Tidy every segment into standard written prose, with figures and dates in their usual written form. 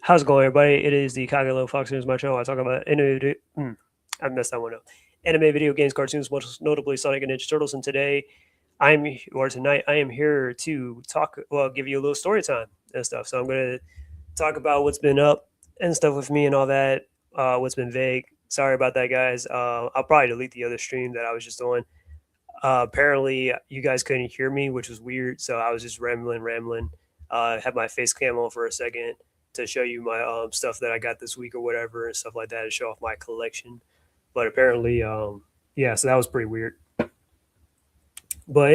How's it going, everybody? It is the Kagalo Fox News, my channel. I talk about I messed that one up. Anime, video games, cartoons, most notably Sonic and Ninja Turtles. And tonight, I am here to give you a little story time and stuff. So I'm going to talk about what's been up and stuff with me and all that. What's been vague. Sorry about that, guys. I'll probably delete the other stream that I was just on. Apparently, you guys couldn't hear me, which was weird. So I was just rambling. Had my face cam on for a second to show you my stuff that I got this week or whatever and stuff like that to show off my collection. But apparently, yeah, so that was pretty weird. But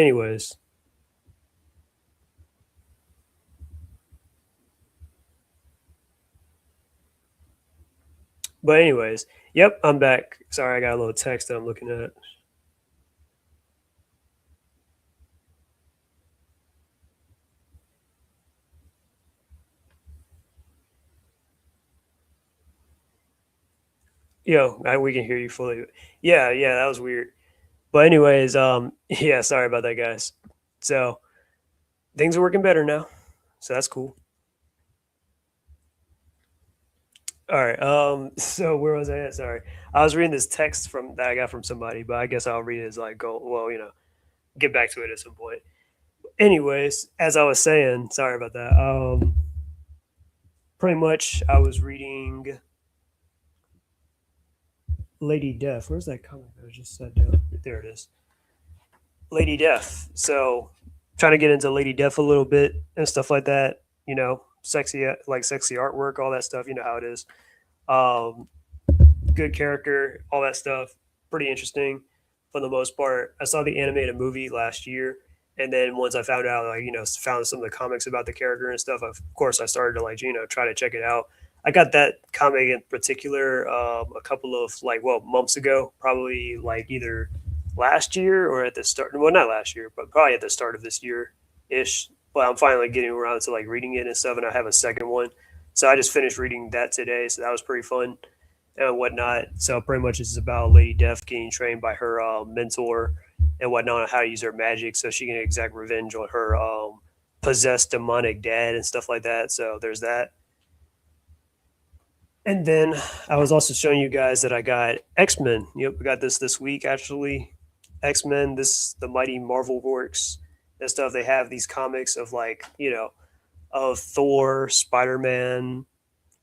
anyways, yep, I'm back. Sorry, I got a little text that I'm looking at. We can hear you fully. Yeah, that was weird. But anyways, yeah, sorry about that, guys. So things are working better now, so that's cool. All right. So where was I at? Sorry, I was reading this text from that I got from somebody, but I guess I'll read it as I go. Well, get back to it at some point. Anyways, as I was saying, sorry about that. Pretty much, I was reading Lady Death. Where's that comic I just set down? There it is. Lady Death. So, trying to get into Lady Death a little bit and stuff like that. Sexy artwork, all that stuff. You know how it is. Um, Good character, all that stuff. Pretty interesting for the most part. I saw the animated movie last year, and then once I found out, found some of the comics about the character and stuff, of course, I started to try to check it out. I got that comic in particular a couple of months ago, probably like either last year or at the start. Well, not last year, but probably at the start of this year ish. But I'm finally getting around to like reading it and stuff, and I have a second one. So I just finished reading that today, so that was pretty fun and whatnot. So pretty much it's about Lady Death getting trained by her mentor and whatnot on how to use her magic so she can exact revenge on her possessed demonic dad and stuff like that. So there's that. And then I was also showing you guys that I got X-Men. Yep, we got this week actually. X-Men, this the Mighty Marvel Works and stuff. They have these comics of of Thor, Spider-Man,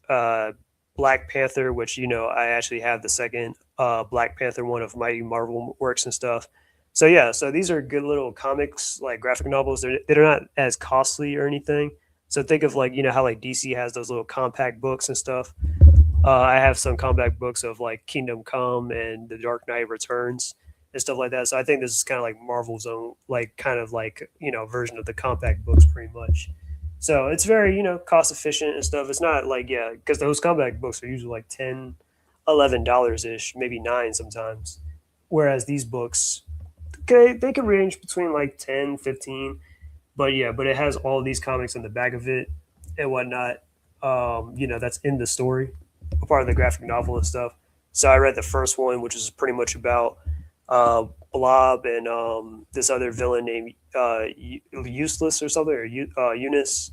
uh, Black Panther, which I actually have the second Black Panther one of Mighty Marvel Works and stuff. So yeah, so these are good little comics, like graphic novels. They're not as costly or anything. So think of how like DC has those little compact books and stuff. I have some compact books of like Kingdom Come and The Dark Knight Returns and stuff like that. So I think this is kind of like Marvel's own like kind of like version of the compact books, pretty much. So it's very cost efficient and stuff. It's not like because those compact books are usually like $10, $11 ish, maybe nine sometimes. Whereas these books, okay, they can range between like 10, 15. But it has all these comics in the back of it and whatnot. That's in the story, a part of the graphic novel and stuff. So I read the first one, which is pretty much about uh, Blob and this other villain named Useless or something, or Eunice.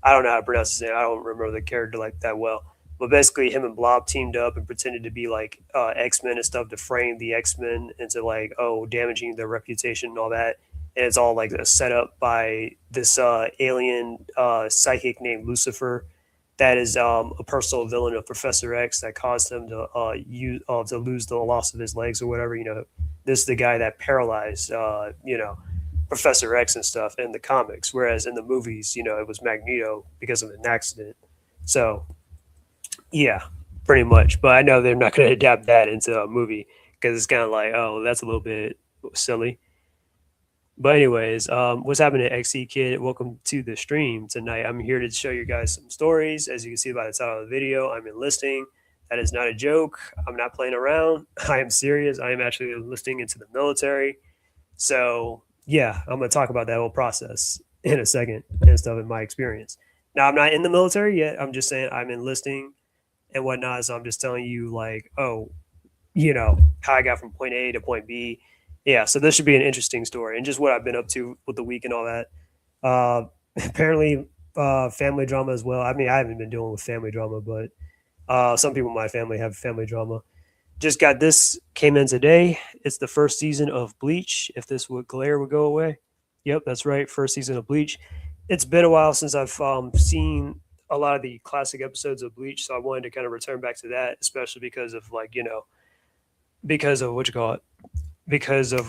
I don't know how to pronounce his name. I don't remember the character like that well. But basically, him and Blob teamed up and pretended to be like X Men and stuff to frame the X Men into damaging their reputation and all that. And it's all like a setup by this alien psychic named Lucifer, that is a personal villain of Professor X that caused him to lose the loss of his legs or whatever. This is the guy that paralyzed Professor X and stuff in the comics, whereas in the movies, it was Magneto because of an accident. So yeah, pretty much. But I know they're not going to adapt that into a movie because it's kind of like, oh, that's a little bit silly. But anyways, what's happening, XC Kid? Welcome to the stream tonight. I'm here to show you guys some stories. As you can see by the title of the video, I'm enlisting. That is not a joke. I'm not playing around. I am serious. I am actually enlisting into the military. So yeah, I'm gonna talk about that whole process in a second and stuff in my experience. Now I'm not in the military yet. I'm just saying I'm enlisting and whatnot. So I'm just telling you how I got from point A to point B. Yeah, so this should be an interesting story and just what I've been up to with the week and all that. Apparently, family drama as well. I mean, I haven't been dealing with family drama, but some people in my family have family drama. Just got this, came in today. It's the first season of Bleach. If this would glare would go away. Yep, that's right. First season of Bleach. It's been a while since I've seen a lot of the classic episodes of Bleach, so I wanted to kind of return back to that, especially because of like because of what you call it, because of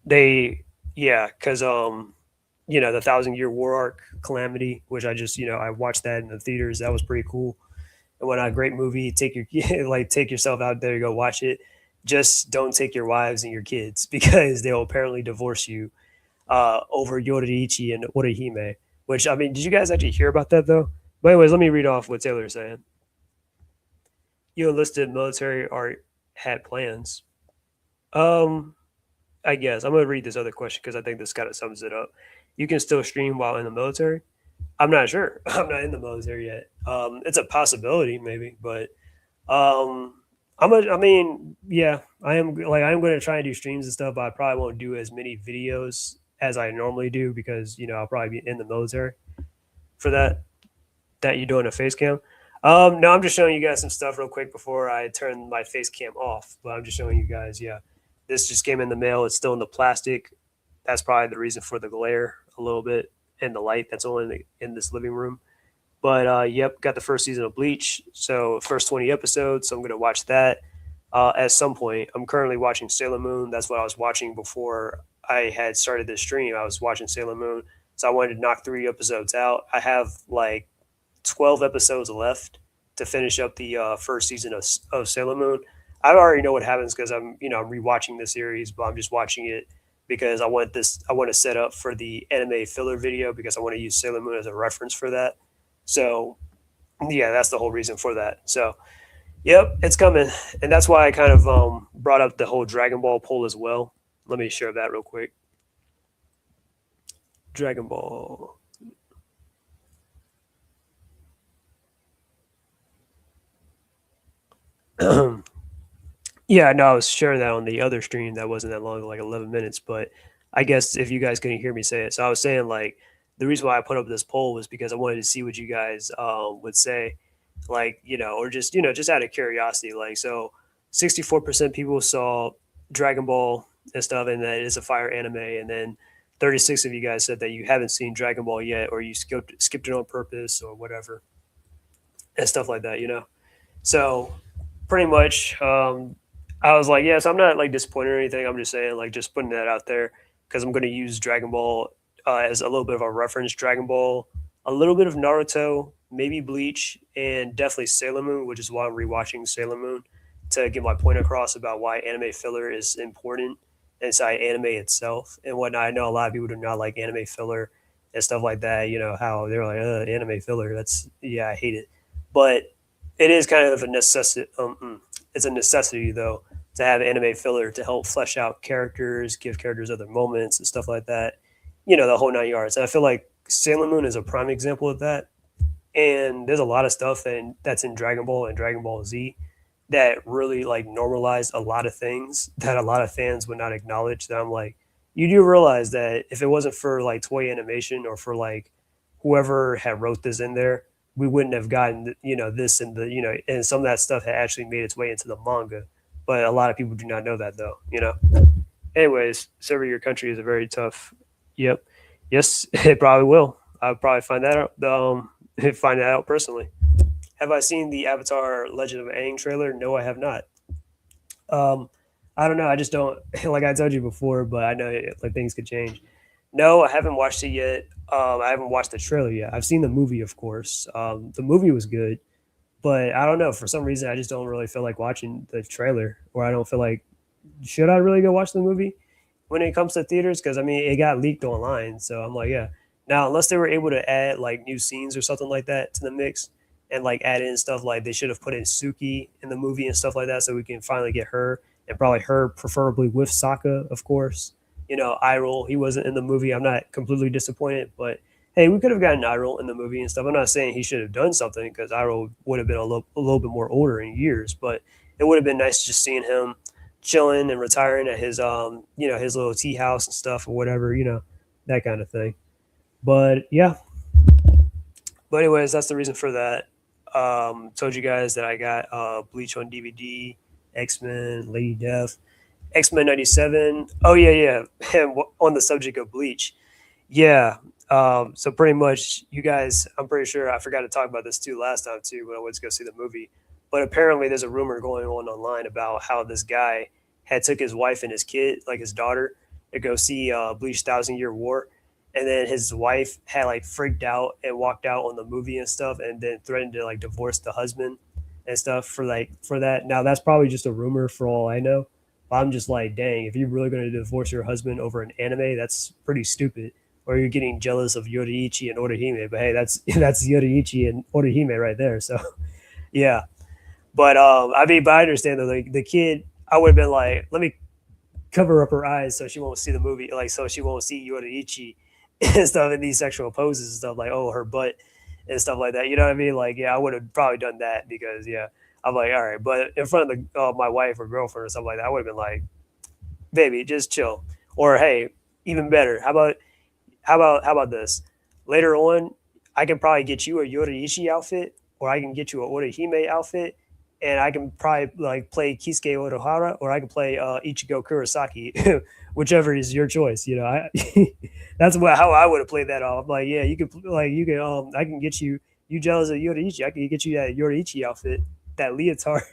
they yeah, because the Thousand Year War arc Calamity, which I just I watched that in the theaters. That was pretty cool. And when a great movie, take your like take yourself out there to go watch it. Just don't take your wives and your kids because they'll apparently divorce you over Yoraichi and Orihime. Which I mean, did you guys actually hear about that though? But anyways, let me read off what Taylor is saying. You enlisted military or had plans. Um, I guess I'm gonna read this other question because I think this kind of sums it up. You can still stream while in the military. I'm not sure. I'm not in the military yet. It's a possibility, maybe, but um, I mean, yeah, I'm going to try and do streams and stuff, but I probably won't do as many videos as I normally do because I'll probably be in the military for that. That you're doing a face cam. No, I'm just showing you guys some stuff real quick before I turn my face cam off. But I'm just showing you guys. Yeah, this just came in the mail. It's still in the plastic. That's probably the reason for the glare a little bit and the light that's only in this living room. But yep, got the first season of Bleach. So first 20 episodes. So I'm gonna watch that at some point. I'm currently watching Sailor Moon. That's what I was watching before I had started this stream. I was watching Sailor Moon. So I wanted to knock 3 episodes out. I have like 12 episodes left to finish up the first season of Sailor Moon. I already know what happens because I'm rewatching the series, but I'm just watching it because I want to set up for the anime filler video because I want to use Sailor Moon as a reference for that. So yeah, that's the whole reason for that. So yep, it's coming, and that's why I kind of brought up the whole Dragon Ball poll as well. Let me share that real quick. Dragon Ball. Yeah, no, I was sharing that on the other stream that wasn't that long, like 11 minutes. But I guess if you guys couldn't hear me say it, so I was saying like the reason why I put up this poll was because I wanted to see what you guys would say, like or just just out of curiosity. Like, so 64% people saw Dragon Ball and stuff, and that it's a fire anime, and then 36 of you guys said that you haven't seen Dragon Ball yet, or you skipped it on purpose, or whatever, and stuff like that. So pretty much, I was like, yes, I'm not like disappointed or anything. I'm just saying, like, just putting that out there because I'm going to use Dragon Ball as a little bit of a reference. Dragon Ball, a little bit of Naruto, maybe Bleach, and definitely Sailor Moon, which is why I'm rewatching Sailor Moon to get my point across about why anime filler is important inside anime itself and whatnot. I know a lot of people do not like anime filler and stuff like that. How they're like, anime filler. That's, yeah, I hate it. But it is kind of a necessity. It's a necessity though to have anime filler to help flesh out characters, give characters other moments and stuff like that. The whole 9 yards. And I feel like Sailor Moon is a prime example of that. And there's a lot of stuff that's in Dragon Ball and Dragon Ball Z that really like normalized a lot of things that a lot of fans would not acknowledge. That I'm like, you do realize that if it wasn't for like Toy Animation or for like whoever had wrote this in there, we wouldn't have gotten this and and some of that stuff had actually made its way into the manga. But a lot of people do not know that though. Anyways, serve your country is a very tough. Yep. Yes, it probably will. I'll probably find that out. Find that out personally. Have I seen the Avatar Legend of Aang trailer? No, I have not. Um, I don't know. I just don't like I told you before, but I know like things could change. No, I haven't watched it yet. I haven't watched the trailer yet. I've seen the movie, of course. The movie was good, but I don't know. For some reason, I just don't really feel like watching the trailer, or I don't feel like should I really go watch the movie when it comes to theaters? Because I mean, it got leaked online, so I'm like, yeah. Now, unless they were able to add like new scenes or something like that to the mix, and like add in stuff like they should have put in Suki in the movie and stuff like that, so we can finally get her and probably her preferably with Sokka, of course. Iroh, he wasn't in the movie. I'm not completely disappointed, but hey, we could have gotten Iroh in the movie and stuff. I'm not saying he should have done something because Iroh would have been a little bit more older in years, but it would have been nice just seeing him chilling and retiring at his his little tea house and stuff or whatever, that kind of thing. But yeah, but anyways, that's the reason for that. Told you guys that I got Bleach on DVD, X Men, Lady Death, X Men '97. Oh yeah, yeah. And on the subject of Bleach, yeah. So pretty much, you guys, I'm pretty sure I forgot to talk about this too last time too when I went to go see the movie. But apparently, there's a rumor going on online about how this guy had took his wife and his kid, like his daughter, to go see Bleach Thousand Year War, and then his wife had like freaked out and walked out on the movie and stuff, and then threatened to like divorce the husband and stuff for that. Now that's probably just a rumor for all I know. But I'm just like, dang, if you're really going to divorce your husband over an anime, that's pretty stupid, or you're getting jealous of Yoraichi and Orihime. But hey, that's that's Yoraichi and Orihime right there. So yeah, but I mean, but I understand that like the kid, I would have been like, let me cover up her eyes so she won't see the movie, like so she won't see Yoraichi and stuff in these sexual poses and stuff like oh her butt and stuff like that. You know what I mean? Like yeah, I would have probably done that because yeah, I'm like all right, but in front of the my wife or girlfriend or something like that, I would have been like, baby, just chill. Or hey, even better, how about this? Later on, I can probably get you a Yoraichi outfit, or I can get you a Orihime outfit, and I can probably like play Kisuke Otohara, or I can play Ichigo Kurosaki, whichever is your choice. You know, I that's how I would have played that off. Like, yeah, you could like you can I can get you. You jealous of Yoraichi? I can get you that Yoraichi outfit, that leotard,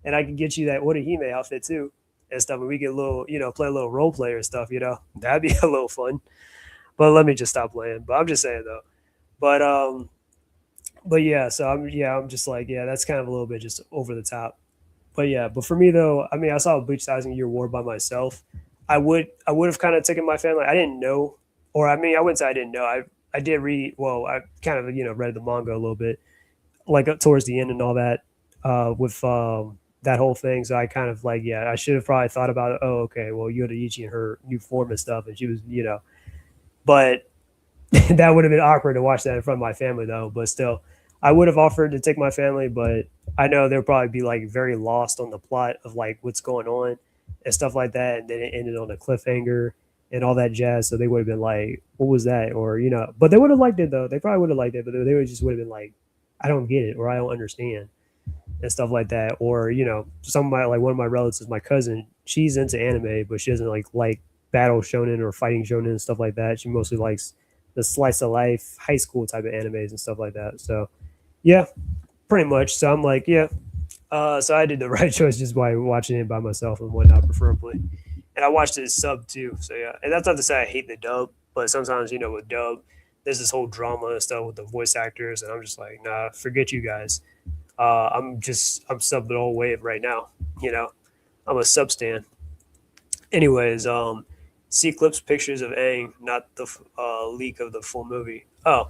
and I can get you that Orihime outfit too and stuff. And we get a little, play a little role play or stuff. That'd be a little fun. But let me just stop playing. But I'm just saying though. But but yeah, so I'm just like yeah, that's kind of a little bit just over the top. But yeah, but for me though, I mean, I saw Bleach Thousand Year War by myself. I would have kind of taken my family. I didn't know, or I mean, I wouldn't say I didn't know. I did read. Well, I kind of read the manga a little bit, like up towards the end and all that, with that whole thing. So I kind of like yeah, I should have probably thought about it. Oh, okay, well, Yoda and her new form and stuff, and she was but that would have been awkward to watch that in front of my family though. But still, I would have offered to take my family, but I know they'll probably be like very lost on the plot of like what's going on and stuff like that. And then it ended on a cliffhanger and all that jazz. So they would have been like, "What was that?" Or but they would have liked it though. They probably would have liked it, but they would just would have been like, "I don't get it," or "I don't understand," and stuff like that. Or some of my like one of my relatives, my cousin, she's into anime, but she doesn't like battle shonen or fighting shonen and stuff like that. She mostly likes the slice of life high school type of animes and stuff like that. So yeah, pretty much. So I'm like, yeah. So I did the right choice just by watching it by myself and whatnot, preferably. And I watched it sub too. So yeah, and that's not to say I hate the dub, but sometimes with dub, there's this whole drama and stuff with the voice actors, and I'm just like, nah, forget you guys. I'm sub the whole wave right now. You know, I'm a sub stan. Anyways, see clips pictures of Aang, not the leak of the full movie. Oh,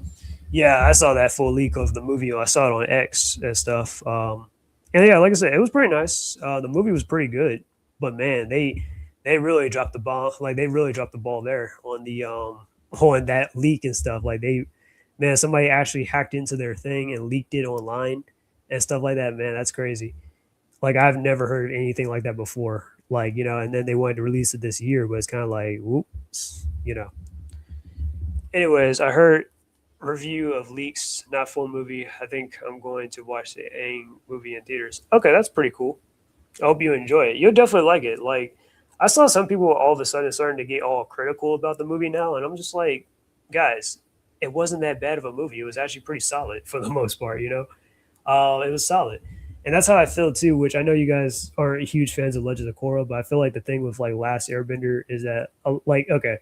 yeah, I saw that full leak of the movie. I saw it on X and stuff. And yeah, like I said, it was pretty nice. The movie was pretty good, but man, they really dropped the ball. Like they really dropped the ball there on the on that leak and stuff. Like man, somebody actually hacked into their thing and leaked it online and stuff like that. Man, that's crazy. Like I've never heard anything like that before. Like and then they wanted to release it this year, but it's kind of like, whoops. Anyways, I heard review of leaks, not full movie. I think I'm going to watch the Aang movie in theaters. Okay, that's pretty cool. I hope you enjoy it. You'll definitely like it. Like I saw some people all of a sudden starting to get all critical about the movie now, and I'm just like, guys, it wasn't that bad of a movie. It was actually pretty solid for the most part. It was solid. And that's how I feel too, which I know you guys aren't huge fans of Legends of Korra, but I feel like the thing with like Last Airbender is that like okay,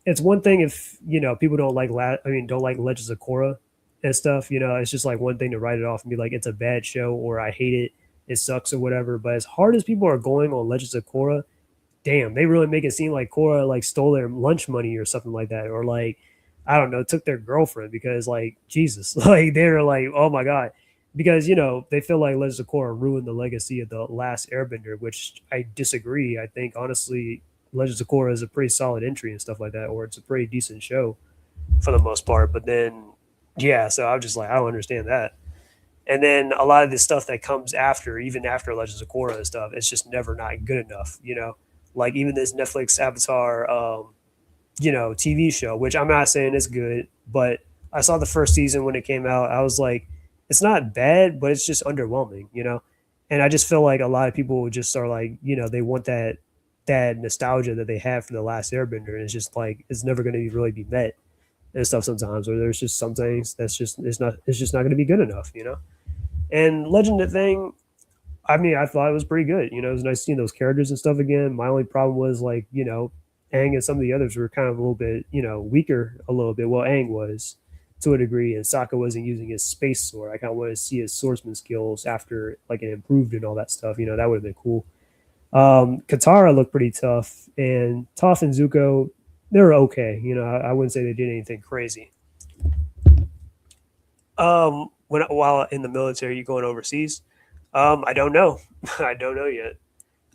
it's one thing if people don't like don't like Legends of Korra and stuff. It's just like one thing to write it off and be like it's a bad show or I hate it, it sucks or whatever. But as hard as people are going on Legends of Korra, damn, they really make it seem like Korra like stole their lunch money or something like that, or like I don't know, took their girlfriend because like Jesus, like they're like oh my god, because they feel like Legends of Korra ruined the legacy of the Last Airbender, which I disagree. I think honestly, Legends of Korra is a pretty solid entry and stuff like that, or it's a pretty decent show for the most part. But then, yeah, so I'm just like I don't understand that. And then a lot of the stuff that comes after, even after Legends of Korra and stuff, it's just never not good enough. Like even this Netflix Avatar, TV show, which I'm not saying is good, but I saw the first season when it came out. I was like, it's not bad, but it's just underwhelming. And I just feel like a lot of people just are like, they want that nostalgia that they have for the last Airbender, and it's just like it's never going to really be met and stuff sometimes. Or there's just some things that's just it's just not going to be good enough. And Legend of Thing, I mean, I thought it was pretty good. It was nice seeing those characters and stuff again. My only problem was like, Aang and some of the others were kind of a little bit, weaker a little bit. Well, Aang was to a degree, and Sokka wasn't using his space sword. I kind of wanted to see his swordsman skills after like it improved and all that stuff. That would have been cool. Katara looked pretty tough, and Toph and Zuko, they were okay. I wouldn't say they did anything crazy. While in the military, you going overseas? I don't know. I don't know yet.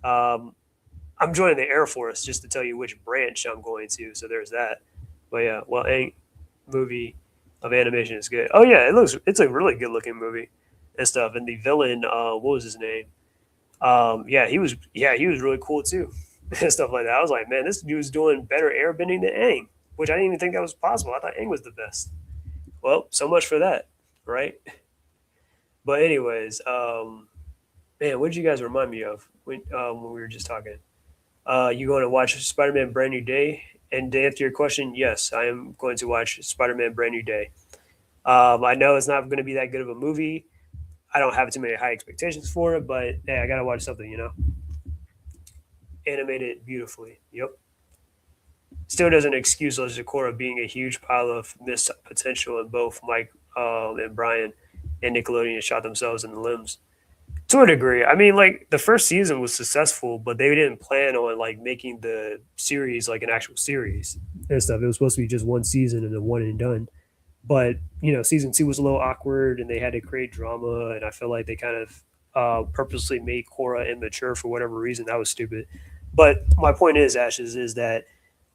Um, I'm joining the Air Force just to tell you which branch I'm going to. So there's that. But yeah, well, a movie of animation is good. Oh yeah, it's a really good looking movie and stuff. And the villain, what was his name? Yeah, he was really cool too and stuff like that. I was like, man, this dude's doing better airbending than Aang, which I didn't even think that was possible. I thought Aang was the best. Well, so much for that, right? But anyways, man, what did you guys remind me of when we were just talking? You going to watch Spider-Man Brand New Day? And to answer your question, yes, I am going to watch Spider-Man Brand New Day. I know it's not going to be that good of a movie. I don't have too many high expectations for it, but hey, I gotta watch something. Animated beautifully. Yep. Still doesn't excuse Sakura being a huge pile of missed potential in both Mike and Brian and Nickelodeon shot themselves in the limbs. To a degree. I mean, like the first season was successful, but they didn't plan on like making the series like an actual series and stuff. It was supposed to be just one season and a one and done. But season two was a little awkward, and they had to create drama, and I feel like they kind of purposely made Korra immature for whatever reason. That was stupid. But my point is, Ashes, is that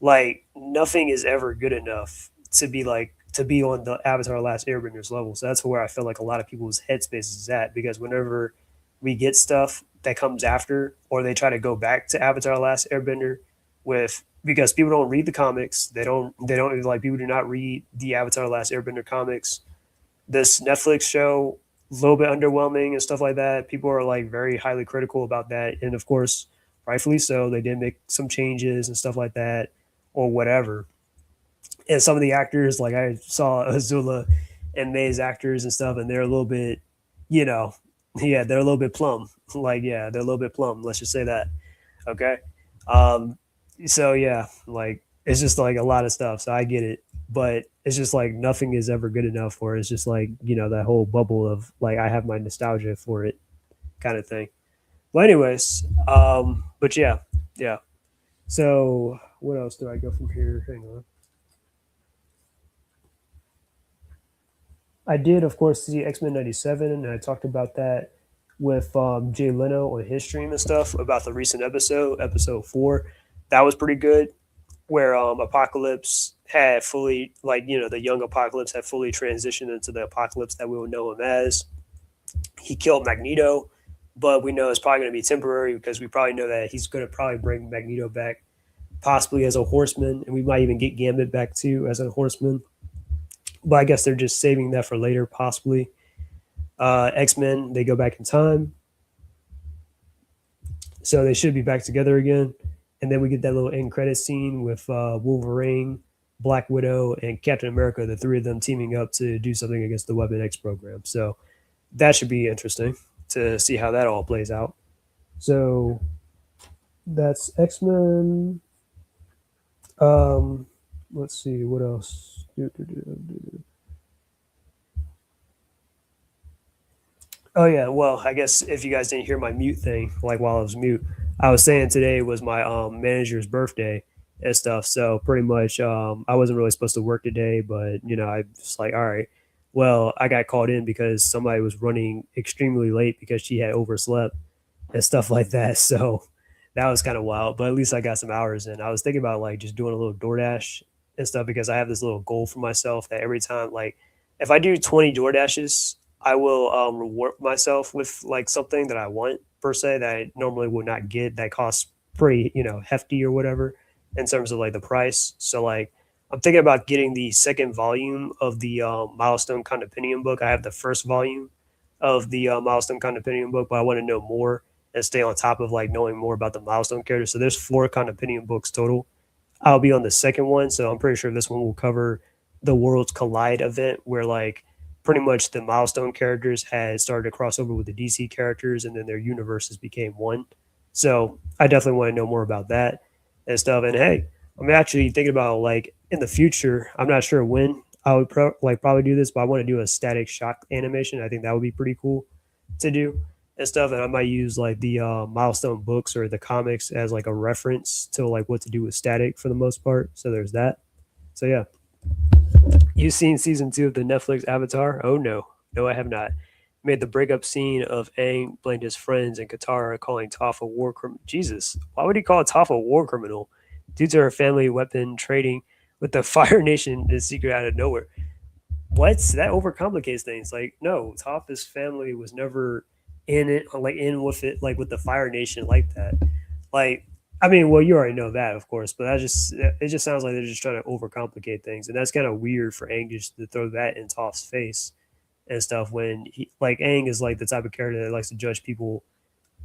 like nothing is ever good enough to be on the Avatar Last Airbenders level. So that's where I feel like a lot of people's headspace is at, because whenever we get stuff that comes after, or they try to go back to Avatar Last Airbender with, because people don't read the comics, they don't like, people do not read the Avatar Last Airbender comics. This Netflix show, a little bit underwhelming and stuff like that. People are like very highly critical about that, and of course, rightfully so. They did make some changes and stuff like that, or whatever. And some of the actors, like I saw Azula and May's actors and stuff, and they're a little bit, you know, yeah, they're a little bit plumb. Like, yeah, they're a little bit plumb. Let's just say that. Okay. Um, so yeah, like it's just like a lot of stuff. So I get it, but it's just like nothing is ever good enough for it. It's just like, that whole bubble of like I have my nostalgia for it kind of thing. Well, anyways, but yeah, yeah. So what else do I go from here? Hang on. I did, of course, see X Men '97, and I talked about that with Jay Leno on his stream and stuff about the recent episode 4. That was pretty good, where Apocalypse had fully, like, the young Apocalypse had fully transitioned into the Apocalypse that we would know him as. He killed Magneto, but we know it's probably going to be temporary, because we probably know that he's going to probably bring Magneto back, possibly as a horseman, and we might even get Gambit back too as a horseman. But I guess they're just saving that for later, possibly. X Men, they go back in time, so they should be back together again. And then we get that little end credit scene with Wolverine, Black Widow, and Captain America, the three of them teaming up to do something against the Weapon X program. So that should be interesting to see how that all plays out. So that's X Men. Um, let's see what else. Oh yeah, well, I guess if you guys didn't hear my mute thing, like while I was mute, I was saying today was my manager's birthday and stuff. So pretty much, I wasn't really supposed to work today, but I was like, all right, well, I got called in because somebody was running extremely late because she had overslept and stuff like that. So that was kind of wild, but at least I got some hours in. I was thinking about like just doing a little DoorDash and stuff, because I have this little goal for myself that every time, like, if I do 20 DoorDashes, I will reward myself with like something that I want per se that I normally would not get, that costs pretty hefty or whatever. in terms of like the price. So like I'm thinking about getting the second volume of the Milestone Compendium book. I have the first volume of the Milestone Compendium book, but I want to know more and stay on top of like knowing more about the Milestone characters. So there's four Compendium books total. I'll be on the second one, so I'm pretty sure this one will cover the Worlds Collide event, where like pretty much the Milestone characters had started to cross over with the DC characters, and then their universes became one. So I definitely want to know more about that and stuff. And hey, I'm actually thinking about like in the future. I'm not sure when I would probably do this, but I want to do a static shock animation. I think that would be pretty cool to do and stuff. And I might use like the milestone books or the comics as like a reference to like what to do with static for the most part. So there's that. So yeah, you seen season 2 of the Netflix Avatar? Oh no, no, I have not. Made the breakup scene of Aang blamed his friends and Katara calling Toph a war criminal. Jesus, why would he call Toph a war criminal? Due to her family weapon trading with the Fire Nation is secret out of nowhere. What? That overcomplicates things. Like, no, Toph family was never in it, like in with it, like with the Fire Nation like that. Like, I mean, well, you already know that, of course, but that just it just sounds like they're just trying to overcomplicate things, and that's kind of weird for Aang just to throw that in Toph's face and stuff. When he like Aang is like the type of character that likes to judge people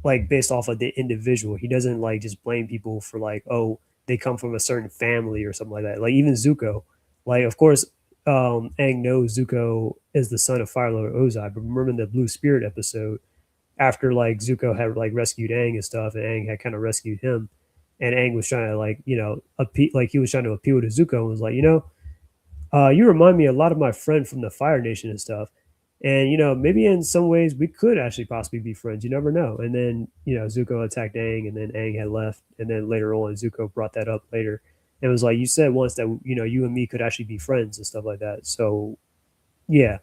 like based off of the individual. He doesn't like just blame people for like, oh, they come from a certain family or something like that. Like even Zuko, like of course, Aang knows Zuko is the son of Fire Lord Ozai, but remember in the Blue Spirit episode, after like Zuko had like rescued Aang and stuff, and Aang had kind of rescued him, and Aang was trying to like like he was trying to appeal to Zuko and was like, you remind me a lot of my friend from the Fire Nation and stuff. And maybe in some ways we could actually possibly be friends. You never know. And then Zuko attacked Aang, and then Aang had left. And then later on, Zuko brought that up later, and was like, "You said once that you and me could actually be friends and stuff like that." So yeah,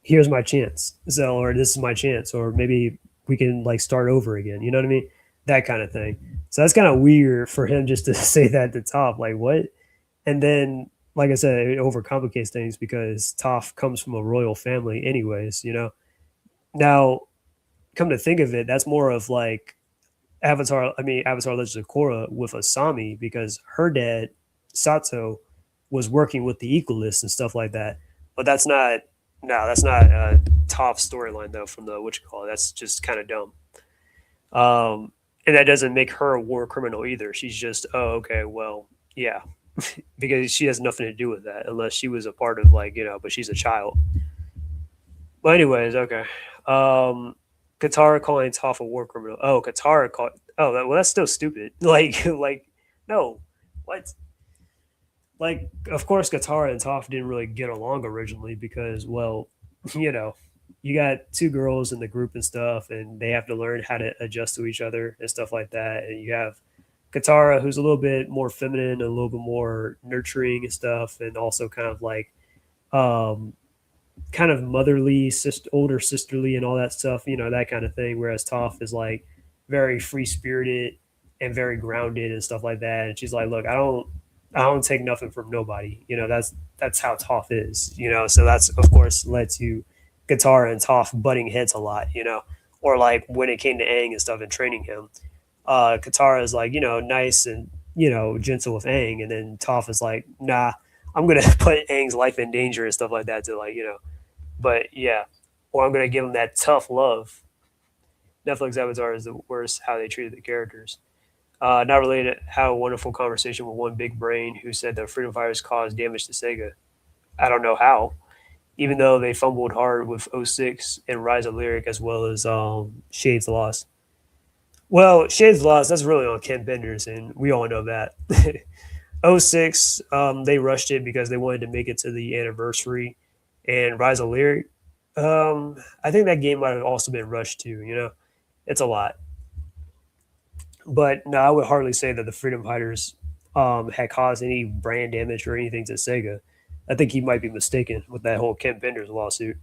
here's my chance. So or this is my chance, or maybe we can like start over again. You know what I mean? That kind of thing. So that's kind of weird for him just to say that at the top. Like what? And then, like I said, it overcomplicates things because Toph comes from a royal family, anyways. Now, come to think of it, that's more of like Avatar Legends of Korra with Asami because her dad, Sato, was working with the Equalists and stuff like that. But that's not a Toph storyline though from the what you call it. That's just kind of dumb. And that doesn't make her a war criminal either. She's just, oh, okay, well, yeah, because she has nothing to do with that unless she was a part of but she's a child. But anyways, okay. Um, Katara calling Toph a war criminal. Oh, Katara called. Oh, well, that's still stupid. No, what? Like, of course, Katara and Toph didn't really get along originally because, well, you know, you got two girls in the group and stuff, and they have to learn how to adjust to each other and stuff like that. And you have Katara, who's a little bit more feminine and a little bit more nurturing and stuff, and also um, kind of motherly, older sisterly, and all that stuff. That kind of thing. Whereas Toph is like very free spirited and very grounded and stuff like that. And she's like, "Look, I don't take nothing from nobody." That's how Toph is. So that's of course led to Katara and Toph butting heads a lot. Or like when it came to Aang and stuff and training him, Katara is like nice and gentle with Aang, and then Toph is like, nah, I'm gonna put Aang's life in danger and stuff like that to But yeah, or I'm gonna give him that tough love. Netflix Avatar is the worst how they treated the characters. Not related. How a wonderful conversation with one big brain who said that Freedom Fighters caused damage to Sega. I don't know how, even though they fumbled hard with '06 and Rise of Lyric as well as Shades Lost. Well, Shades Lost, that's really on Ken Benders, and we all know that. '06, they rushed it because they wanted to make it to the anniversary, and Rise of Lyric, I think that game might have also been rushed too. It's a lot. But no, I would hardly say that the Freedom Fighters had caused any brand damage or anything to Sega. I think he might be mistaken with that whole Ken Benders lawsuit.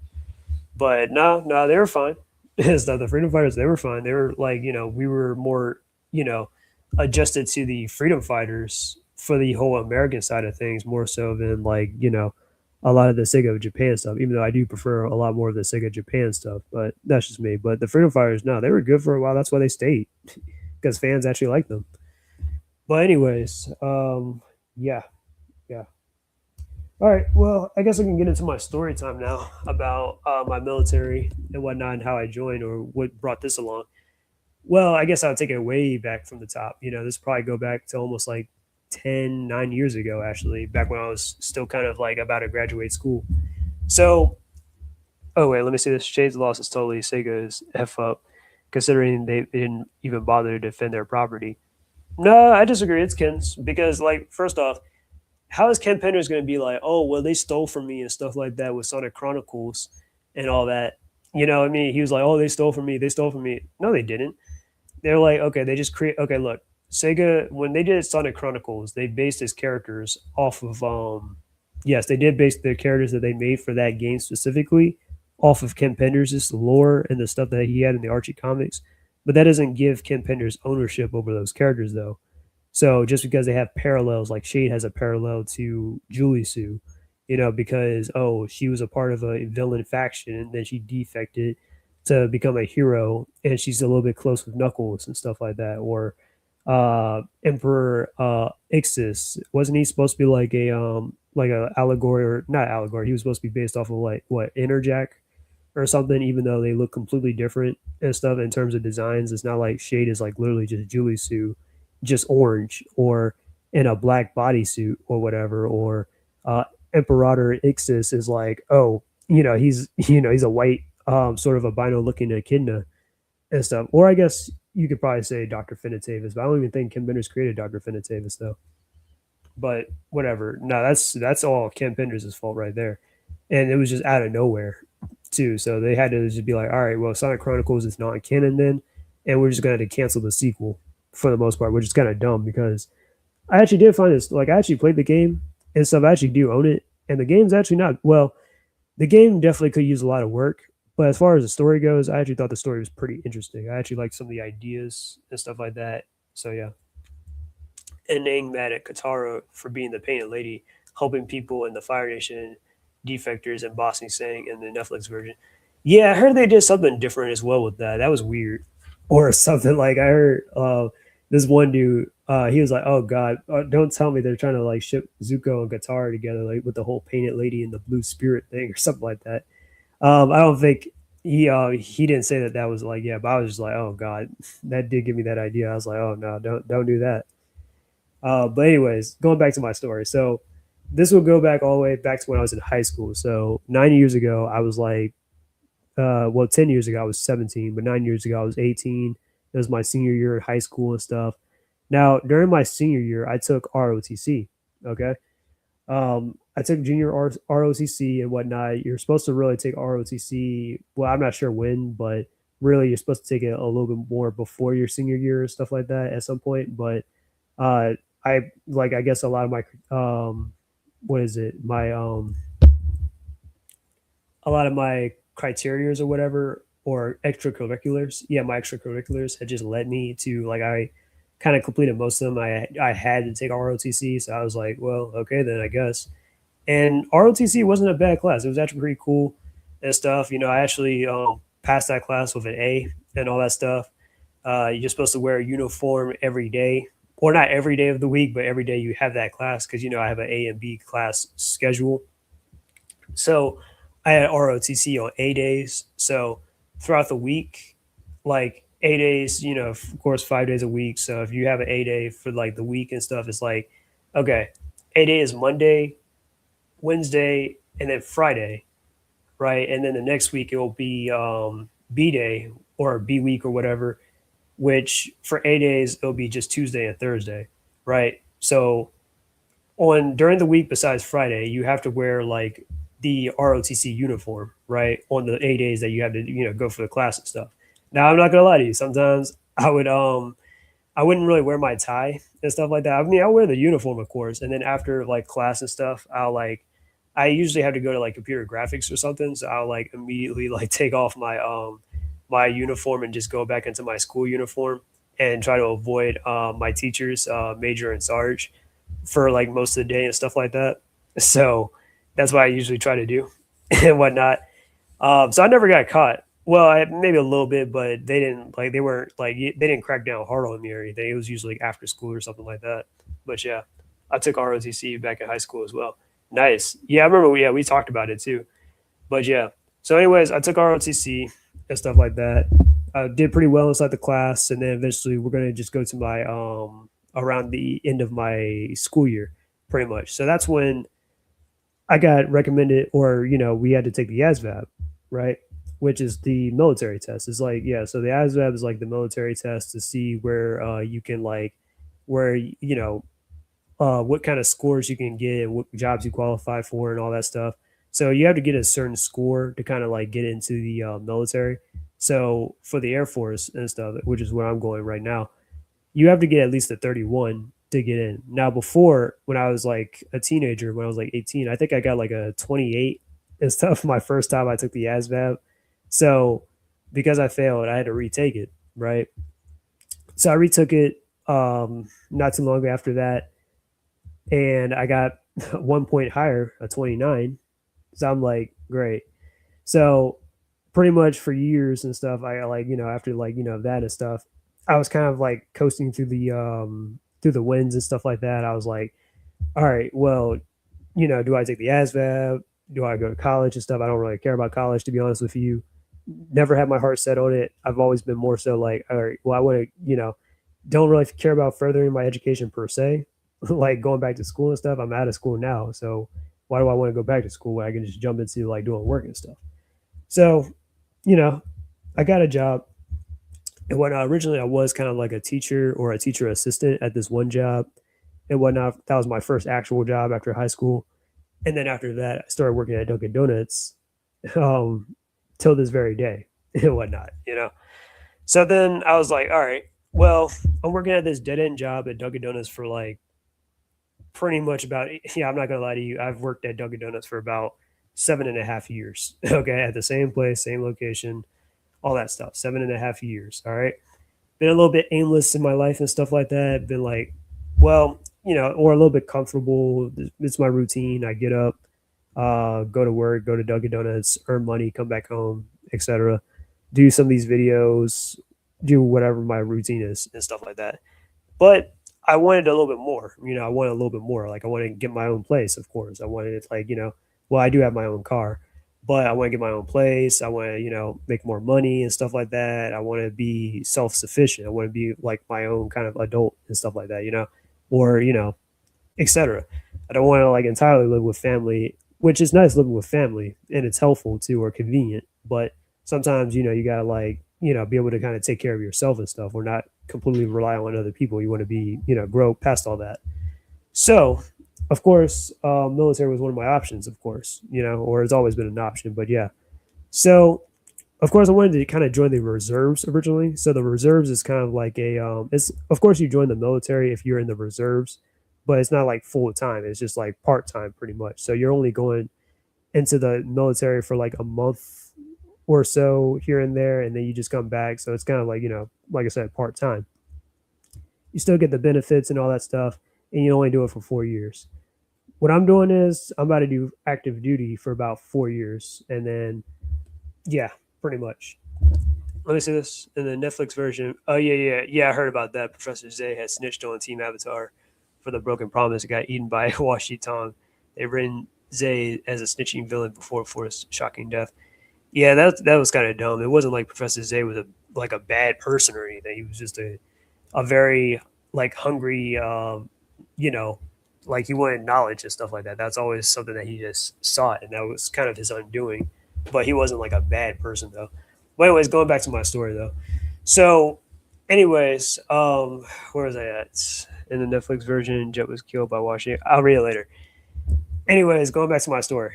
But no, they were fine. So the Freedom Fighters, they were fine. They were like, we were more, you know, adjusted to the Freedom Fighters for the whole American side of things more so than like, a lot of the Sega Japan stuff, even though I do prefer a lot more of the Sega Japan stuff, but that's just me. But the Freedom Fighters, no, they were good for a while. That's why they stayed because fans actually liked them. But anyways, yeah, yeah. All right. Well, I guess I can get into my story time now about my military and whatnot and how I joined or what brought this along. Well, I guess I'll take it way back from the top. This probably go back to almost like 9 years ago, actually, back when I was still kind of like about to graduate school. So, oh, wait, let me see this. Shades loss is totally Sega's F up, considering they didn't even bother to defend their property. No, I disagree. It's Ken's because, like, first off, how is Ken Penders going to be like, oh, well, they stole from me and stuff like that with Sonic Chronicles and all that? What I mean? He was like, oh, they stole from me. They stole from me. No, they didn't. They're like, okay, they just create. Okay, look, Sega when they did Sonic Chronicles, they based his characters off of yes, they did base the characters that they made for that game specifically off of Ken Penders' lore and the stuff that he had in the Archie comics. But that doesn't give Ken Penders ownership over those characters though. So just because they have parallels, like Shade has a parallel to Julie Sue, because she was a part of a villain faction and then she defected to become a hero, and she's a little bit close with Knuckles and stuff like that. Or Emperor Ixis, wasn't he supposed to be like a allegory or not allegory? He was supposed to be based off of like what Interjack or something, even though they look completely different and stuff in terms of designs. It's not like Shade is like literally just Julie Sue, just orange or in a black bodysuit or whatever, or uh, Imperator Ixis is like, oh, he's a white sort of albino looking echidna and stuff. Or I guess you could probably say Dr. Finitavis, but I don't even think Kim Benders created Dr. Finitavis though. But whatever. No, that's all Ken Penders' fault right there. And it was just out of nowhere too. So they had to just be like, all right, well, Sonic Chronicles is not canon then, and we're just going to cancel the sequel for the most part, which is kind of dumb because I actually did find this. Like, I actually played the game and stuff. I actually do own it, and the game's actually not well. The game definitely could use a lot of work, but as far as the story goes, I actually thought the story was pretty interesting. I actually liked some of the ideas and stuff like that. So yeah, and name mad at Katara for being the painted lady, helping people in the Fire Nation, defectors, and Bossing saying in the Netflix version. Yeah, I heard they did something different as well with that. That was weird. Or something like I heard this one dude, he was like, "Oh God, don't tell me they're trying to like ship Zuko and Katara together, like with the whole painted lady and the blue spirit thing or something like that." I don't think he didn't say that that was like yeah, but I was just like, "Oh God," that did give me that idea. I was like, "Oh no, don't do that." But anyways, going back to my story. So this will go back all the way back to when I was in high school. So 9 years ago, I was like, 10 years ago I was 17, but 9 years ago I was 18. It was my senior year in high school and stuff. Now during my senior year, I took ROTC. Okay, I took junior ROTC and whatnot. You're supposed to really take ROTC. Well, I'm not sure when, but really you're supposed to take it a little bit more before your senior year and stuff like that at some point. But uh, I guess a lot of my what is it my a lot of my criterias or whatever or extracurriculars. Yeah, my extracurriculars had just led me to like I kind of completed most of them. I had to take ROTC, so I was like, well, okay, then I guess. And ROTC wasn't a bad class. It was actually pretty cool and stuff. I actually passed that class with an A and all that stuff. You're supposed to wear a uniform every day, or not every day of the week, but every day you have that class because I have an A and B class schedule. So I had ROTC on A days. So throughout the week, like A days, of course, 5 days a week. So if you have an A day for like the week and stuff, it's like, okay, A day is Monday, Wednesday, and then Friday, right? And then the next week it will be B day or B week or whatever, which for A days it'll be just Tuesday and Thursday, right? So on during the week besides Friday, you have to wear like the ROTC uniform, right? On the 8 days that you have to, go for the class and stuff. Now I'm not gonna lie to you. Sometimes I wouldn't really wear my tie and stuff like that. I mean, I'll wear the uniform, of course, and then after like class and stuff, I usually have to go to like computer graphics or something, so I'll like immediately like take off my uniform and just go back into my school uniform and try to avoid my teachers, major and sarge, for like most of the day and stuff like that. So that's what I usually try to do and whatnot. So I never got caught. Well, maybe a little bit, but they didn't like they weren't like they didn't crack down hard on me or anything. It was usually after school or something like that. But yeah, I took ROTC back in high school as well. Nice. Yeah, I remember. Yeah, we talked about it too. But yeah. So, anyways, I took ROTC and stuff like that. I did pretty well inside the class, and then eventually we're gonna just go to my around the end of my school year, pretty much. So that's when I got recommended, or we had to take the ASVAB, right? Which is the military test. It's like, yeah, so the ASVAB is like the military test to see where you can like where what kind of scores you can get and what jobs you qualify for and all that stuff. So you have to get a certain score to kind of like get into the military. So for the Air Force and stuff, which is where I'm going right now, you have to get at least a 31 to get in. Now, before, when I was like a teenager, when I was like 18, I think I got like a 28 and stuff my first time I took the ASVAB. So because I failed, I had to retake it, right? So I retook it not too long after that, and I got 1 point higher, a 29. So I'm like, great. So pretty much for years and stuff, I like, after like, that and stuff, I was kind of like coasting through the winds and stuff like that. I was like, all right, well, do I take the ASVAB? Do I go to college and stuff? I don't really care about college, to be honest with you. Never had my heart set on it. I've always been more so like, all right, well, I want to, don't really care about furthering my education per se, like going back to school and stuff. I'm out of school now, so why do I want to go back to school when I can just jump into like doing work and stuff? So, you know, I got a job. And when originally I was kind of like a teacher or a teacher assistant at this one job and whatnot. That was my first actual job after high school. And then after that, I started working at Dunkin' Donuts um, till this very day and whatnot. So then I was like, all right, well, I'm working at this dead end job at Dunkin' Donuts for like pretty much about, yeah, I'm not going to lie to you. I've worked at Dunkin' Donuts for about 7.5 years. Okay. At the same place, same location, all that stuff. 7.5 years. All right. Been a little bit aimless in my life and stuff like that. Been like, well, or a little bit comfortable. It's my routine. I get up, go to work, go to Dunkin' Donuts, earn money, come back home, etc. Do some of these videos, do whatever my routine is and stuff like that. But I wanted a little bit more. I wanted a little bit more. Like I wanted to get my own place, of course. I wanted it like, well, I do have my own car, but I want to get my own place. I want to, make more money and stuff like that. I want to be self sufficient. I want to be like my own kind of adult and stuff like that, or, etc. I don't want to like entirely live with family, which is nice living with family and it's helpful too or convenient. But sometimes, you gotta like, be able to kind of take care of yourself and stuff or not completely rely on other people. You want to be, grow past all that. So, of course, military was one of my options, of course, or it's always been an option. But yeah. So, of course, I wanted to kind of join the reserves originally. So the reserves is kind of like it's of course you join the military if you're in the reserves, but it's not like full time. It's just like part time, pretty much. So you're only going into the military for like a month or so here and there, and then you just come back. So it's kind of like like I said, part time. You still get the benefits and all that stuff, and you only do it for 4 years. What I'm doing is I'm about to do active duty for about 4 years, and then yeah, pretty much. Let me see this in the Netflix version. Oh yeah. I heard about that. Professor Zay had snitched on Team Avatar for the Broken Promise. It got eaten by Washi Tong. They've written Zay as a snitching villain before his shocking death. Yeah, that was kind of dumb. It wasn't like Professor Zay was a bad person or anything. He was just a very like hungry, you know, like he wanted knowledge and stuff like that. That's always something that he just sought, and that was kind of his undoing. But he wasn't like a bad person though. But anyways, going back to my story though. So, anyways, where was I at? In the Netflix version, Jet was killed by Washington. I'll read it later. Anyways, going back to my story.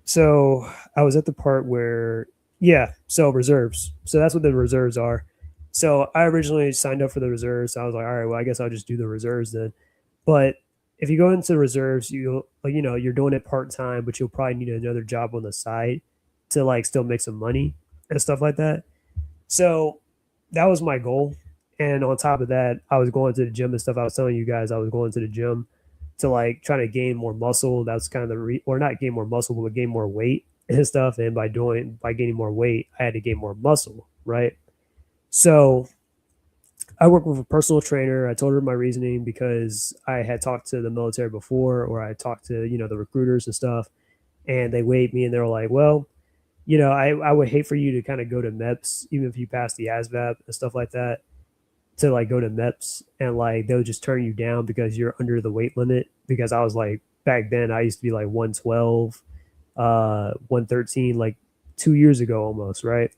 So I was at the part where, yeah, so reserves. So that's what the reserves are. So I originally signed up for the reserves. So I was like, all right, well, I guess I'll just do the reserves then. But if you go into reserves, you're doing it part time, but you'll probably need another job on the side to like still make some money and stuff like that. So that was my goal. And on top of that, I was going to the gym and stuff. I was telling you guys I was going to the gym to like try to gain more muscle. That's kind of or not gain more muscle, but gain more weight. and stuff. And by gaining more weight, I had to gain more muscle, right? So I work with a personal trainer. I told her my reasoning because I had talked to the military before, or I talked to the recruiters and stuff, and they weighed me, and they were like, "Well, I would hate for you to kind of go to MEPS, even if you pass the ASVAB and stuff like that, to like go to MEPS and like they'll just turn you down because you're under the weight limit." Because I was like back then, I used to be like 112, 113, like 2 years ago almost, right?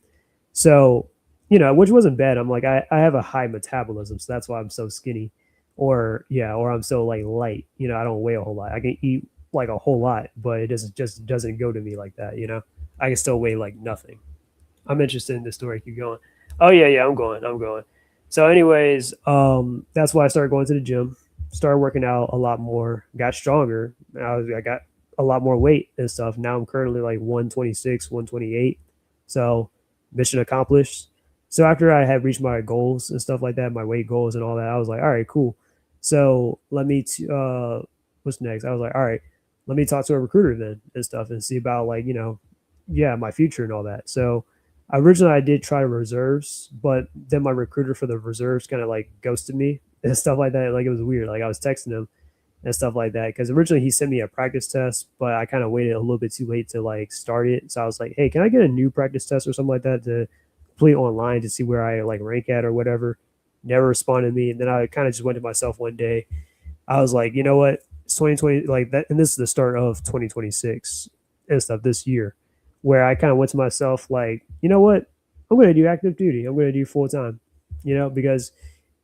So, which wasn't bad. I'm like, I have a high metabolism, so that's why I'm so skinny. Or yeah, or I'm so like light. I don't weigh a whole lot. I can eat like a whole lot, but it doesn't go to me like that. I can still weigh like nothing. I'm interested in this story. Keep going. Oh yeah, yeah, I'm going. I'm going. So, anyways, that's why I started going to the gym, started working out a lot more, got stronger. I got a lot more weight and stuff. Now I'm currently like 126, 128. So, mission accomplished. So after I had reached my goals and stuff like that, my weight goals and all that, I was like, all right, cool. So what's next? I was like, all right, let me talk to a recruiter then and stuff and see about like yeah, my future and all that. So originally I did try reserves, but then my recruiter for the reserves kind of like ghosted me and stuff like that. Like it was weird. Like I was texting him and stuff like that because originally he sent me a practice test, but I kind of waited a little bit too late to like start it. So I was like, hey, can I get a new practice test or something like that to complete online to see where I like rank at or whatever? Never responded to me, and then I kind of just went to myself one day. I was like, you know what? It's 2020, like that, and this is the start of 2026 and stuff this year, where I kind of went to myself like, you know what? I'm going to do active duty. I'm going to do full time, because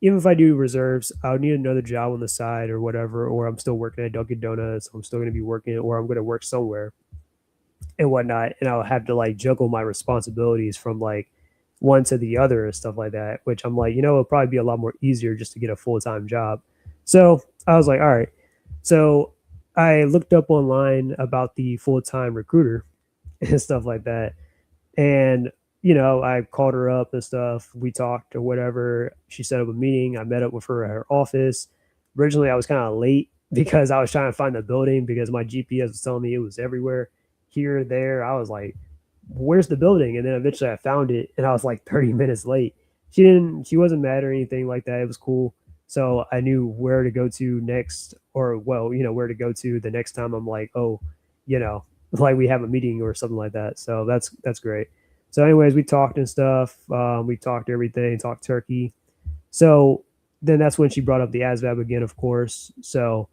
even if I do reserves, I would need another job on the side or whatever, or I'm still working at Dunkin' Donuts. I'm still going to be working, or I'm going to work somewhere and whatnot, and I'll have to like juggle my responsibilities from like one to the other and stuff like that. Which I'm like, it'll probably be a lot more easier just to get a full time job. So I was like, all right. So I looked up online about the full time recruiter and stuff like that, and I called her up and stuff. We talked or whatever. She set up a meeting. I met up with her at her office. Originally, I was kind of late because I was trying to find the building because my GPS was telling me it was everywhere, here, there. I was like, "Where's the building?" And then eventually, I found it, and I was like 30 minutes late. She wasn't mad or anything like that. It was cool. So I knew where to go to next, or well, where to go to the next time. I'm like, oh, you know, like we have a meeting or something like that. So that's great. So, anyways, we talked and stuff. We talked everything, talked turkey. So then that's when she brought up the ASVAB again, of course. So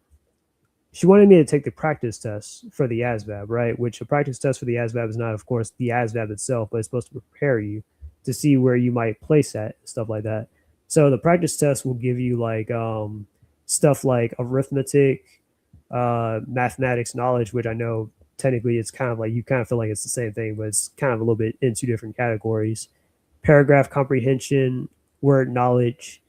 she wanted me to take the practice test for the ASVAB, right? Which a practice test for the ASVAB is not, of course, the ASVAB itself, but it's supposed to prepare you to see where you might place at, stuff like that. So the practice test will give you like stuff like arithmetic, mathematics knowledge, which I know technically it's kind of like you kind of feel like it's the same thing, but it's kind of a little bit in two different categories. Paragraph comprehension, word knowledge,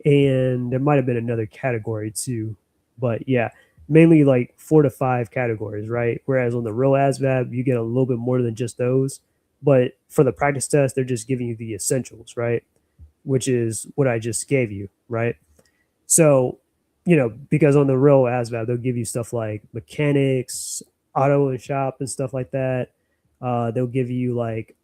and there might have been another category too. But yeah, mainly like 4 to 5 categories, right? Whereas on the real ASVAB, you get a little bit more than just those. But for the practice test, they're just giving you the essentials, right? Which is what I just gave you, right? So, because on the real ASVAB, they'll give you stuff like mechanics, auto and shop, and stuff like that. They'll give you like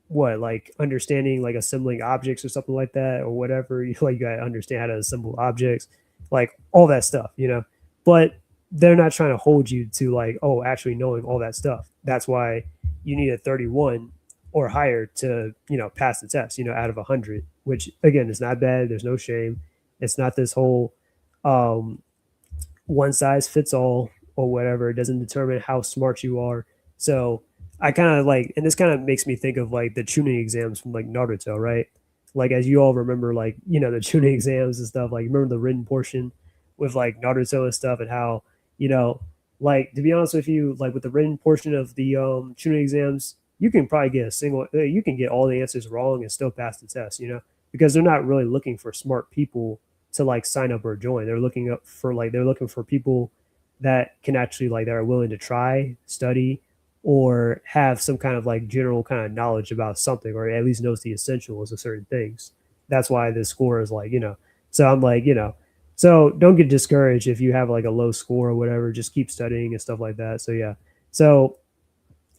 like understanding like assembling objects or something like that or whatever. You gotta understand how to assemble objects, like all that stuff. But they're not trying to hold you to like, oh, actually knowing all that stuff. That's why you need a 31 or higher to pass the test, out of 100, which again is not bad. There's no shame. It's not this whole um one size fits all or whatever. It doesn't determine how smart you are. So I kind of like, and this kind of makes me think of like the tuning exams from like Naruto, right? Like as you all remember, like the tuning exams and stuff. Like remember the written portion with like Naruto and stuff, and how you know, like to be honest with you, like with the written portion of the tuning exams, you can probably get you can get all the answers wrong and still pass the test, because they're not really looking for smart people to like sign up or join. They're looking for people that can actually like that are willing to try, study, or have some kind of like general kind of knowledge about something, or at least knows the essentials of certain things. That's why the score is like, so I'm like, so don't get discouraged if you have like a low score or whatever. Just keep studying and stuff like that. So yeah. So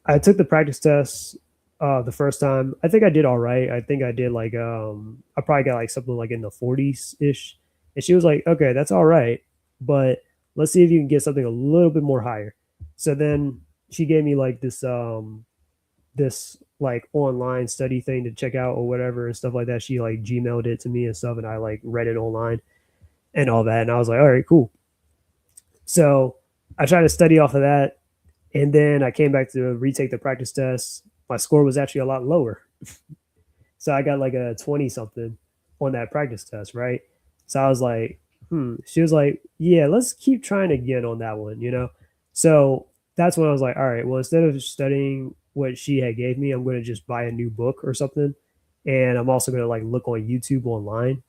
I took the practice test the first time. I think I did all right. I think I did like I probably got like something like in the 40s ish. And she was like, "Okay, that's all right, but let's see if you can get something a little bit more higher." So then she gave me like this like online study thing to check out or whatever and stuff like that. She like Gmailed it to me and stuff, and I like read it online and all that. And I was like, "All right, cool." So I tried to study off of that, and then I came back to retake the practice test. My score was actually a lot lower. So I got like a 20 something on that practice test, right? So I was like, She was like, yeah, let's keep trying again on that one, you know? So that's when I was like, all right, well, instead of studying what she had gave me, I'm going to just buy a new book or something. And I'm also going to like look on YouTube online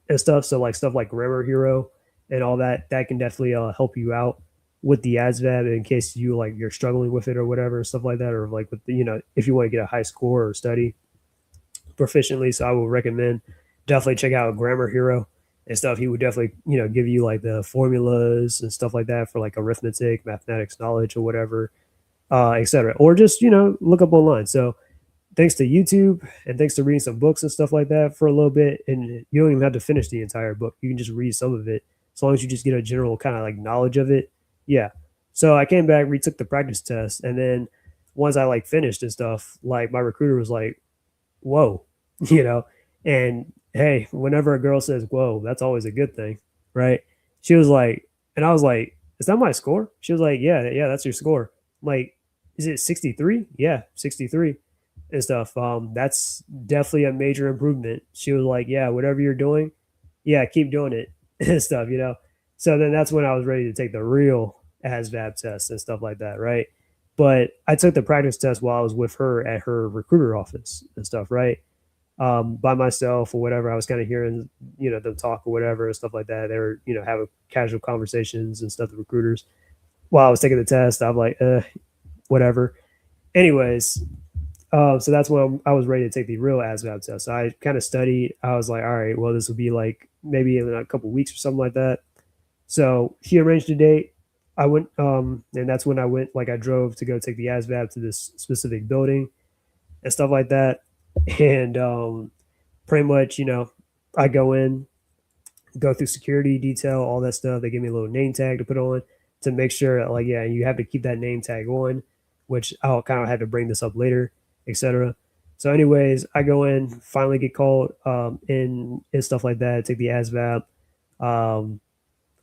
and stuff. So like stuff like Grammar Hero and all that, that can definitely help you out with the ASVAB in case you like you're struggling with it or whatever, stuff like that, or like with the, if you want to get a high score or study proficiently. So I will recommend definitely check out Grammar Hero and stuff. He would definitely, give you like the formulas and stuff like that for like arithmetic, mathematics knowledge or whatever, etc. Or just, look up online. So thanks to YouTube and thanks to reading some books and stuff like that for a little bit. And you don't even have to finish the entire book. You can just read some of it as long as you just get a general kind of like knowledge of it. Yeah. So I came back, retook the practice test, and then once I like finished and stuff, like my recruiter was like, whoa, you know, and hey, whenever a girl says whoa, that's always a good thing, right? She was like, and I was like, is that my score? She was like, yeah, that's your score. I'm like, is it 63? Yeah, 63 and stuff. That's definitely a major improvement. She was like, yeah, whatever you're doing, yeah, keep doing it and stuff. So then that's when I was ready to take the real ASVAB test and stuff like that, right? But I took the practice test while I was with her at her recruiter office and stuff, right? By myself or whatever. I was kind of hearing, them talk or whatever and stuff like that. They were, having casual conversations and stuff, the recruiters. While I was taking the test, I'm like, whatever. Anyways, so that's when I was ready to take the real ASVAB test. So I kind of studied. I was like, all right, well, this will be like maybe in a couple weeks or something like that. So she arranged a date. I went, and that's when I went. Like I drove to go take the ASVAB to this specific building and stuff like that. And pretty much, I go in, go through security detail, all that stuff. They give me a little name tag to put on to make sure, like, yeah, you have to keep that name tag on, which I'll kind of have to bring this up later, etc. So, anyways, I go in, finally get called in and stuff like that. Take the ASVAB.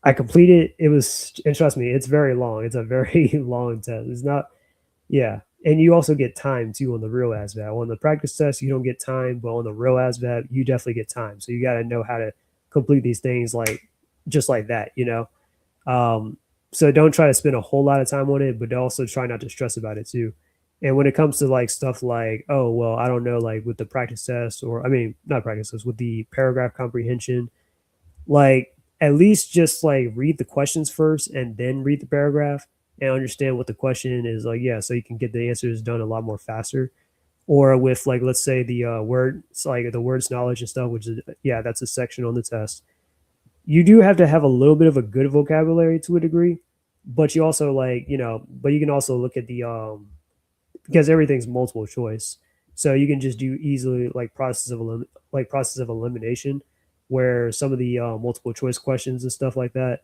I completed. It was, and trust me, it's very long. It's a very long test. It's not, yeah. And you also get time too on the real ASVAB. On the practice test, you don't get time, but on the real ASVAB, you definitely get time. So you got to know how to complete these things like just like that. So don't try to spend a whole lot of time on it, but also try not to stress about it too. And when it comes to like stuff like, oh, well, I don't know, like with the practice test, or I mean, not practice test, with the paragraph comprehension, like at least just like read the questions first and then read the paragraph and understand what the question is, like, yeah, so you can get the answers done a lot more faster. Or with like, let's say the words, like the words knowledge and stuff, which is, yeah, that's a section on the test. You do have to have a little bit of a good vocabulary to a degree, but you also like, but you can also look at the because everything's multiple choice. So you can just do easily like process of elimination, where some of the multiple choice questions and stuff like that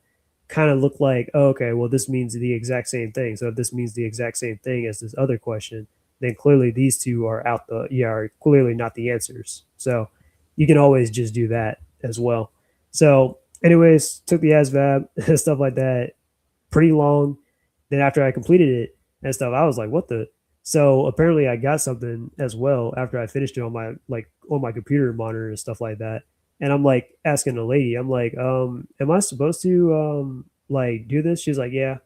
kind of look like, oh, okay, well, this means the exact same thing. So if this means the exact same thing as this other question, then clearly these two are are clearly not the answers. So you can always just do that as well. So, anyways, took the ASVAB and stuff like that, pretty long. Then after I completed it and stuff, I was like, what the? So apparently I got something as well after I finished it on my computer monitor and stuff like that. And I'm like asking the lady, I'm like, am I supposed to like do this? She's like, yeah.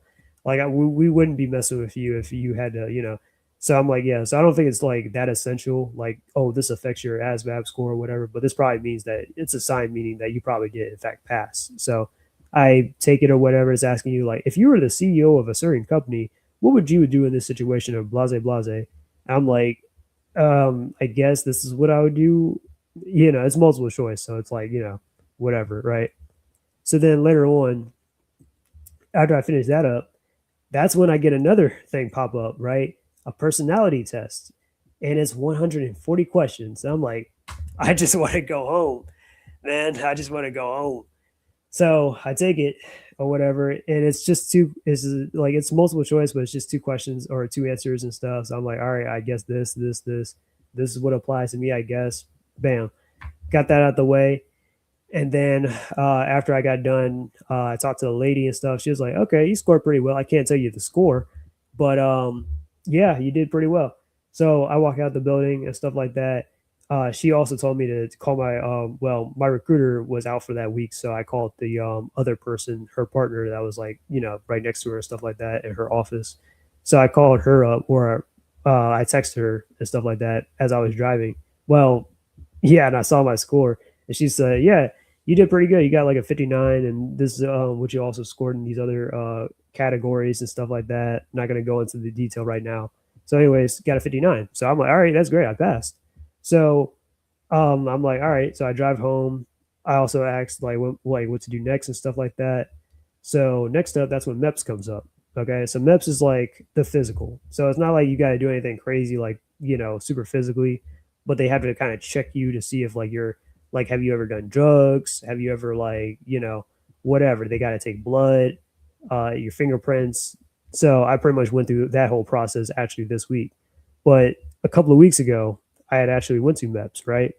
Like we wouldn't be messing with you if you had to. So I'm like, yeah. So I don't think it's like that essential. Like, oh, this affects your ASVAB score or whatever. But this probably means that it's a sign, meaning that you probably did in fact pass. So I take it or whatever. It's asking you like, if you were the CEO of a certain company, what would you do in this situation of blase blase? I'm like, I guess this is what I would do. It's multiple choice, so it's like, whatever, right? So then later on, after I finished that up, That's when I get another thing pop up, right? A personality test. And it's 140 questions. I'm like, I just want to go home, man. I just want to go home. So I take it or whatever, and it's just two. It's like it's multiple choice, but it's just two questions or two answers and stuff. So I'm like, all right, I guess this. This is what applies to me, I guess. Bam, got that out the way. And then after I got done, I talked to the lady and stuff. She was like, "Okay, you scored pretty well. I can't tell you the score, but yeah, you did pretty well." So I walk out the building and stuff like that. She also told me to call my well, my recruiter was out for that week, so I called the other person, her partner, that was like right next to her and stuff like that in her office. So I called her up, or I texted her and stuff like that as I was driving. Well, yeah, and I saw my score, and she said, "Yeah, you did pretty good. You got like a 59, and this is what you also scored in these other categories and stuff like that. I'm not going to go into the detail right now. So, anyways, got a 59. So I'm like, all right, that's great. I passed. So I'm like, all right. So I drive home. I also asked what to do next and stuff like that. So next up, that's when MEPS comes up. Okay, so MEPS is like the physical. So it's not like you got to do anything crazy like super physically, but they have to kind of check you to see if like you're like, have you ever done drugs? Have you ever like whatever? They got to take blood, your fingerprints. So I pretty much went through that whole process actually this week. But a couple of weeks ago, I had actually went to MEPS, right?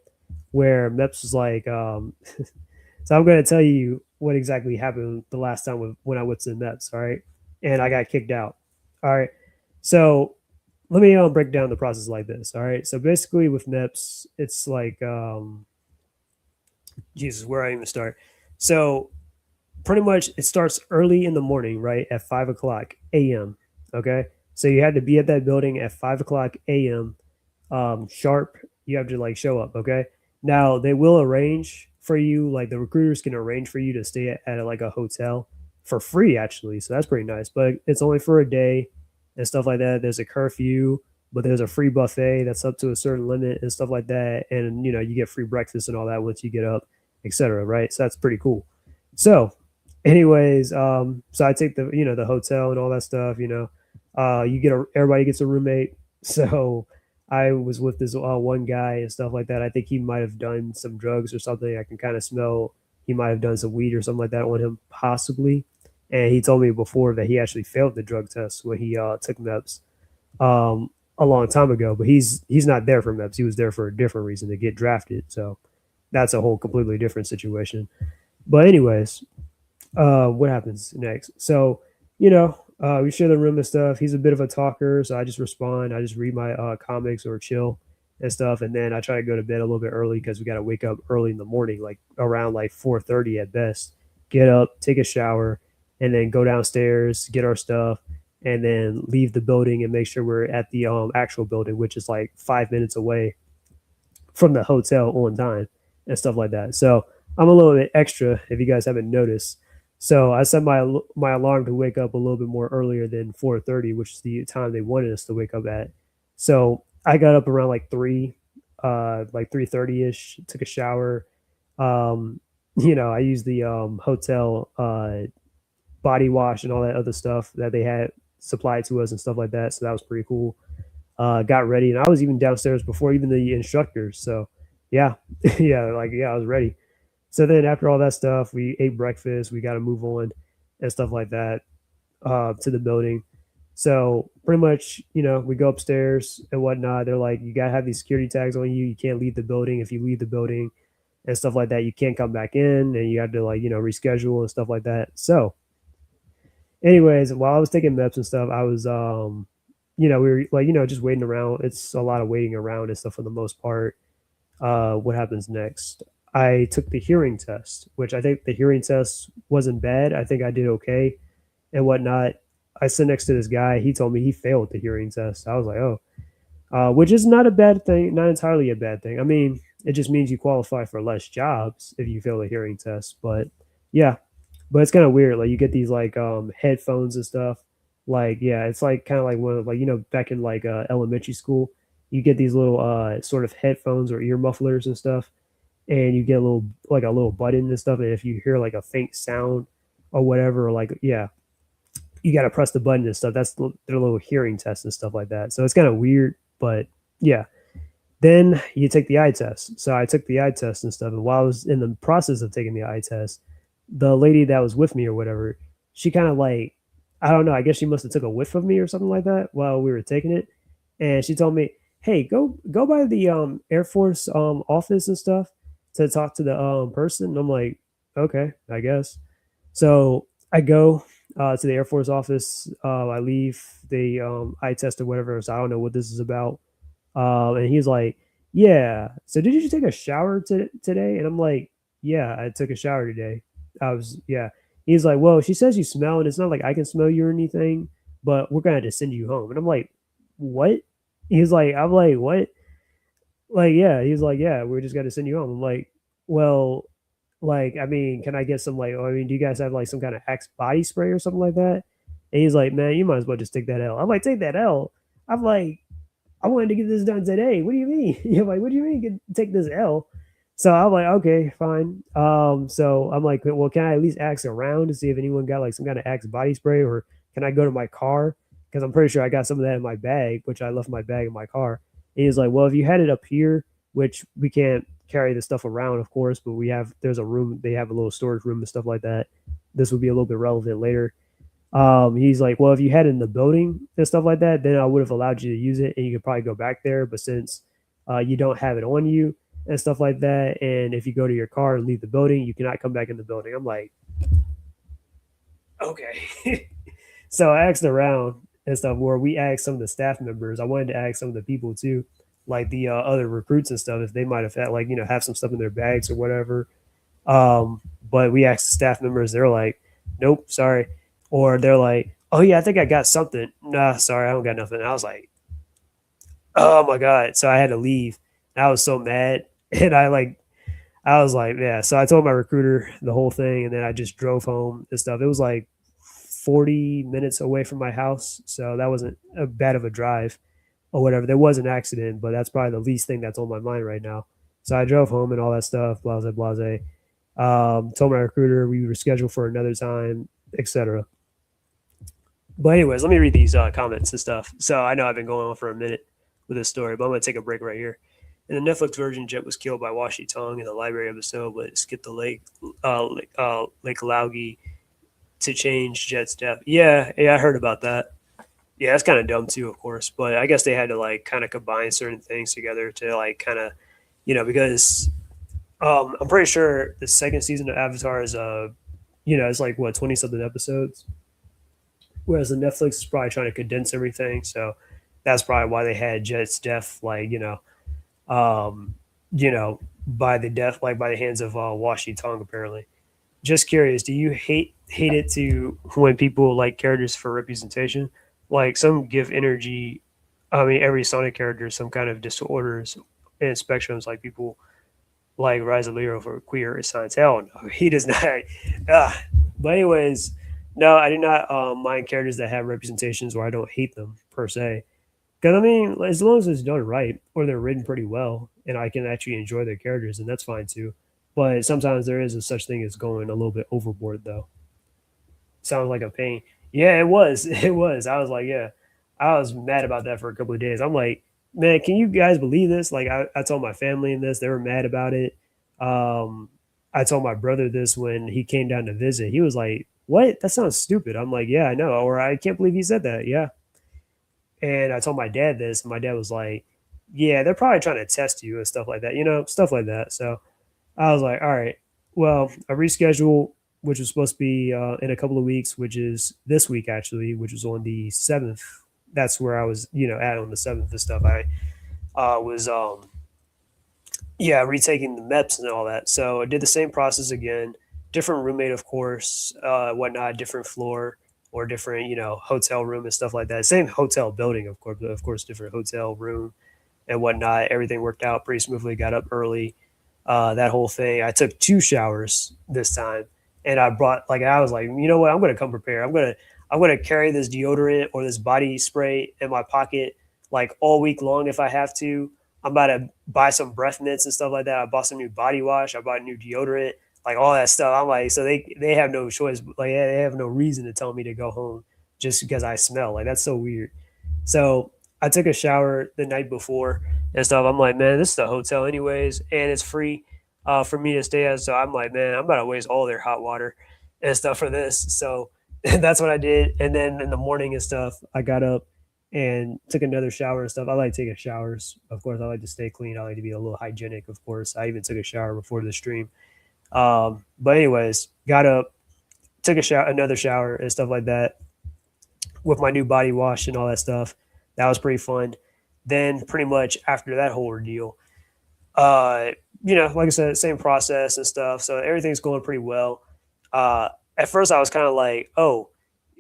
Where MEPS was like, so I'm going to tell you what exactly happened the last time when I went to the MEPS, all right? And I got kicked out. All right. So let me break down the process like this. All right. So basically with MEPS, it's like, Jesus, where I even start. So pretty much it starts early in the morning, right? At 5 o'clock AM. Okay. So you had to be at that building at 5 o'clock AM sharp. You have to like show up. Okay. Now they will arrange for you, like the recruiters can arrange for you to stay at like a hotel for free, actually. So that's pretty nice, but it's only for a day and stuff like that. There's a curfew, but there's a free buffet that's up to a certain limit and stuff like that. And you get free breakfast and all that once you get up, etc. Right. So that's pretty cool. So, anyways, so I take the hotel and all that stuff. You get everybody gets a roommate. So I was with this one guy and stuff like that. I think he might have done some drugs or something. I can kind of smell he might have done some weed or something like that on him, possibly. And he told me before that he actually failed the drug test when he took MEPS a long time ago. But he's not there for MEPS. He was there for a different reason to get drafted. So that's a whole completely different situation. But anyways, what happens next? So, we share the room and stuff. He's a bit of a talker, so I just respond. I just read my comics or chill and stuff, and then I try to go to bed a little bit early because we got to wake up early in the morning, like around like 4:30 at best. Get up, take a shower, and then go downstairs, get our stuff, and then leave the building and make sure we're at the actual building, which is like 5 minutes away from the hotel on time and stuff like that. So I'm a little bit extra if you guys haven't noticed. So I set my alarm to wake up a little bit more earlier than 4:30, which is the time they wanted us to wake up at. So I got up around like 3:30 ish. Took a shower. I used the hotel body wash and all that other stuff that they had supplied to us and stuff like that. So that was pretty cool. Got ready, and I was even downstairs before even the instructors. So yeah, yeah, I was ready. So then after all that stuff, we ate breakfast. We got to move on and stuff like that to the building. So pretty much, we go upstairs and whatnot. They're like, you gotta have these security tags on you. You can't leave the building. If you leave the building and stuff like that, you can't come back in, and you have to like reschedule and stuff like that. So, anyways, while I was taking MEPS and stuff, I was we were like just waiting around. It's a lot of waiting around and stuff for the most part. What happens next? I took the hearing test, which I think the hearing test wasn't bad. I think I did okay and whatnot. I sit next to this guy. He told me he failed the hearing test. I was like, oh, which is not a bad thing, not entirely a bad thing. I mean, it just means you qualify for less jobs if you fail the hearing test. But yeah, but it's kind of weird. Like you get these like headphones and stuff. Like yeah, it's like kind of like one of like back in like elementary school, you get these little sort of headphones or ear mufflers and stuff, and you get a little button and stuff. And if you hear like a faint sound or whatever, like yeah, you got to press the button and stuff. That's their little hearing test and stuff like that. So it's kind of weird, but yeah. Then you take the eye test. So I took the eye test and stuff. And while I was in the process of taking the eye test, the lady that was with me or whatever, she kind of like, I don't know, I guess she must have took a whiff of me or something like that while we were taking it. And she told me, hey, go by the Air Force office and stuff to talk to the person. And I'm like, okay, I guess. So I go to the Air Force office. I leave the eye test or whatever. So I don't know what this is about. And he's like, yeah. So did you take a shower today? And I'm like, yeah, I took a shower today. I was, yeah. He's like, well, she says you smell, and it's not like I can smell you or anything, but we're gonna just send you home. And I'm like, what? He's like, I'm like, what? Like, yeah. He's like, yeah, we're just gonna send you home. I'm like, well, like, I mean, can I get some like, I mean, do you guys have like some kind of Axe body spray or something like that? And he's like, man, you might as well just take that L. I'm like, take that L. I'm like, I wanted to get this done today. What do you mean? You're like, what do you mean take this L? So I'm like, okay, fine. So I'm like, well, can I at least ask around to see if anyone got like some kind of Axe body spray, or can I go to my car? Because I'm pretty sure I got some of that in my bag, which I left my bag in my car. And he's like, well, if you had it up here, which we can't carry the stuff around, of course, but there's a room, they have a little storage room and stuff like that. This would be a little bit relevant later. He's like, well, if you had it in the building and stuff like that, then I would have allowed you to use it and you could probably go back there. But since you don't have it on you and stuff like that, and if you go to your car and leave the building, you cannot come back in the building. I'm like, okay. So I asked around and stuff where we asked some of the staff members. I wanted to ask some of the people too, like the other recruits and stuff, if they might have had like, have some stuff in their bags or whatever. But we asked the staff members, they're like, nope, sorry. Or they're like, oh yeah, I think I got something. Nah, sorry, I don't got nothing. And I was like, oh my God. So I had to leave. And I was so mad. And I was like, yeah. So I told my recruiter the whole thing, and then I just drove home and stuff. It was like 40 minutes away from my house. So that wasn't a bad of a drive or whatever. There was an accident, but that's probably the least thing that's on my mind right now. So I drove home and all that stuff, blase, blase. Told my recruiter we were scheduled for another time, etc. But anyways, let me read these comments and stuff. So I know I've been going on for a minute with this story, but I'm going to take a break right here. In the Netflix version, Jet was killed by Washi Tong in the library episode, but skipped the Lake Laugi to change Jet's death. Yeah, I heard about that. Yeah, that's kind of dumb too, of course. But I guess they had to like kind of combine certain things together to like kind of, because I'm pretty sure the second season of Avatar is it's like what 20 something episodes, whereas the Netflix is probably trying to condense everything. So that's probably why they had Jet's death, like um, by the death, like by the hands of Washi Tong, apparently. Just curious, do you hate it to when people like characters for representation? Like some give energy. I mean, every Sonic character some kind of disorders and spectrums. Like people like Rise of Leo for queer science. Hell no, he does not. Ah. But anyways, no, I do not mind characters that have representations where I don't hate them per se. Because I mean, as long as it's done right or they're written pretty well, and I can actually enjoy their characters, and that's fine too. But sometimes there is a such thing as going a little bit overboard, though. Sounds like a pain. Yeah, it was. It was. I was like, yeah, I was mad about that for a couple of days. I'm like, man, can you guys believe this? Like, I told my family in this, they were mad about it. I told my brother this when he came down to visit. He was like, what? That sounds stupid. I'm like, yeah, I know. Or I can't believe he said that. Yeah. And I told my dad this, and my dad was like, yeah, they're probably trying to test you and stuff like that, stuff like that. So I was like, all right, well, a reschedule, which was supposed to be in a couple of weeks, which is this week actually, which was on the 7th. That's where I was, at on the 7th and stuff. I was, yeah, retaking the MEPS and all that. So I did the same process again, different roommate, of course, whatnot, different floor or different, hotel room and stuff like that. Same hotel building, of course, but of course, different hotel room and whatnot. Everything worked out pretty smoothly. Got up early, that whole thing. I took 2 showers this time, and I was like, you know what? I'm gonna come prepared. I'm gonna carry this deodorant or this body spray in my pocket like all week long if I have to. I'm about to buy some breath mints and stuff like that. I bought some new body wash. I bought new deodorant, like all that stuff. I'm like, so they have no choice. Like they have no reason to tell me to go home just because I smell. Like that's so weird. So I took a shower the night before and stuff. I'm like, man, this is the hotel anyways, and it's free for me to stay at. So I'm like, man, I'm about to waste all their hot water and stuff for this. So that's what I did. And then in the morning and stuff, I got up and took another shower and stuff. I like taking showers. Of course, I like to stay clean. I like to be a little hygienic, of course. I even took a shower before the stream. But anyways, got up, took a shower, another shower and stuff like that with my new body wash and all that stuff. That was pretty fun. Then pretty much after that whole ordeal, uh, like I said, same process and stuff. So everything's going pretty well. At first, I was kind of like, "Oh,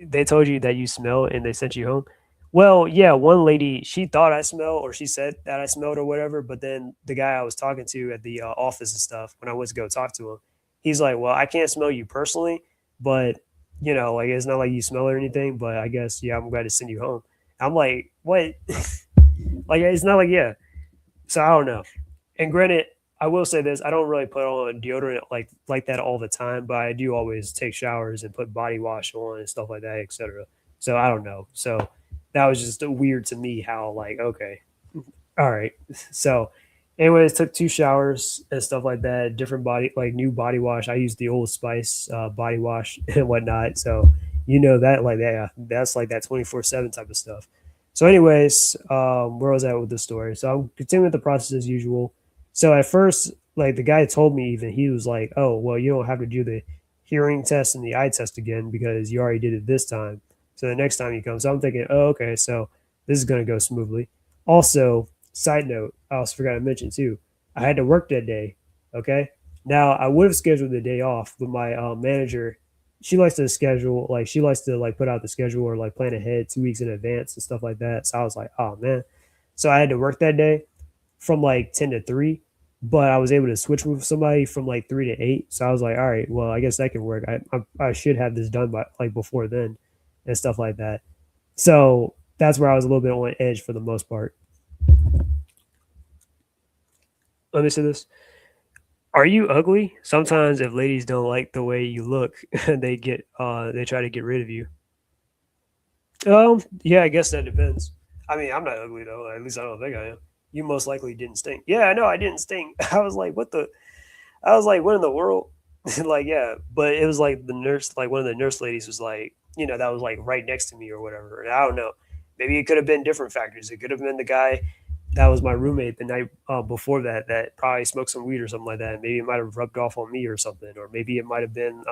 they told you that you smell and they sent you home." Well, yeah, one lady she thought I smelled or she said that I smelled or whatever. But then the guy I was talking to at the office and stuff when I went to go talk to him, he's like, "Well, I can't smell you personally, but like it's not like you smell or anything. But I guess yeah, I'm glad to send you home." I'm like, "What?" Like it's not like yeah. So I don't know. And granted, I will say this: I don't really put on deodorant like that all the time, but I do always take showers and put body wash on and stuff like that, etc. So I don't know. So that was just weird to me how like okay, all right. So, anyways, took two showers and stuff like that. Different body, like new body wash. I used the Old Spice body wash and whatnot. So that like that. Yeah, that's like that 24/7 type of stuff. So, anyways, where was I with the story? So I'm continuing with the process as usual. So at first, like the guy told me, even he was like, "Oh, well, you don't have to do the hearing test and the eye test again because you already did it this time. So the next time you come." So I'm thinking, "Oh, okay, so this is gonna go smoothly." Also, side note, I also forgot to mention too, I had to work that day. Okay. Now I would have scheduled the day off, but my manager, she likes to schedule, like she likes to like put out the schedule or like plan ahead 2 weeks in advance and stuff like that. So I was like, oh man. So I had to work that day from like 10 to 3, but I was able to switch with somebody from like 3 to 8. So I was like, all right, well, I guess that can work. I should have this done by like before then and stuff like that. So that's where I was a little bit on edge for the most part. Let me say this. Are you ugly? Sometimes if ladies don't like the way you look, they try to get rid of you. Yeah, I guess that depends. I mean, I'm not ugly though. At least I don't think I am. You most likely didn't stink. Yeah, I know I didn't stink. I was like, what the? I was like, what in the world? Like, yeah, but it was like the nurse, like one of the nurse ladies was like, that was like right next to me or whatever. And I don't know. Maybe it could have been different factors. It could have been the guy that was my roommate the night before that probably smoked some weed or something like that. Maybe it might have rubbed off on me or something, or maybe it might have been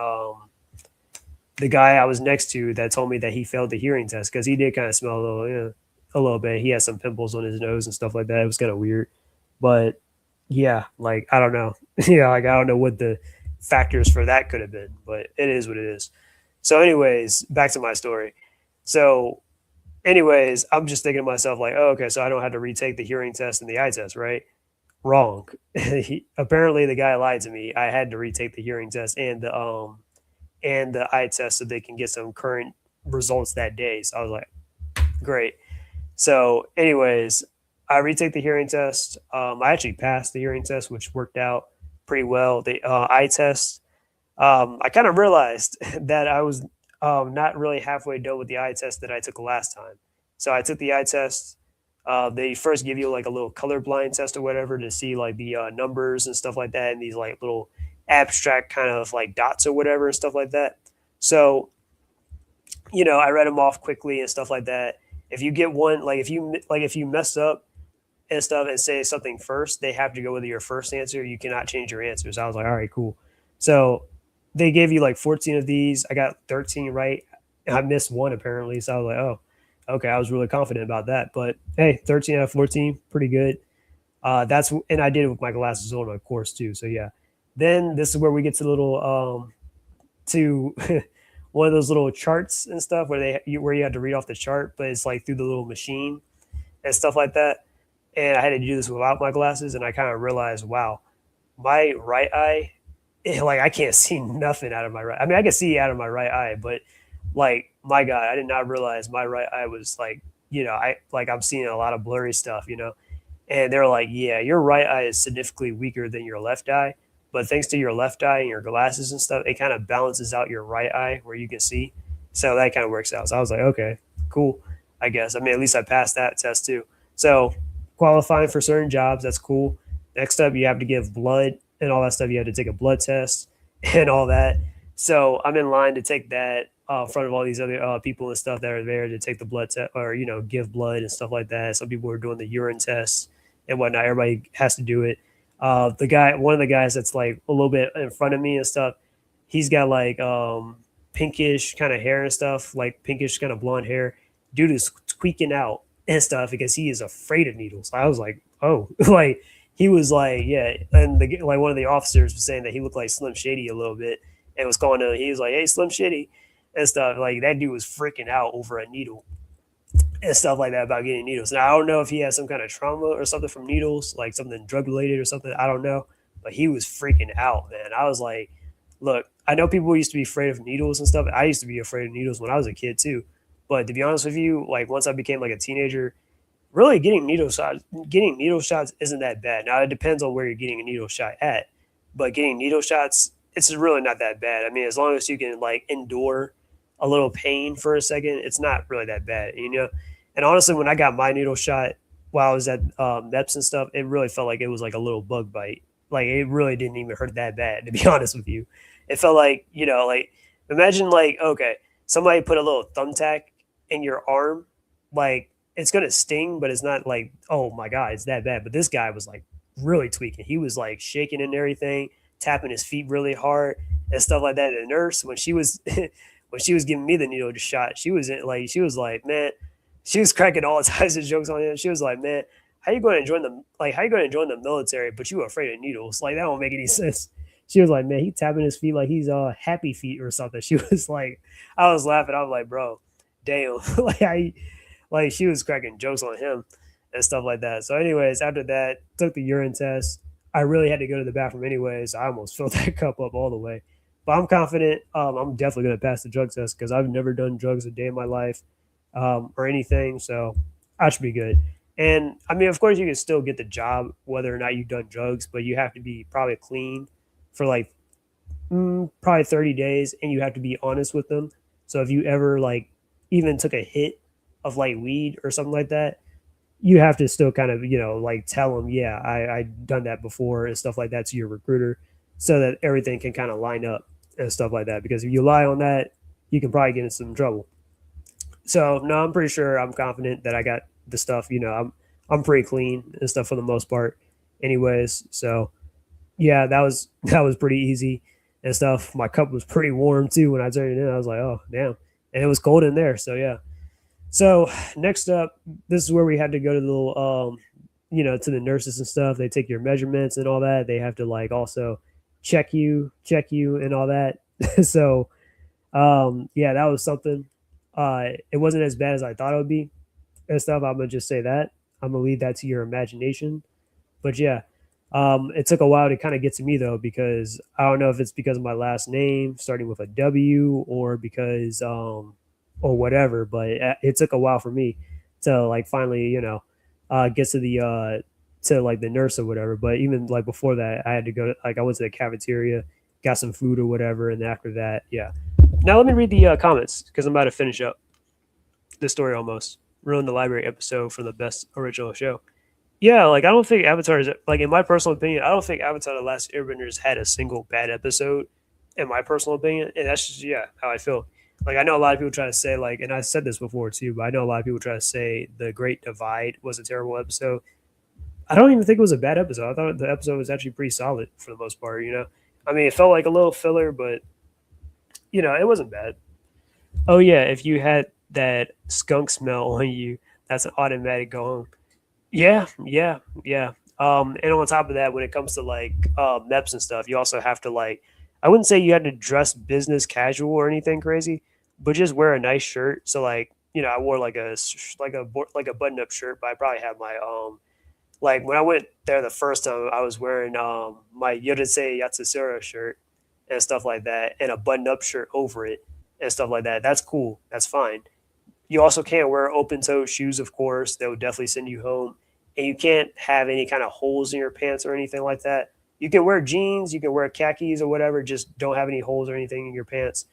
the guy I was next to that told me that he failed the hearing test because he did kind of smell a little bit. He had some pimples on his nose and stuff like that. It was kind of weird, but yeah, like I don't know. Yeah, like I don't know what the factors for that could have been, but it is what it is. So, anyways, back to my story. So, anyways, I'm just thinking to myself like, oh, okay, so I don't have to retake the hearing test and the eye test, right? Wrong. Apparently, the guy lied to me. I had to retake the hearing test and the eye test so they can get some current results that day. So I was like, great. So, anyways, I retake the hearing test. I actually passed the hearing test, which worked out pretty well. The eye test, I kind of realized that I was not really halfway done with the eye test that I took last time. So I took the eye test. They first give you like a little colorblind test or whatever to see like the numbers and stuff like that, and these like little abstract kind of like dots or whatever and stuff like that. So I read them off quickly and stuff like that. If you get one, like if you mess up and stuff and say something first, they have to go with your first answer. You cannot change your answers. I was like, all right, cool. So they gave you like 14 of these. I got 13 right. I missed one apparently. So I was like, oh, okay. I was really confident about that. But hey, 13 out of 14, pretty good. And I did it with my glasses on, of course, too. So yeah. Then this is where we get to the little to one of those little charts and stuff where you had to read off the chart, but it's like through the little machine and stuff like that. And I had to do this without my glasses, and I kind of realized, wow, my right eye, like I can't see nothing out of my right. I mean, I can see out of my right eye, but like my God, I did not realize my right eye was like, I'm seeing a lot of blurry stuff. And they're like, yeah, your right eye is significantly weaker than your left eye, but thanks to your left eye and your glasses and stuff, it kind of balances out your right eye where you can see. So that kind of works out. So I was like, okay, cool. I guess. I mean, at least I passed that test too. So qualifying for certain jobs, that's cool. Next up, you have to give blood and all that stuff. You have to take a blood test and all that. So I'm in line to take that in front of all these other people and stuff that are there to take the blood test or give blood and stuff like that. Some people are doing the urine tests and whatnot. Everybody has to do it. One of the guys that's like a little bit in front of me and stuff, he's got like pinkish kind of hair and stuff, like pinkish kind of blonde hair. Dude is tweaking out and stuff because he is afraid of needles. I was like, oh, like he was like, yeah, and like one of the officers was saying that he looked like Slim Shady a little bit, and was calling him. He was like, hey, Slim Shady, and stuff. Like that dude was freaking out over a needle and stuff like that about getting needles. Now I don't know if he has some kind of trauma or something from needles, like something drug related or something. I don't know, but he was freaking out, man. I was like, look, I know people used to be afraid of needles and stuff. I used to be afraid of needles when I was a kid too. But to be honest with you, like once I became like a teenager, really getting needle shots isn't that bad. Now it depends on where you're getting a needle shot at, but getting needle shots, it's really not that bad. I mean, as long as you can like endure a little pain for a second, it's not really that bad, you know. And honestly, when I got my needle shot while I was at MEPS and stuff, it really felt like it was like a little bug bite. Like it really didn't even hurt that bad, to be honest with you. It felt like like imagine like okay, somebody put a little thumbtack in your arm, like it's gonna sting, but it's not like, oh my god, it's that bad. But this guy was like really tweaking. He was like shaking and everything, tapping his feet really hard and stuff like that. And the nurse, when she was when she was giving me the needle shot, she was like, man, she was cracking all types of jokes on him. She was like, man, how you going to join the military, but you afraid of needles? Like that don't make any sense. She was like, man, he tapping his feet like he's happy feet or something. She was like, I was laughing. I was like, bro, damn, like she was cracking jokes on him and stuff like that. So, anyways, after that, took the urine test. I really had to go to the bathroom anyways. I almost filled that cup up all the way. But I'm confident. I'm definitely going to pass the drug test because I've never done drugs a day in my life or anything. So I should be good. And I mean, of course, you can still get the job whether or not you've done drugs, but you have to be probably clean for like probably 30 days and you have to be honest with them. So if you ever like even took a hit of like weed or something like that, you have to still kind of, like tell them, yeah, I done that before and stuff like that to your recruiter so that everything can kind of line up and stuff like that. Because if you lie on that, you can probably get in some trouble. So no, I'm pretty sure I'm confident that I got the stuff, I'm pretty clean and stuff for the most part. Anyways, so yeah, that was pretty easy and stuff. My cup was pretty warm too when I turned it in. I was like, oh damn. And it was cold in there. So yeah. So next up, this is where we had to go to the little to the nurses and stuff. They take your measurements and all that. They have to like also check you and all that. So yeah, that was something. It wasn't as bad as I thought it would be and stuff. I'm gonna just say that. I'm gonna leave that to your imagination. But yeah, it took a while to kind of get to me though, because I don't know if it's because of my last name starting with a W or because or whatever, but it took a while for me to like finally, get to the to like the nurse or whatever. But even like before that, I had to go like I went to the cafeteria, got some food or whatever, and after that, yeah. Now let me read the comments because I'm about to finish up the story almost. Ruined the library episode for the best original show. Yeah, like I don't think Avatar is like in my personal opinion, I don't think Avatar: The Last Airbenders had a single bad episode, in my personal opinion, and that's just how I feel. Like I know a lot of people try to say like, and I said this before too, but I know a lot of people try to say the Great Divide was a terrible episode. I don't even think it was a bad episode. I thought the episode was actually pretty solid for the most part. I mean, it felt like a little filler, but it wasn't bad. Oh yeah, if you had that skunk smell on you, that's an automatic go home. Yeah, yeah, yeah. And on top of that, when it comes to like MEPS and stuff, you also have to like, I wouldn't say you had to dress business casual or anything crazy, but just wear a nice shirt. So like, I wore like like a button up shirt, but I probably had my like when I went there the first time, I was wearing my Yodise Yatsusura shirt and stuff like that, and a button up shirt over it and stuff like that. That's cool. That's fine. You also can't wear open toe shoes, of course. That would definitely send you home. And you can't have any kind of holes in your pants or anything like that. You can wear jeans, you can wear khakis or whatever, just don't have any holes or anything in your pants.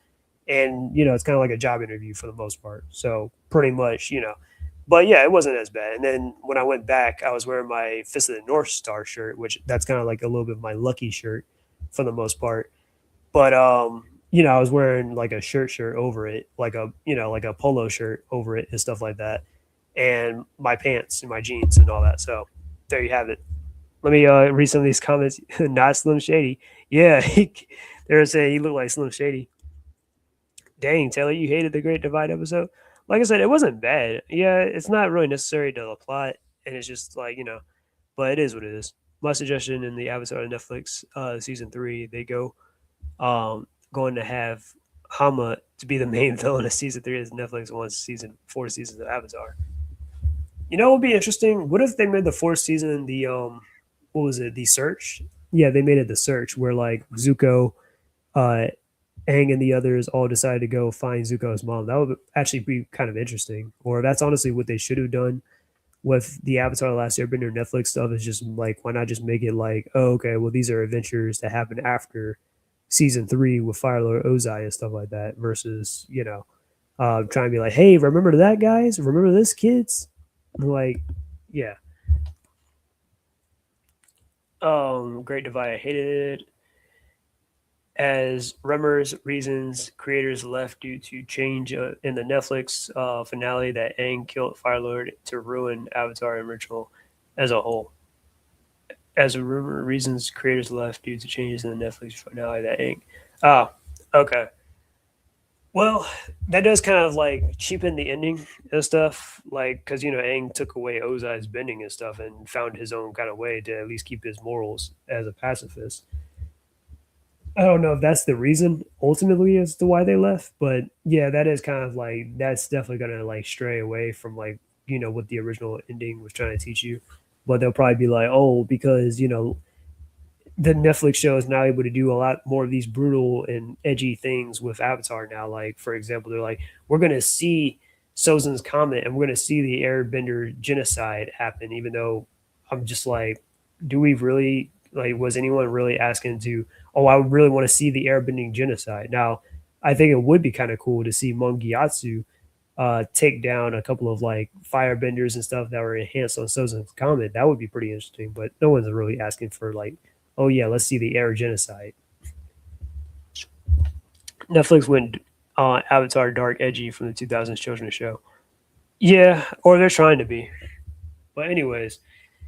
and it's kind of like a job interview for the most part. So pretty much, but yeah, it wasn't as bad. And then when I went back, I was wearing my Fist of the North Star shirt, which that's kind of like a little bit of my lucky shirt for the most part. But I was wearing like a shirt over it, like like a polo shirt over it and stuff like that, and my pants and my jeans and all that. So there you have it. Let me read some of these comments. Not Slim Shady. Yeah, they're saying he looked like Slim Shady. Dang, Taylor, you hated the Great Divide episode. Like I said, it wasn't bad. Yeah, it's not really necessary to the plot, and it's just like but it is what it is. My suggestion in the Avatar on Netflix season 3, they going to have Hama to be the main villain of season 3 as Netflix wants season 4 seasons of Avatar. What would be interesting? What if they made the 4th season the what was it? The Search? Yeah, they made it the Search, where like Zuko, uh, Aang, and the others all decided to go find Zuko's mom. That would actually be kind of interesting. Or that's honestly what they should have done with the Avatar: The Last Airbender Netflix stuff. Is just like, why not just make it like, oh, okay, well, these are adventures that happen after season 3 with Fire Lord Ozai and stuff like that, versus trying to be like, hey, remember that, guys? Remember this, kids? Like, yeah. Great Divide, I hated it. As Remmer's reasons, creators left due to change in the Netflix finale that Aang killed Firelord to ruin Avatar and Ritual as a whole. As a rumor, reasons creators left due to changes in the Netflix finale that Aang. Ah, okay. Well, that does kind of like cheapen the ending and stuff, like because Aang took away Ozai's bending and stuff and found his own kind of way to at least keep his morals as a pacifist. I don't know if that's the reason ultimately as to why they left, but yeah, that is kind of like that's definitely gonna like stray away from like what the original ending was trying to teach you. But they'll probably be like, oh, because the Netflix show is now able to do a lot more of these brutal and edgy things with Avatar now. Like, for example, they're like, we're going to see Sozin's Comet and we're going to see the Airbender genocide happen, even though I'm just like, do we really, like, was anyone really asking to, oh, I would really want to see the airbending genocide? Now, I think it would be kind of cool to see Mongiatsu take down a couple of like firebenders and stuff that were enhanced on Sozin's Comet. That would be pretty interesting, but no one's really asking for like, oh yeah, let's see the air genocide. Netflix went Avatar dark edgy from the 2000s children's show. Yeah, or they're trying to be. But anyways,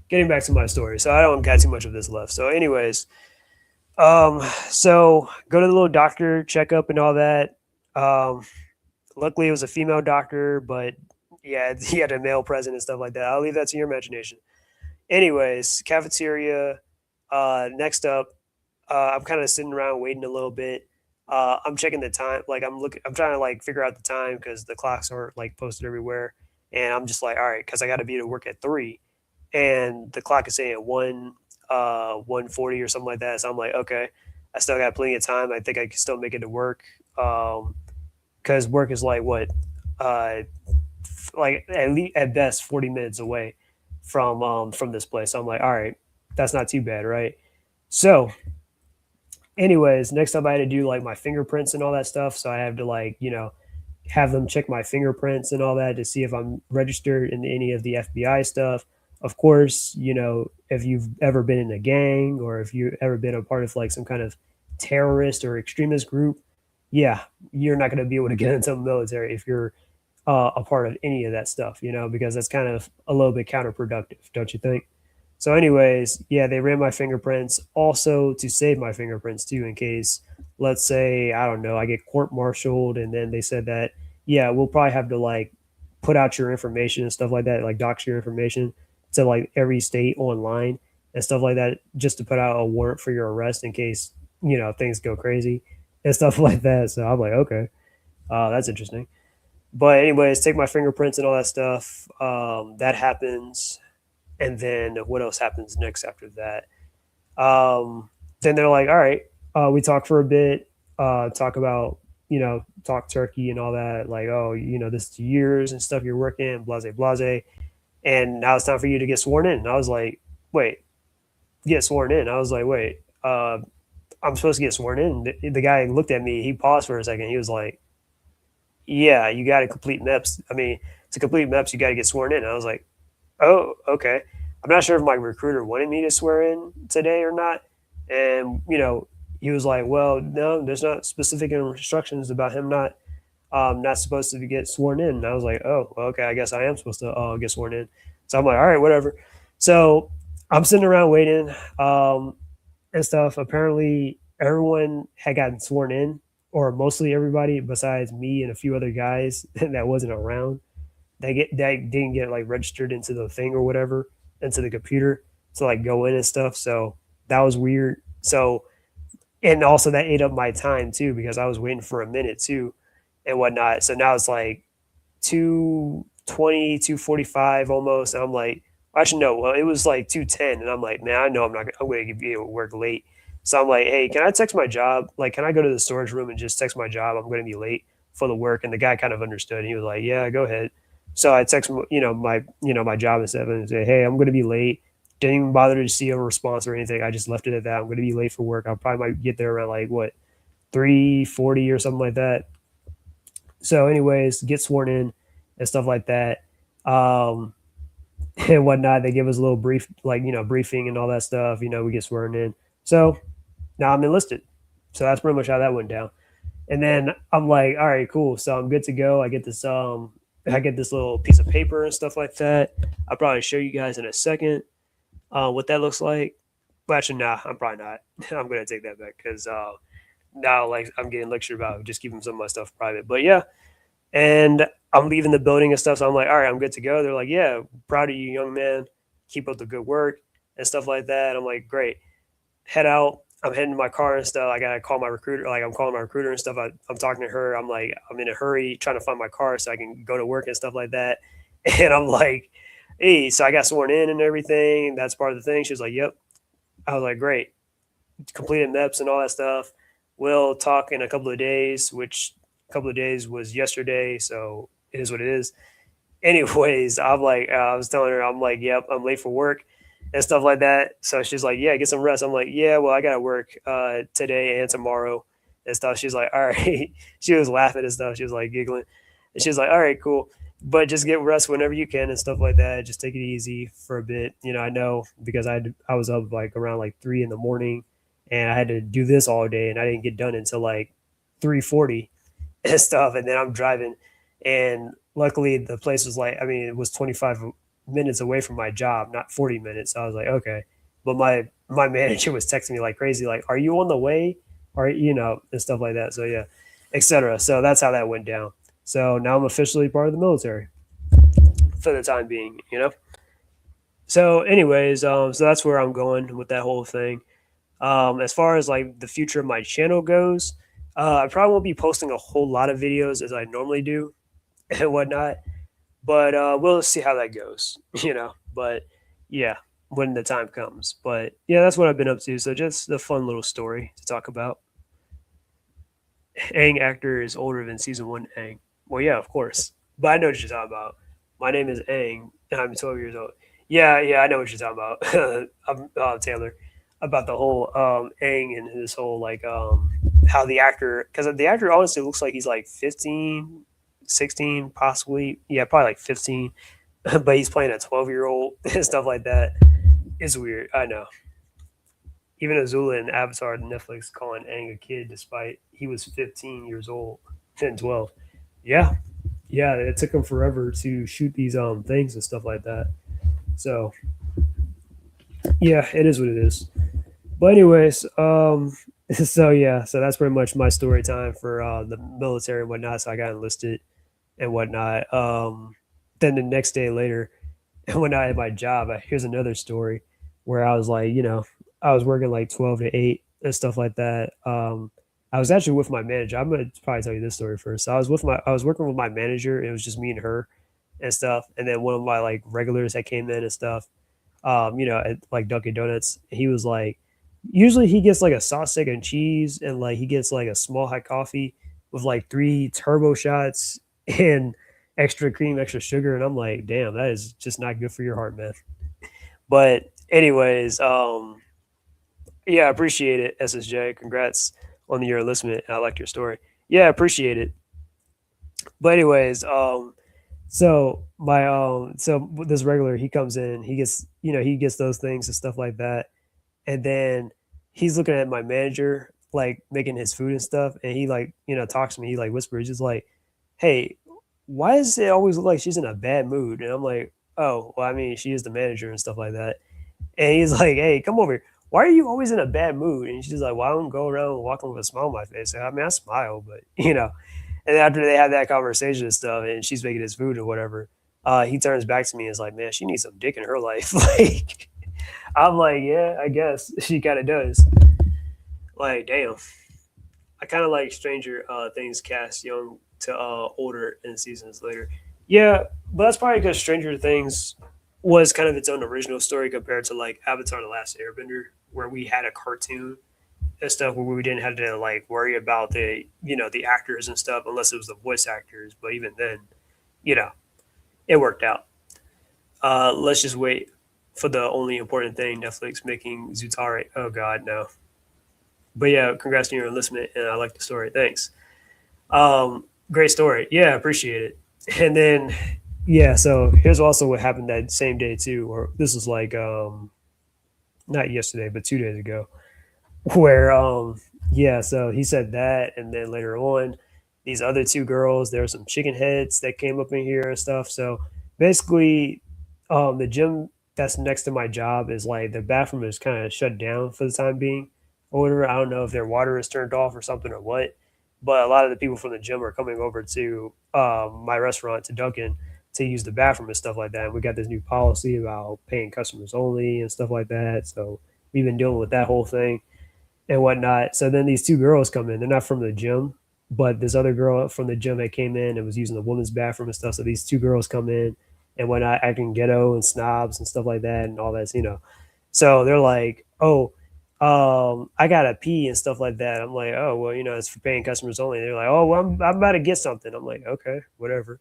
getting back to my story. So I don't got too much of this left. So anyways, so go to the little doctor checkup and all that. Luckily it was a female doctor, but yeah, he had a male present and stuff like that. I'll leave that to your imagination. Anyways, cafeteria. Next up, I'm kind of sitting around waiting a little bit. I'm checking the time. Like I'm trying to like figure out the time because the clocks aren't like posted everywhere. And I'm just like, all right, because I got to be to work at 3, and the clock is saying 1:40 or something like that. So I'm like, okay, I still got plenty of time. I think I can still make it to work. Because work is like what, uh, like at least at best 40 minutes away from this place. So I'm like, all right, that's not too bad, right? So anyways, next up I had to do like my fingerprints and all that stuff. So I have to like, have them check my fingerprints and all that to see if I'm registered in any of the FBI stuff. Of course, if you've ever been in a gang or if you've ever been a part of like some kind of terrorist or extremist group, yeah, you're not going to be able to get into the military if you're a part of any of that stuff, because that's kind of a little bit counterproductive, don't you think? So, anyways, yeah, they ran my fingerprints also to save my fingerprints too, in case, let's say, I don't know, I get court martialed, and then they said that, yeah, we'll probably have to like put out your information and stuff like that, like dox your information to like every state online and stuff like that, just to put out a warrant for your arrest in case, things go crazy and stuff like that. So I'm like, okay, that's interesting. But anyways, take my fingerprints and all that stuff. That happens, and then what else happens next after that? Then they're like, all right, we talk for a bit, talk about talk turkey and all that. Like, oh, this years and stuff you're working, blase blase, and now it's time for you to get sworn in. And I was like, wait, get sworn in? I was like, wait, I'm supposed to get sworn in. The guy looked at me. He paused for a second. He was like, yeah, you got to complete MEPS. I mean, to complete MEPS, you got to get sworn in. I was like, oh, okay. I'm not sure if my recruiter wanted me to swear in today or not. And, he was like, well, no, there's not specific instructions about him not supposed to get sworn in. And I was like, oh, well, okay, I guess I am supposed to get sworn in. So I'm like, all right, whatever. So I'm sitting around waiting and stuff. Apparently, everyone had gotten sworn in, or mostly everybody, besides me and a few other guys that wasn't around. They didn't get like registered into the thing or whatever, into the computer to like go in and stuff. So that was weird. So and also that ate up my time too because I was waiting for a minute too and whatnot. So now it's like 2:20, 2:45 almost. And I'm like, actually, no, well, it was like 2:10. And I'm like, man, I know I'm going to be able to work late. So I'm like, hey, can I text my job? Like, can I go to the storage room and just text my job? I'm going to be late for the work. And the guy kind of understood. He was like, yeah, go ahead. So I text, my job at 7 and say, hey, I'm going to be late. Didn't even bother to see a response or anything. I just left it at that. I'm going to be late for work. I'll probably might get there around like what 3:40 or something like that. So, anyways, get sworn in and stuff like that, um, and whatnot. They give us a little brief, like briefing and all that stuff. We get sworn in. So now I'm enlisted. So that's pretty much how that went down. And then I'm like, all right, cool. So I'm good to go. I get this little piece of paper and stuff like that. I'll probably show you guys in a second what that looks like. But actually, nah, I'm probably not. I'm gonna take that back because now like I'm getting lectured about just keeping some of my stuff private. But yeah, and I'm leaving the building and stuff. So I'm like, all right, I'm good to go. They're like, yeah, proud of you, young man. Keep up the good work and stuff like that. I'm like, great. Head out. I'm heading to my car and stuff. I gotta call my recruiter. Like I'm calling my recruiter and stuff. I'm talking to her. I'm like, I'm in a hurry trying to find my car so I can go to work and stuff like that. And I'm like, hey, so I got sworn in and everything. That's part of the thing. She was like, yep. I was like, great. Completed MEPS and all that stuff. We'll talk in a couple of days, which a couple of days was yesterday. So it is what it is. Anyways, I'm like, I was telling her, I'm like, yep, I'm late for work and stuff like that. So she's like, yeah, get some rest. I'm like, yeah, well, I got to work today and tomorrow and stuff. She's like, all right. She was laughing and stuff. She was like giggling. And she's like, all right, cool. But just get rest whenever you can and stuff like that. Just take it easy for a bit. I know because I was up like around like 3 in the morning and I had to do this all day and I didn't get done until like 3:40 and stuff. And then I'm driving, and luckily the place was like, I mean, it was 25 minutes away from my job, not 40 minutes. So I was like, okay. But my manager was texting me like crazy, like, are you on the way? Or and stuff like that. So yeah, etc. So that's how that went down. So now I'm officially part of the military for the time being. So, anyways, so that's where I'm going with that whole thing. As far as like the future of my channel goes, I probably won't be posting a whole lot of videos as I normally do and whatnot, but we'll see how that goes. But yeah, when the time comes. But yeah, that's what I've been up to. So just a fun little story to talk about. Aang actor is older than season one Aang. Well, yeah, of course. But I know what you're talking about. My name is Aang, and I'm 12 years old. Yeah, yeah, I know what you're talking about. I'm Taylor, about the whole Aang and his whole like how the actor, because the actor honestly looks like he's like 15, 16, possibly. Yeah, probably like 15, but he's playing a 12-year-old and stuff like that. It's weird. I know. Even Azula in Avatar, the Netflix, calling Aang a kid despite he was 15 years old and 12. Yeah, yeah, it took him forever to shoot these things and stuff like that. So yeah, it is what it is. But anyways, so yeah, so that's pretty much my story time for the military and whatnot. So I got enlisted and whatnot. Then the next day later, when I had my job, here's another story where I was like, I was working like 12 to 8 and stuff like that. I was actually with my manager. I'm gonna probably tell you this story first. So I was working with my manager. And it was just me and her and stuff. And then one of my like regulars that came in and stuff. At like Dunkin' Donuts, he was like, usually he gets like a sauce, egg, and cheese, and like he gets like a small hot coffee with like 3 turbo shots and extra cream, extra sugar. And I'm like, damn, that is just not good for your heart, man. But anyways, yeah, I appreciate it, SSJ. Congrats on your enlistment. I like your story. Yeah, I appreciate it. But anyways, so this regular he comes in, he gets he gets those things and stuff like that, and then he's looking at my manager like making his food and stuff, and he like talks to me, he like whispers, he's like, "Hey, why does it always look like she's in a bad mood?" And I'm like, "Oh, well, I mean, she is the manager and stuff like that." And he's like, "Hey, come over here. Why are you always in a bad mood?" And she's like, "Well, I don't go around walking with a smile on my face." I mean, I smile, but And after they have that conversation and stuff, and she's making his food or whatever, he turns back to me and is like, "Man, she needs some dick in her life." Like, I'm like, "Yeah, I guess she kind of does." Like, damn. I kind of like Stranger Things cast young to older in seasons later. Yeah, but that's probably because Stranger Things was kind of its own original story compared to like Avatar: The Last Airbender, where we had a cartoon and stuff where we didn't have to like worry about the actors and stuff unless it was the voice actors. But even then, you know, it worked out. Let's just wait for the only important thing: Netflix making Zutare. Oh God, no. But yeah, congrats on your enlistment, and I like the story. Thanks. Great story. Yeah, appreciate it. And then yeah, so here's also what happened that same day too, or this was like not yesterday, but 2 days ago, where yeah, so he said that, and then later on, these other two girls, there were some chicken heads that came up in here and stuff. So basically, the gym that's next to my job is like the bathroom is kind of shut down for the time being, or whatever. I don't know if their water is turned off or something or what, but a lot of the people from the gym are coming over to my restaurant to Dunkin' to use the bathroom and stuff like that. And we got this new policy about paying customers only and stuff like that. So we've been dealing with that whole thing and whatnot. So then these two girls come in. They're not from the gym, but this other girl from the gym that came in and was using the women's bathroom and stuff. So these two girls come in and whatnot, acting ghetto and snobs and stuff like that, and all that. So they're like, "Oh, I gotta pee and stuff like that." I'm like, "Oh, well, it's for paying customers only." They're like, "Oh, well, I'm about to get something." I'm like, "Okay, whatever."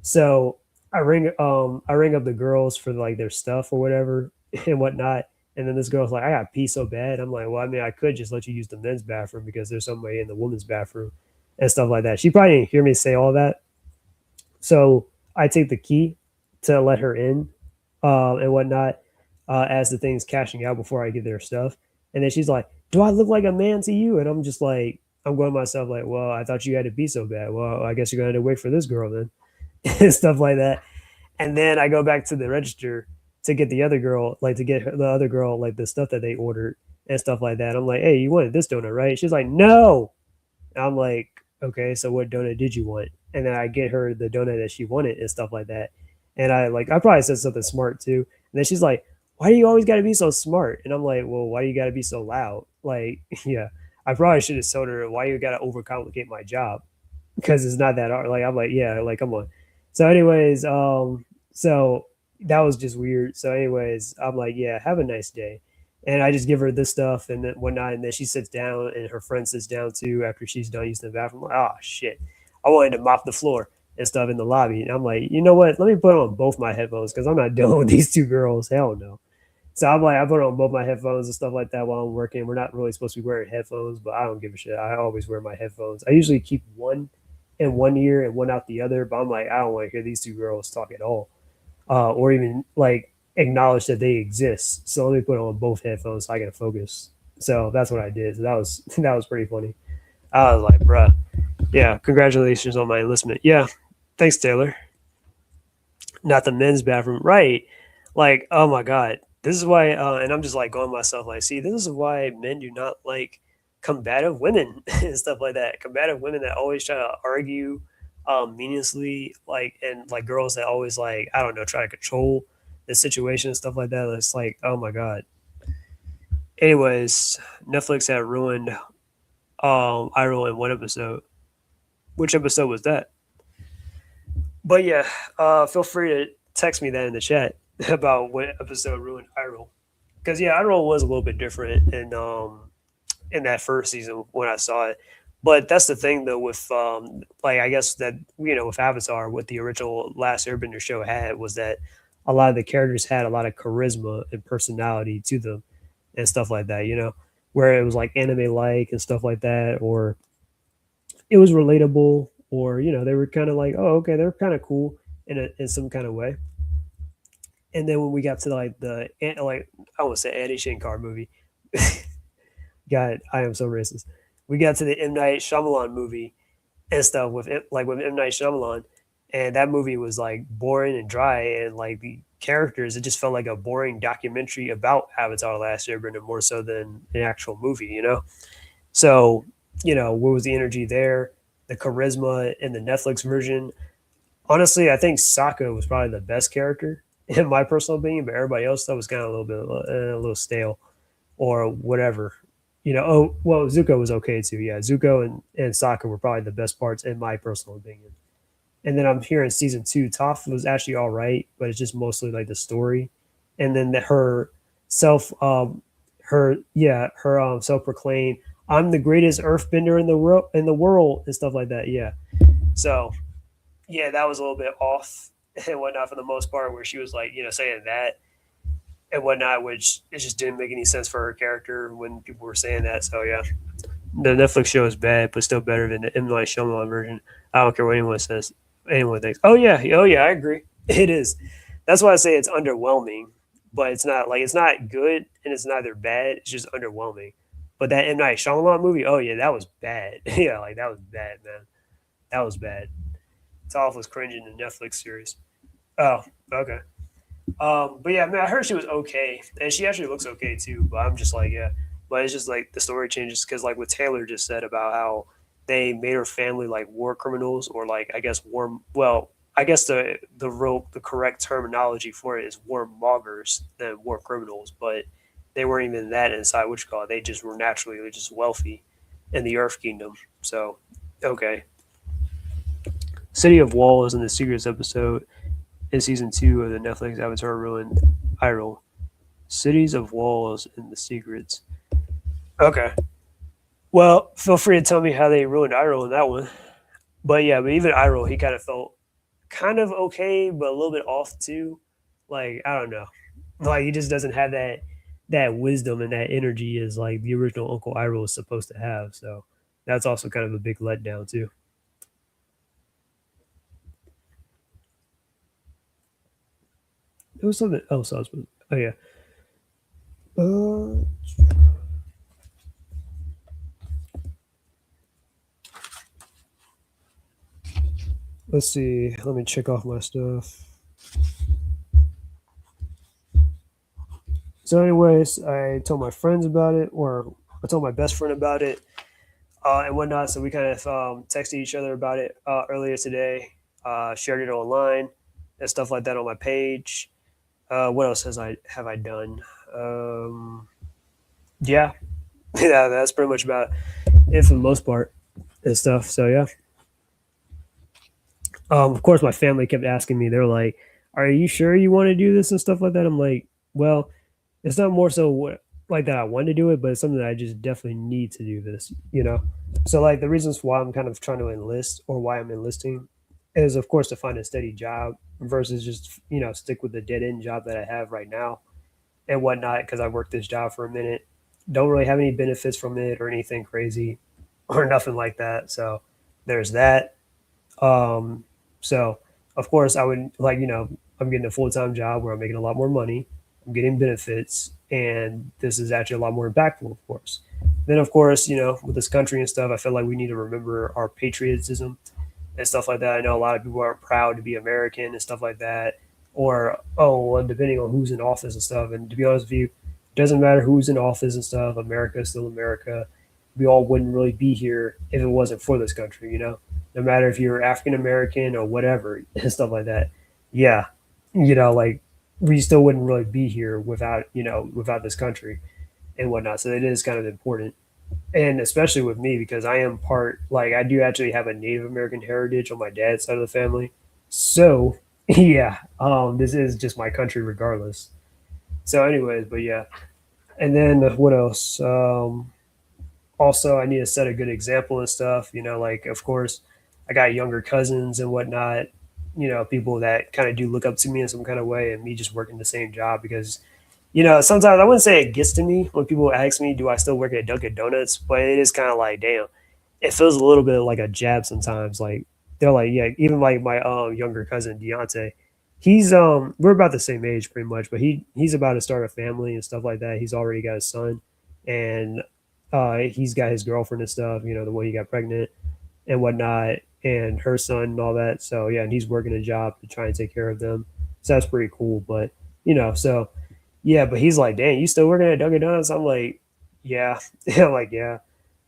So I ring up the girls for like their stuff or whatever and whatnot. And then this girl's like, I got pee so bad. I'm like, well, I mean, I could just let you use the men's bathroom because there's somebody in the women's bathroom and stuff like that. She probably didn't hear me say all that. So I take the key to let her in and whatnot as the thing's cashing out before I get their stuff. And then she's like, do I look like a man to you? And I'm just like, I'm going to myself like, well, I thought you had to be so bad. Well, I guess you're going to wait for this girl then and stuff like that. And then I go back to the register to get the other girl, like to get the other girl, like the stuff that they ordered and stuff like that. I'm like, hey, you wanted this donut, right? She's like, no. And I'm like, okay, so what donut did you want? And then I get her the donut that she wanted and stuff like that. And I probably said something smart too. And then she's like, why do you always got to be so smart? And I'm like, well, why do you got to be so loud? Like, yeah, I probably should have told her why you got to overcomplicate my job because it's not that hard. Like I'm like, yeah, like come on. So, anyways, so that was just weird. So, anyways, I'm like, yeah, have a nice day. And I just give her this stuff and then whatnot, and then she sits down, and her friend sits down too after she's done using the bathroom. I'm like, oh shit, I wanted to mop the floor and stuff in the lobby, and I'm like, you know what? Let me put on both my headphones because I'm not dealing with these two girls. Hell no. So I'm like, I put on both my headphones and stuff like that while I'm working. We're not really supposed to be wearing headphones, but I don't give a shit. I always wear my headphones. I usually keep one in one ear and one out the other, but I'm like, I don't want to hear these two girls talk at all, or even like acknowledge that they exist. So let me put on both headphones so I can focus. So that's what I did. So that was that was pretty funny. I was like, bruh, yeah, congratulations on my enlistment. Yeah, thanks, Taylor. Not the men's bathroom, right? Like, oh my god, this is why. And I'm just like going to myself, like, see, this is why men do not like combative women and stuff like that. Combative women that always try to argue meaninglessly, like, and like girls that always like, I don't know, try to control the situation and stuff like that. It's like, oh my god. Anyways, Netflix had ruined Iroh in one episode. Which episode was that? But yeah, feel free to text me that in the chat about what episode ruined Iroh. Because yeah, Iroh was a little bit different in that first season when I saw it. But that's the thing though with like I guess that with Avatar, what the original Last Airbender show had was that a lot of the characters had a lot of charisma and personality to them and stuff like that. Where it was like anime like and stuff like that, or it was relatable or they were kind of like, oh, okay, they're kind of cool in some kind of way. And then when we got to like like I won't say Andy Shankar movie, God, I am so racist. We got to the M Night Shyamalan movie and stuff with M Night Shyamalan, and that movie was like boring and dry, and like the characters, it just felt like a boring documentary about Avatar: Last Airbender more so than an actual movie. So what was the energy there? The charisma in the Netflix version. Honestly, I think Sokka was probably the best character in my personal opinion, but everybody else that was kind of a little bit a little stale or whatever. Oh well, Zuko was okay too. Yeah, Zuko and Sokka were probably the best parts in my personal opinion. And then I'm hearing season two, Toph was actually all right, but it's just mostly like the story, and then her self, her self proclaimed, "I'm the greatest Earthbender in the world" and stuff like that. Yeah, so yeah, that was a little bit off and whatnot for the most part, where she was like, saying that and whatnot, which it just didn't make any sense for her character when people were saying that. So yeah, the Netflix show is bad, but still better than the M Night Shyamalan version. I don't care what anyone says. Anyone thinks. Oh yeah, I agree. It is. That's why I say it's underwhelming, but it's not good and it's neither bad. It's just underwhelming. But that M Night Shyamalan movie, oh yeah, that was bad. Yeah, like that was bad, man. That was bad. Toph was cringing in the Netflix series. Oh, okay. But yeah, man, I heard she was okay, and she actually looks okay too. But I'm just like, yeah. But it's just like the story changes because, like, what Taylor just said about how they made her family like war criminals, or like I guess war. Well, I guess the correct terminology for it is warmongers than war criminals, but they weren't even that inside Witchclaw. They just were naturally just wealthy in the Earth Kingdom. So, okay, City of Walls in the Secrets episode in season two of the Netflix Avatar ruined Hyrule. Cities of Walls and the Secrets. Okay. Well, feel free to tell me how they ruined Hyrule in that one. But yeah, but even Hyrule, he kind of felt kind of okay, but a little bit off too. Like I don't know, like he just doesn't have that wisdom and that energy as like the original Uncle Hyrule is supposed to have. So that's also kind of a big letdown too. It was something else I was. Oh yeah. Uh, let's see. Let me check off my stuff. So, anyways, I told my friends about it, or I told my best friend about it, and whatnot. So we kind of texted each other about it earlier today. Shared it online and stuff like that on my page. What else have I done? Yeah, yeah, that's pretty much about it for the most part and stuff. So yeah. Of course, my family kept asking me. They're like, "Are you sure you want to do this and stuff like that?" I'm like, "Well, it's not more so like that I want to do it, but it's something that I just definitely need to do this. So like the reasons why I'm kind of trying to enlist or why I'm enlisting is of course to find a steady job versus just stick with the dead end job that I have right now and whatnot because I worked this job for a minute. Don't really have any benefits from it or anything crazy or nothing like that. So there's that. Um, so of course I would I'm getting a full time job where I'm making a lot more money. I'm getting benefits, and this is actually a lot more impactful, of course. Then of course with this country and stuff, I feel like we need to remember our patriotism and stuff like that. I know a lot of people aren't proud to be American and stuff like that, or oh, well, depending on who's in office and stuff. And to be honest with you, it doesn't matter who's in office and stuff. America is still America. We all wouldn't really be here if it wasn't for this country. No matter if you're African American or whatever and stuff like that. Yeah, like we still wouldn't really be here without this country and whatnot. So it is kind of important, and especially with me because I am part like I do actually have a Native American heritage on my dad's side of the family. So yeah, this is just my country regardless. So, anyways, but yeah, and then what else? Also, I need to set a good example and stuff. Like of course, I got younger cousins and whatnot. People that kind of do look up to me in some kind of way, and me just working the same job because sometimes I wouldn't say it gets to me when people ask me, "Do I still work at Dunkin' Donuts?" But it is kind of like, damn, it feels a little bit like a jab sometimes. Like they're like, yeah, even like my younger cousin Deontay, he's we're about the same age pretty much, but he's about to start a family and stuff like that. He's already got a son, and he's got his girlfriend and stuff. You know, the one he got pregnant and whatnot, and her son and all that. So yeah, and he's working a job to try and take care of them. So that's pretty cool. But so yeah, but he's like, dang, you still working at Dunkin' Donuts? I'm like, yeah, I'm like, yeah.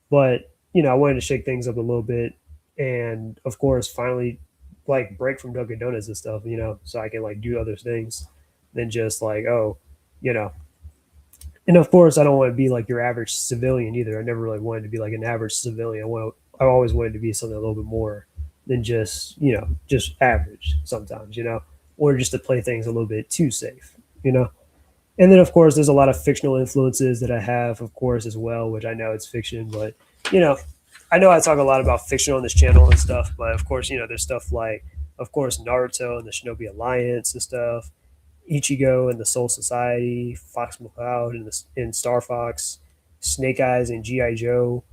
But I wanted to shake things up a little bit, and of course, finally, like break from Dunkin' Donuts and stuff. So I can like do other things than just like, oh, you know. And of course, I don't want to be like your average civilian either. I never really wanted to be like an average civilian. I always wanted to be something a little bit more than just average sometimes, or just to play things a little bit too safe, you know. And then of course there's a lot of fictional influences that I have, of course, as well, which I know it's fiction, but you know, I know I talk a lot about fiction on this channel and stuff, but of course, there's stuff like, of course, Naruto and the Shinobi Alliance and stuff, Ichigo and the Soul Society, Fox McCloud and Star Fox, Snake Eyes and GI Joe,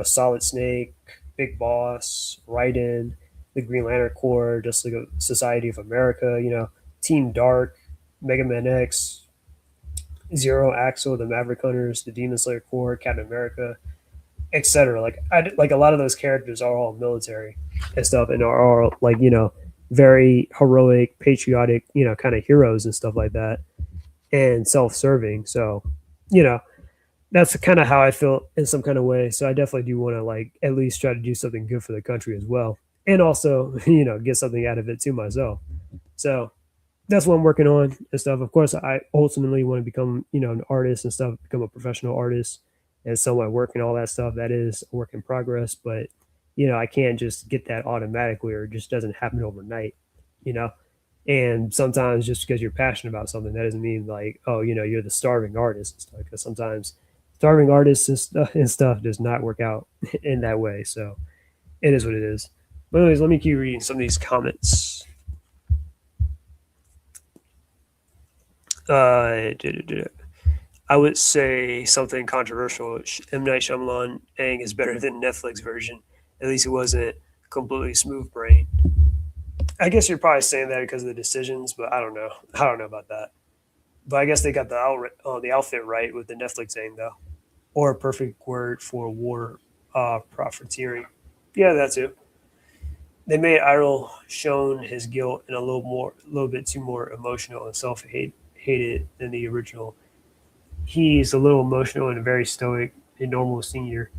Solid Snake, Big Boss, Raiden, the Green Lantern Corps, just like a Society of America, Team Dark, Mega Man X, Zero, Axel, the Maverick Hunters, the Demon Slayer Corps, Captain America, etc. Like a lot of those characters are all military and stuff, and are all like very heroic, patriotic, kind of heroes and stuff like that, and self-serving. So, you know, that's kind of how I feel in some kind of way. So I definitely do want to like at least try to do something good for the country as well, and also get something out of it to myself. So that's what I'm working on and stuff. Of course, I ultimately want to become, an artist and stuff, become a professional artist and sell my work and all that stuff. That is a work in progress, but I can't just get that automatically, or it just doesn't happen overnight, you know. And sometimes just because you're passionate about something, that doesn't mean like, oh, you're the starving artist and stuff. Because sometimes starving artists and stuff does not work out in that way. So it is what it is. But anyways, let me keep reading some of these comments. Uh, I would say something controversial. M. Night Shyamalan Aang is better than Netflix version. At least it wasn't completely smooth brain. I guess you're probably saying that because of the decisions, but I don't know. I don't know about that. But I guess they got the outfit right with the Netflix Aang though, or a perfect word for war profiteering. Yeah, that too. They made Idol shown his guilt and a little bit too more emotional and hated than the original. He's a little emotional and very stoic, a normal senior,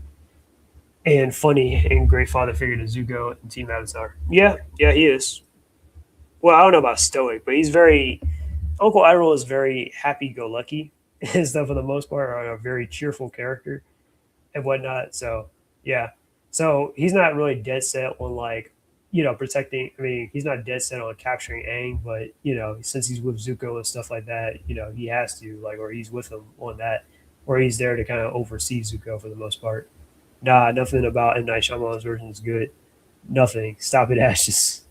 and funny and great father figure to Zuko and Team Avatar. Yeah, yeah, he is. Well, I don't know about stoic, but he's very. Uncle Iroh is very happy-go-lucky and stuff for the most part, or a very cheerful character and whatnot. So yeah, so he's not really dead set on like protecting. I mean, he's not dead set on capturing Aang, but since he's with Zuko and stuff like that, he has to like, or he's with him on that, or he's there to kind of oversee Zuko for the most part. Nah, nothing about M Night Shyamalan's version is good. Nothing. Stop it, Ashes.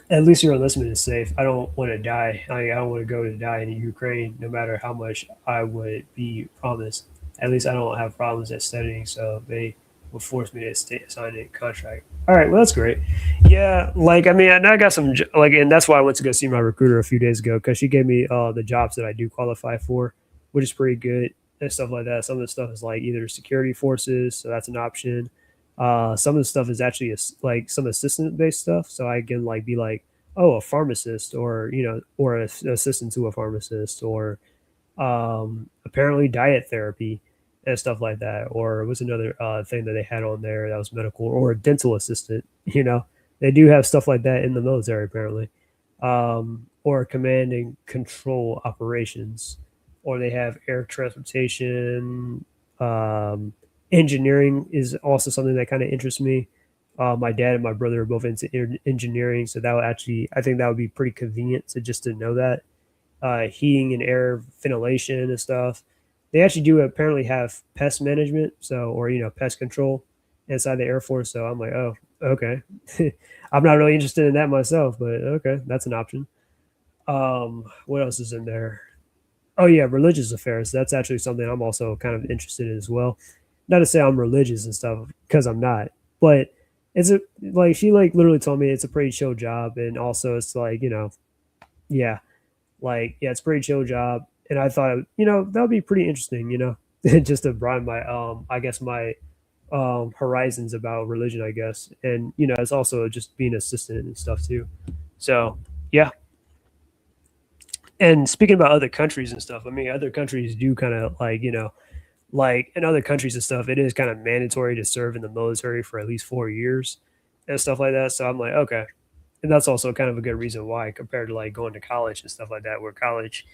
At least your enlistment is safe. I don't want to die. I don't want to go to die in Ukraine, no matter how much I would be promised. At least I don't have problems at studying, so they would force me to sign a contract. All right, well that's great. Yeah, like I mean, I got some like, and that's why I went to go see my recruiter a few days ago because she gave me the jobs that I do qualify for, which is pretty good and stuff like that. Some of the stuff is like either security forces, so that's an option. Some of the stuff is actually like some assistant based stuff, so I can like be like, oh, a pharmacist, or or an assistant to a pharmacist, or apparently diet therapy and stuff like that. Or it was another thing that they had on there that was medical, or a dental assistant. They do have stuff like that in the military apparently, or command and control operations, or they have air transportation. Engineering is also something that kind of interests me. My dad and my brother are both into engineering, so that would actually, I think that would be pretty convenient to just to know that. Heating and air ventilation and stuff. They actually do apparently have pest management, so, or pest control inside the Air Force. So I'm like, oh, okay. I'm not really interested in that myself, but okay, that's an option. What else is in there? Oh yeah, religious affairs. That's actually something I'm also kind of interested in as well. not to say I'm religious and stuff because I'm not, but it's a like she like literally told me it's a pretty chill job, and also it's like yeah, like yeah, it's a pretty chill job, and I thought that would be pretty interesting, just to broaden my I guess my horizons about religion, I guess, and it's also just being an assistant and stuff too. So yeah, and speaking about other countries and stuff, I mean, other countries do kind of like in other countries and stuff, it is kind of mandatory to serve in the military for at least 4 years and stuff like that. So I'm like, okay, and that's also kind of a good reason why compared to like going to college and stuff like that, where college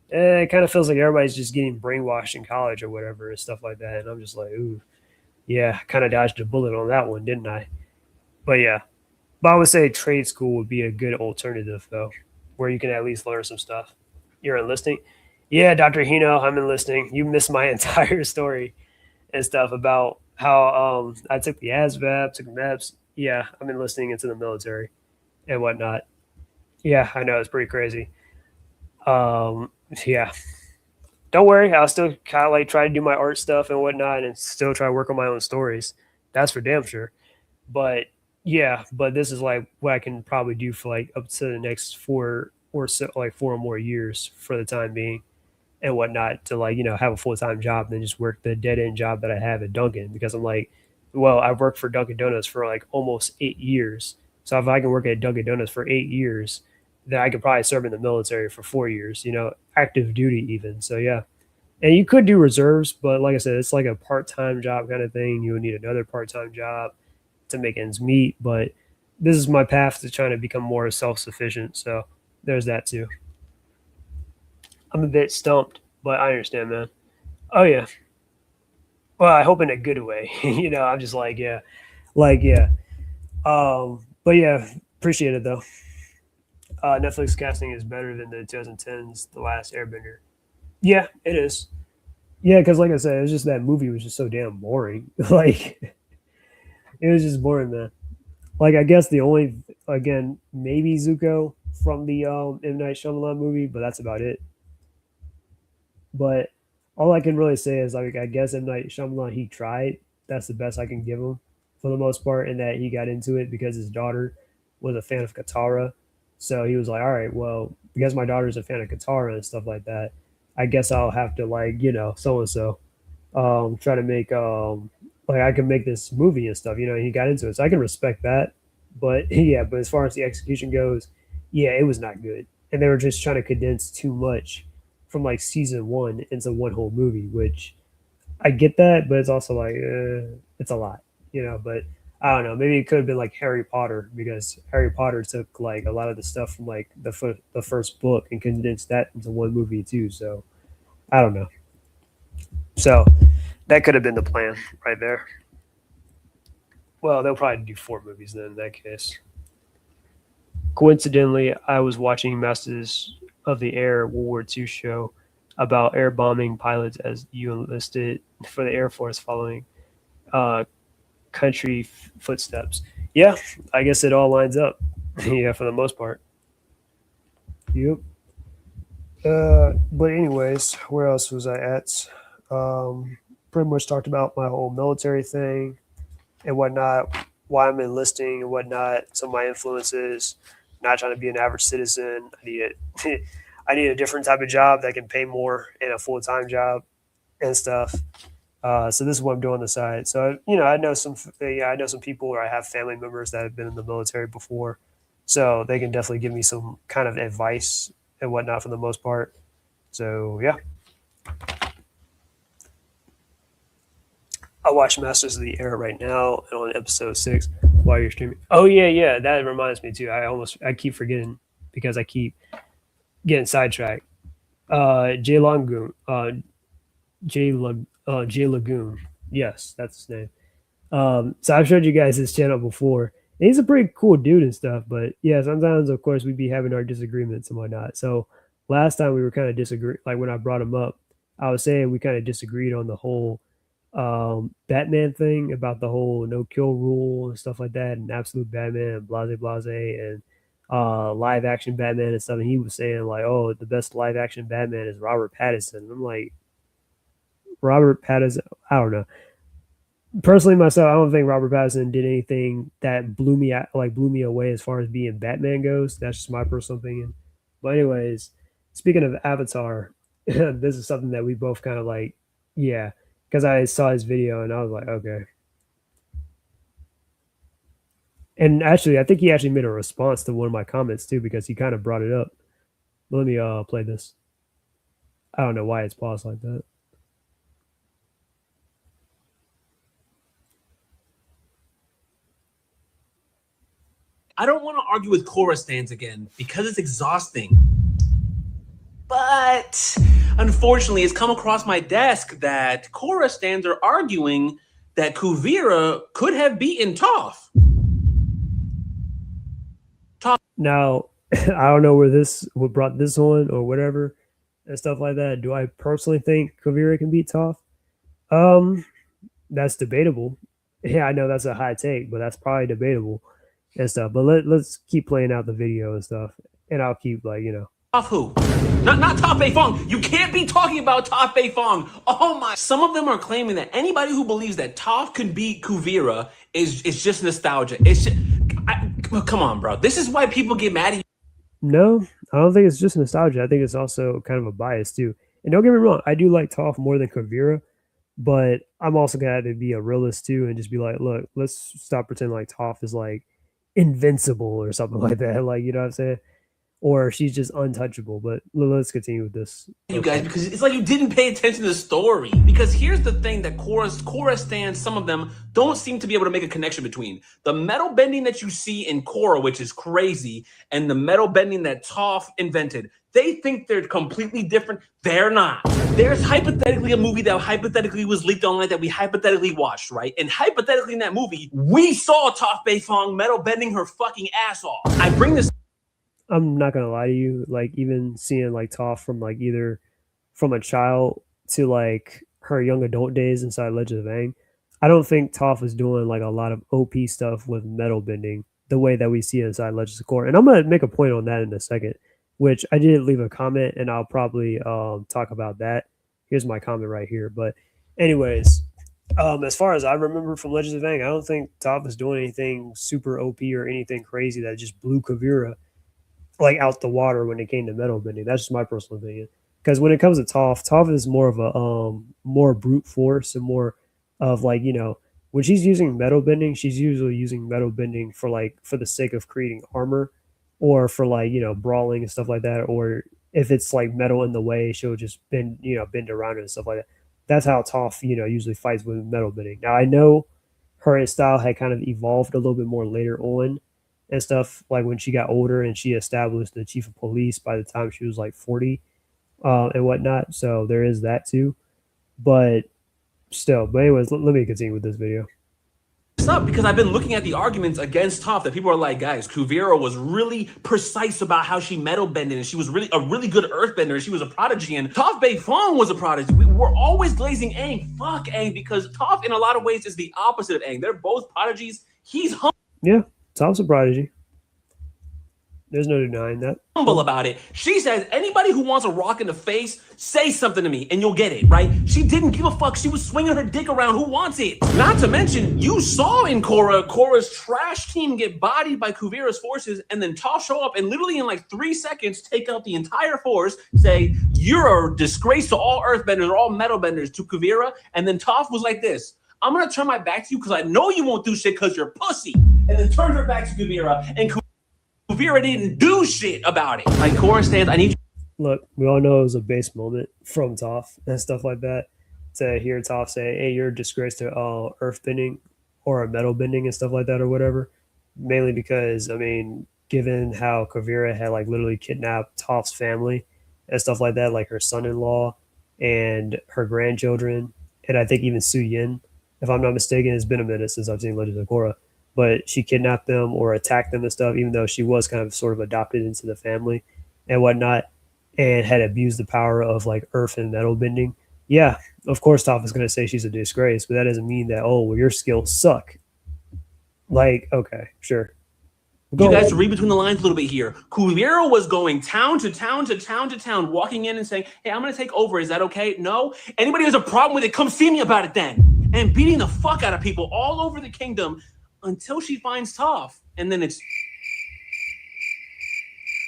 it kind of feels like everybody's just getting brainwashed in college or whatever and stuff like that. And I'm just like, ooh, yeah, kind of dodged a bullet on that one, didn't I? But yeah, but I would say trade school would be a good alternative though, where you can at least learn some stuff. You're enlisting? Yeah, Dr. Hino, I'm enlisting. You missed my entire story and stuff about how I took the ASVAB, took the MEPS. Yeah, I'm enlisting into the military and whatnot. Yeah, I know it's pretty crazy. Um, yeah, don't worry, I'll still kind of like try to do my art stuff and whatnot, and still try to work on my own stories. That's for damn sure. But yeah, but this is like what I can probably do for like up to the next four or so, like 4 more years for the time being and whatnot to like have a full time job and then just work the dead end job that I have at Dunkin' because I'm like, well, I've worked for Dunkin' Donuts for like almost 8 years. So if I can work at Dunkin' Donuts for 8 years, then I could probably serve in the military for 4 years, active duty even. So yeah. And you could do reserves, but like I said, it's like a part time job kind of thing. You would need another part time job to make ends meet. But this is my path to trying to become more self sufficient. So there's that too. I'm a bit stumped, but I understand, man. Oh yeah. Well, I hope in a good way. I'm just like yeah. But yeah, appreciate it though. Netflix casting is better than the 2010s The Last Airbender. Yeah, it is. Yeah, because like I said, it's just that movie was just so damn boring. Like it was just boring, man. Like I guess the only again maybe Zuko from the M Night Shyamalan movie, but that's about it. But all I can really say is like I guess M Night Shyamalan he tried. That's the best I can give him for the most part, in that he got into it because his daughter was a fan of Katara. So he was like, all right, well, because my daughter's a fan of Katara and stuff like that, I guess I'll have to like so and so try to make like I can make this movie and stuff. And he got into it, so I can respect that. But yeah, but as far as the execution goes, yeah, it was not good, and they were just trying to condense too much from like season one into one whole movie, which I get that, but it's also like it's a lot. But I don't know. Maybe it could have been like Harry Potter because Harry Potter took like a lot of the stuff from like the first book and condensed that into one movie too. So I don't know. So that could have been the plan right there. Well, they'll probably do 4 movies then in that case. Coincidentally, I was watching Masters of the Air World War II show about air bombing pilots as you enlisted for the Air Force following uh, country footsteps. Yeah, I guess it all lines up. Yeah, for the most part. Yep. But anyways, where else was I at? Pretty much talked about my whole military thing and whatnot, why I'm enlisting and whatnot, some of my influences, not trying to be an average citizen. I need it. I need a different type of job that can pay more and a full time job and stuff. So this is what I'm doing on the side. So I know I know some people, or I have family members that have been in the military before, so they can definitely give me some kind of advice and whatnot for the most part. So yeah, I watch Masters of the Air right now and on episode 6 while you're streaming. Oh yeah, yeah, that reminds me too. I keep forgetting because I keep getting sidetracked. Jay Lagoon, Jay Lagoon. Yes, that's his name. So I've showed you guys his channel before. And he's a pretty cool dude and stuff, but yeah, sometimes of course we'd be having our disagreements and whatnot. So last time we were kind of disagree, like when I brought him up, I was saying we kind of disagreed on the whole Batman thing about the whole no kill rule and stuff like that, and absolute Batman and blase blase and live action Batman and stuff. And he was saying like, oh, the best live action Batman is Robert Pattinson. And I'm like, Robert Pattinson, I don't know. Personally, myself, I don't think Robert Pattinson did anything that blew me away as far as being Batman goes. That's just my personal opinion. But anyways, speaking of Avatar, this is something that we both kind of like, yeah, because I saw his video and I was like, okay. And actually, I think he actually made a response to one of my comments too because he kind of brought it up. Let me play this. I don't know why it's paused like that. I don't want to argue with Korra stands again because it's exhausting. But unfortunately, it's come across my desk that Korra stands are arguing that Kuvira could have beaten Toph. Now, I don't know where what brought this on or whatever and stuff like that. Do I personally think Kavira can beat Toph? Um, that's debatable. Yeah, I know that's a high take, but that's probably debatable and stuff. But let's keep playing out the video and stuff, and I'll keep like Toph who? Not Toph Beifong. You can't be talking about Toph Beifong. Oh my! Some of them are claiming that anybody who believes that Toph can beat Kuvira is just nostalgia. It's just, come on, bro. This is why people get mad at you. No, I don't think it's just nostalgia. I think it's also kind of a bias too. And don't get me wrong, I do like Toph more than Kavira, but I'm also gonna have to be a realist too and just be like, look, let's stop pretending like Toph is like invincible or something like that. Like, you know what I'm saying? Or she's just untouchable. But let's continue with this. You guys, because it's like you didn't pay attention to the story. Because here's the thing that Korra stands, some of them don't seem to be able to make a connection between the metal bending that you see in Korra, which is crazy, and the metal bending that Toph invented. They think they're completely different. They're not. There's hypothetically a movie that hypothetically was leaked online that we hypothetically watched, right? And hypothetically in that movie, we saw Toph Beifong metal bending her fucking ass off. I bring this. I'm not gonna lie to you. Like even seeing like Toph from like either from a child to like her young adult days inside Legend of Aang, I don't think Toph is doing like a lot of OP stuff with metal bending the way that we see inside Legends of Korra. And I'm gonna make a point on that in a second, which I did leave a comment and I'll probably talk about that. Here's my comment right here. But anyways, as far as I remember from Legends of Aang, I don't think Toph is doing anything super OP or anything crazy that just blew Kavira like out the water when it came to metal bending. That's just my personal opinion. Because when it comes to Toph is more of a more brute force and more of like when she's using metal bending, she's usually using metal bending for like for the sake of creating armor, or for like brawling and stuff like that. Or if it's like metal in the way, she'll just bend around it and stuff like that. That's how Toph usually fights with metal bending. Now I know her style had kind of evolved a little bit more later on and stuff, like when she got older and she established the chief of police by the time she was like 40 and whatnot. So there is that too. But still, but anyways, let me continue with this video. Up because I've been looking at the arguments against Toph that people are like, guys, Kuvira was really precise about how she metal bended, and she was really a really good earthbender, and she was a prodigy, and Toph Beifong was a prodigy. We're always glazing Aang. Fuck Aang, because Toph in a lot of ways is the opposite of Aang. They're both prodigies. He's Yeah, Toph's a prodigy. There's no denying that. Humble about it. She says, anybody who wants a rock in the face, say something to me and you'll get it, right? She didn't give a fuck. She was swinging her dick around. Who wants it? Not to mention, you saw in Korra's trash team get bodied by Kuvira's forces, and then Toph show up and literally in like 3 seconds take out the entire force, say, you're a disgrace to all earthbenders or all metalbenders to Kuvira. And then Toph was like this, I'm going to turn my back to you because I know you won't do shit because you're pussy. And then turned her back to Kuvira, and Kuvira didn't do shit about it. Like, Korra stands, I need you. Look, we all know it was a base moment from Toph and stuff like that. To hear Toph say, hey, you're a disgrace to earth bending or metal bending and stuff like that or whatever. Mainly because, I mean, given how Kuvira had like literally kidnapped Toph's family and stuff like that, like her son-in-law and her grandchildren, and I think even Su Yin, if I'm not mistaken. It's been a minute since I've seen Legends of Korra, but she kidnapped them or attacked them and stuff, even though she was kind of sort of adopted into the family and whatnot, and had abused the power of like earth and metal bending. Yeah, of course Toph is going to say she's a disgrace, but that doesn't mean that, oh, well, your skills suck. Like, okay, sure. You guys to read between the lines a little bit here. Kuvira was going town to town to town to town, walking in and saying, hey, I'm going to take over. Is that okay? No? Anybody who has a problem with it, come see me about it then. and beating the fuck out of people all over the kingdom until she finds Toph. And then it's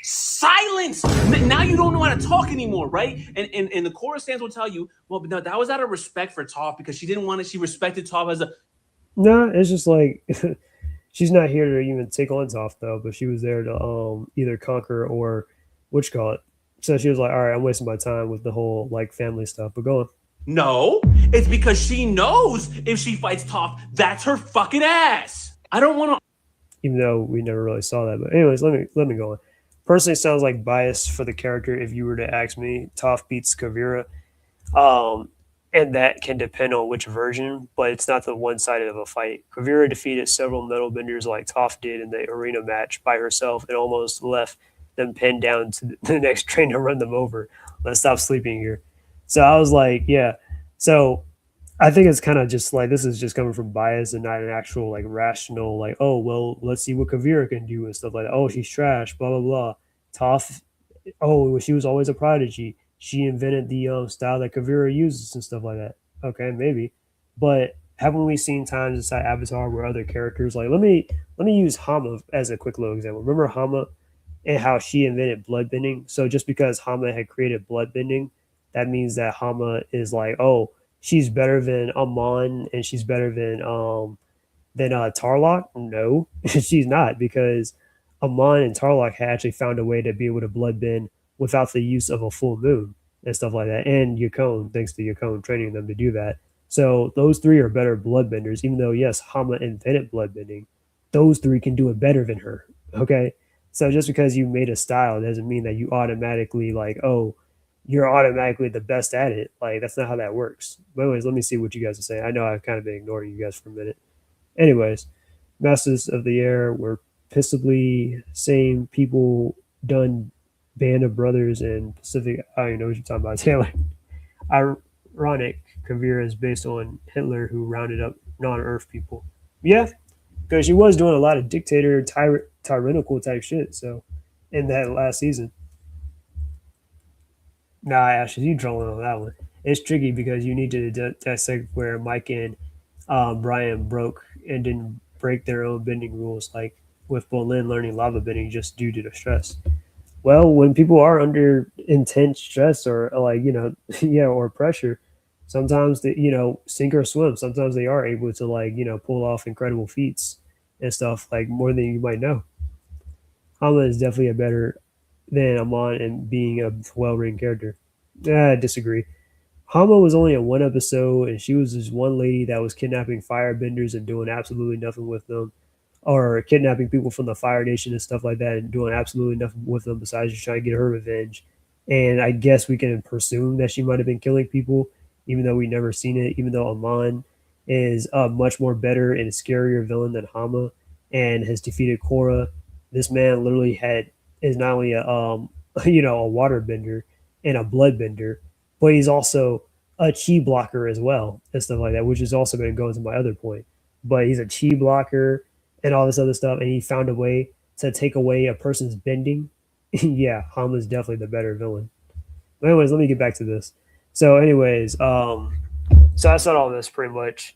silence. Now you don't know how to talk anymore, right? And the chorus stands will tell you, well, no, that was out of respect for Toph because she didn't want it. She respected Toph as a. No, it's just like she's not here to even take on Toph though, but she was there to either conquer or which call it. So she was like, all right, I'm wasting my time with the whole like family stuff. But go on. No, it's because she knows if she fights Toph, that's her fucking ass. I don't want to. Even though we never really saw that. But anyways, let me go on. Personally, it sounds like bias for the character. If you were to ask me, Toph beats Kavira, um, and that can depend on which version, but it's not the one sided of a fight. Kavira defeated several metal benders like Toph did in the arena match by herself and almost left them pinned down to the next train to run them over. Let's stop sleeping here. So I was like, yeah. So I think it's kind of just like this is just coming from bias and not an actual like rational like oh well let's see what Kavira can do and stuff like that. Oh she's trash blah blah blah. Toph oh she was always a prodigy. She invented the style that Kavira uses and stuff like that. Okay maybe, but haven't we seen times inside Avatar where other characters like let me use Hama as a quick little example. Remember Hama and how she invented bloodbending? So just because Hama had created bloodbending, that means that Hama is like oh she's better than Amon and she's better than Tarlock? No, she's not because Amon and Tarlock had actually found a way to be able to bloodbend without the use of a full moon and stuff like that. And Yukon, thanks to Yukon training them to do that. So those three are better bloodbenders, even though yes, Hama invented bloodbending. Those three can do it better than her. Okay. So just because you made a style doesn't mean that you automatically like, oh, you're automatically the best at it. Like that's not how that works. But anyways, let me see what you guys are saying. I know I've kind of been ignoring you guys for a minute. Anyways, Masters of the Air were pissably same people done Band of Brothers and Pacific. I don't even know what you're talking about, Taylor. Ironic, Kavira is based on Hitler who rounded up non-Earth people. Yeah, because she was doing a lot of dictator, tyrannical type shit. So in that last season. Nah, Ashes, you trolling on that one. It's tricky because you need to dissect where Mike and Brian broke and didn't break their own bending rules, like with Bolin learning lava bending just due to the stress. Well, when people are under intense stress or like yeah, or pressure, sometimes they sink or swim. Sometimes they are able to like pull off incredible feats and stuff like more than you might know. Hama is definitely a better than Amon and being a well-written character. I disagree. Hama was only in one episode, and she was this one lady that was kidnapping firebenders and doing absolutely nothing with them, or kidnapping people from the Fire Nation and stuff like that, and doing absolutely nothing with them besides just trying to get her revenge. And I guess we can presume that she might have been killing people, even though we never seen it. Even though Amon is a much more better and scarier villain than Hama, and has defeated Korra. This man literally had is not only a a water bender and a blood bender, but he's also a chi blocker as well and stuff like that, which is also going to go into my other point. But he's a chi blocker and all this other stuff, and he found a way to take away a person's bending. Yeah, Hama's definitely the better villain. But anyways, let me get back to this. So, anyways, so I said all this pretty much,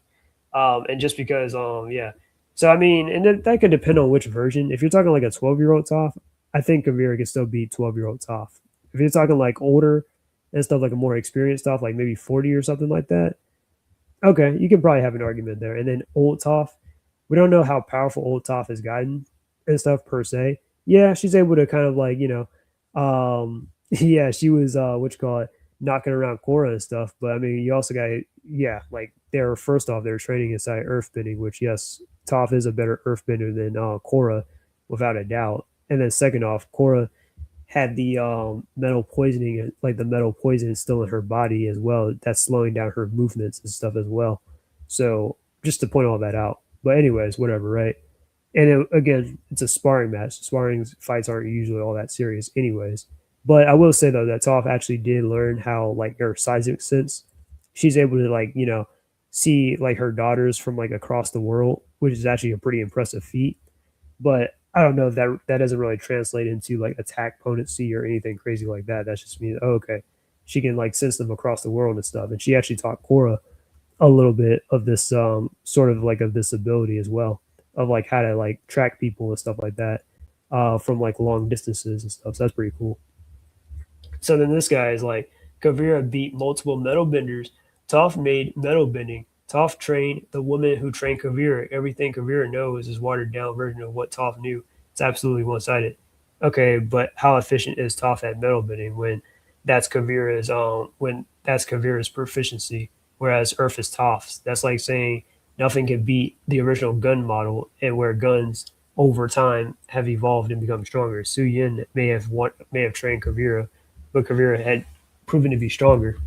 and just because, yeah. So I mean, and that could depend on which version. If you're talking like a 12-year-old Toph, I think Kavira can still beat 12-year-old Toph. If you're talking like older and stuff like a more experienced Toph, like maybe 40 or something like that, okay, you can probably have an argument there. And then old Toph, we don't know how powerful old Toph has gotten and stuff per se. Yeah, she's able to kind of like yeah, she was what you call it, knocking around Korra and stuff. But I mean, you also got yeah, like they're first off they're training inside earthbending, which yes, Toph is a better earthbender than Korra, without a doubt. And then second off, Korra had the metal poisoning, like the metal poison still in her body as well. That's slowing down her movements and stuff as well. So just to point all that out. But anyways, whatever, right? And again, it's a sparring match. Sparring fights aren't usually all that serious, anyways. But I will say though that Toph actually did learn how like her seismic sense. She's able to like see like her daughters from like across the world, which is actually a pretty impressive feat. But I don't know if that doesn't really translate into like attack potency or anything crazy like that. That's just me. Oh, okay, she can like sense them across the world and stuff. And she actually taught Korra a little bit of this sort of like of this ability as well, of like how to like track people and stuff like that, from like long distances and stuff. So that's pretty cool. So then this guy is like, Kavira beat multiple metal benders. Toph made metal bending. Toph trained the woman who trained Kavira. Everything Kavira knows is watered down version of what Toph knew. It's absolutely one sided. Okay, but how efficient is Toph at metal bending when that's Kavira's proficiency, whereas Earth is Toph's? That's like saying nothing can beat the original gun model, and where guns over time have evolved and become stronger. Su Yin may have trained Kavira, but Kavira had proven to be stronger.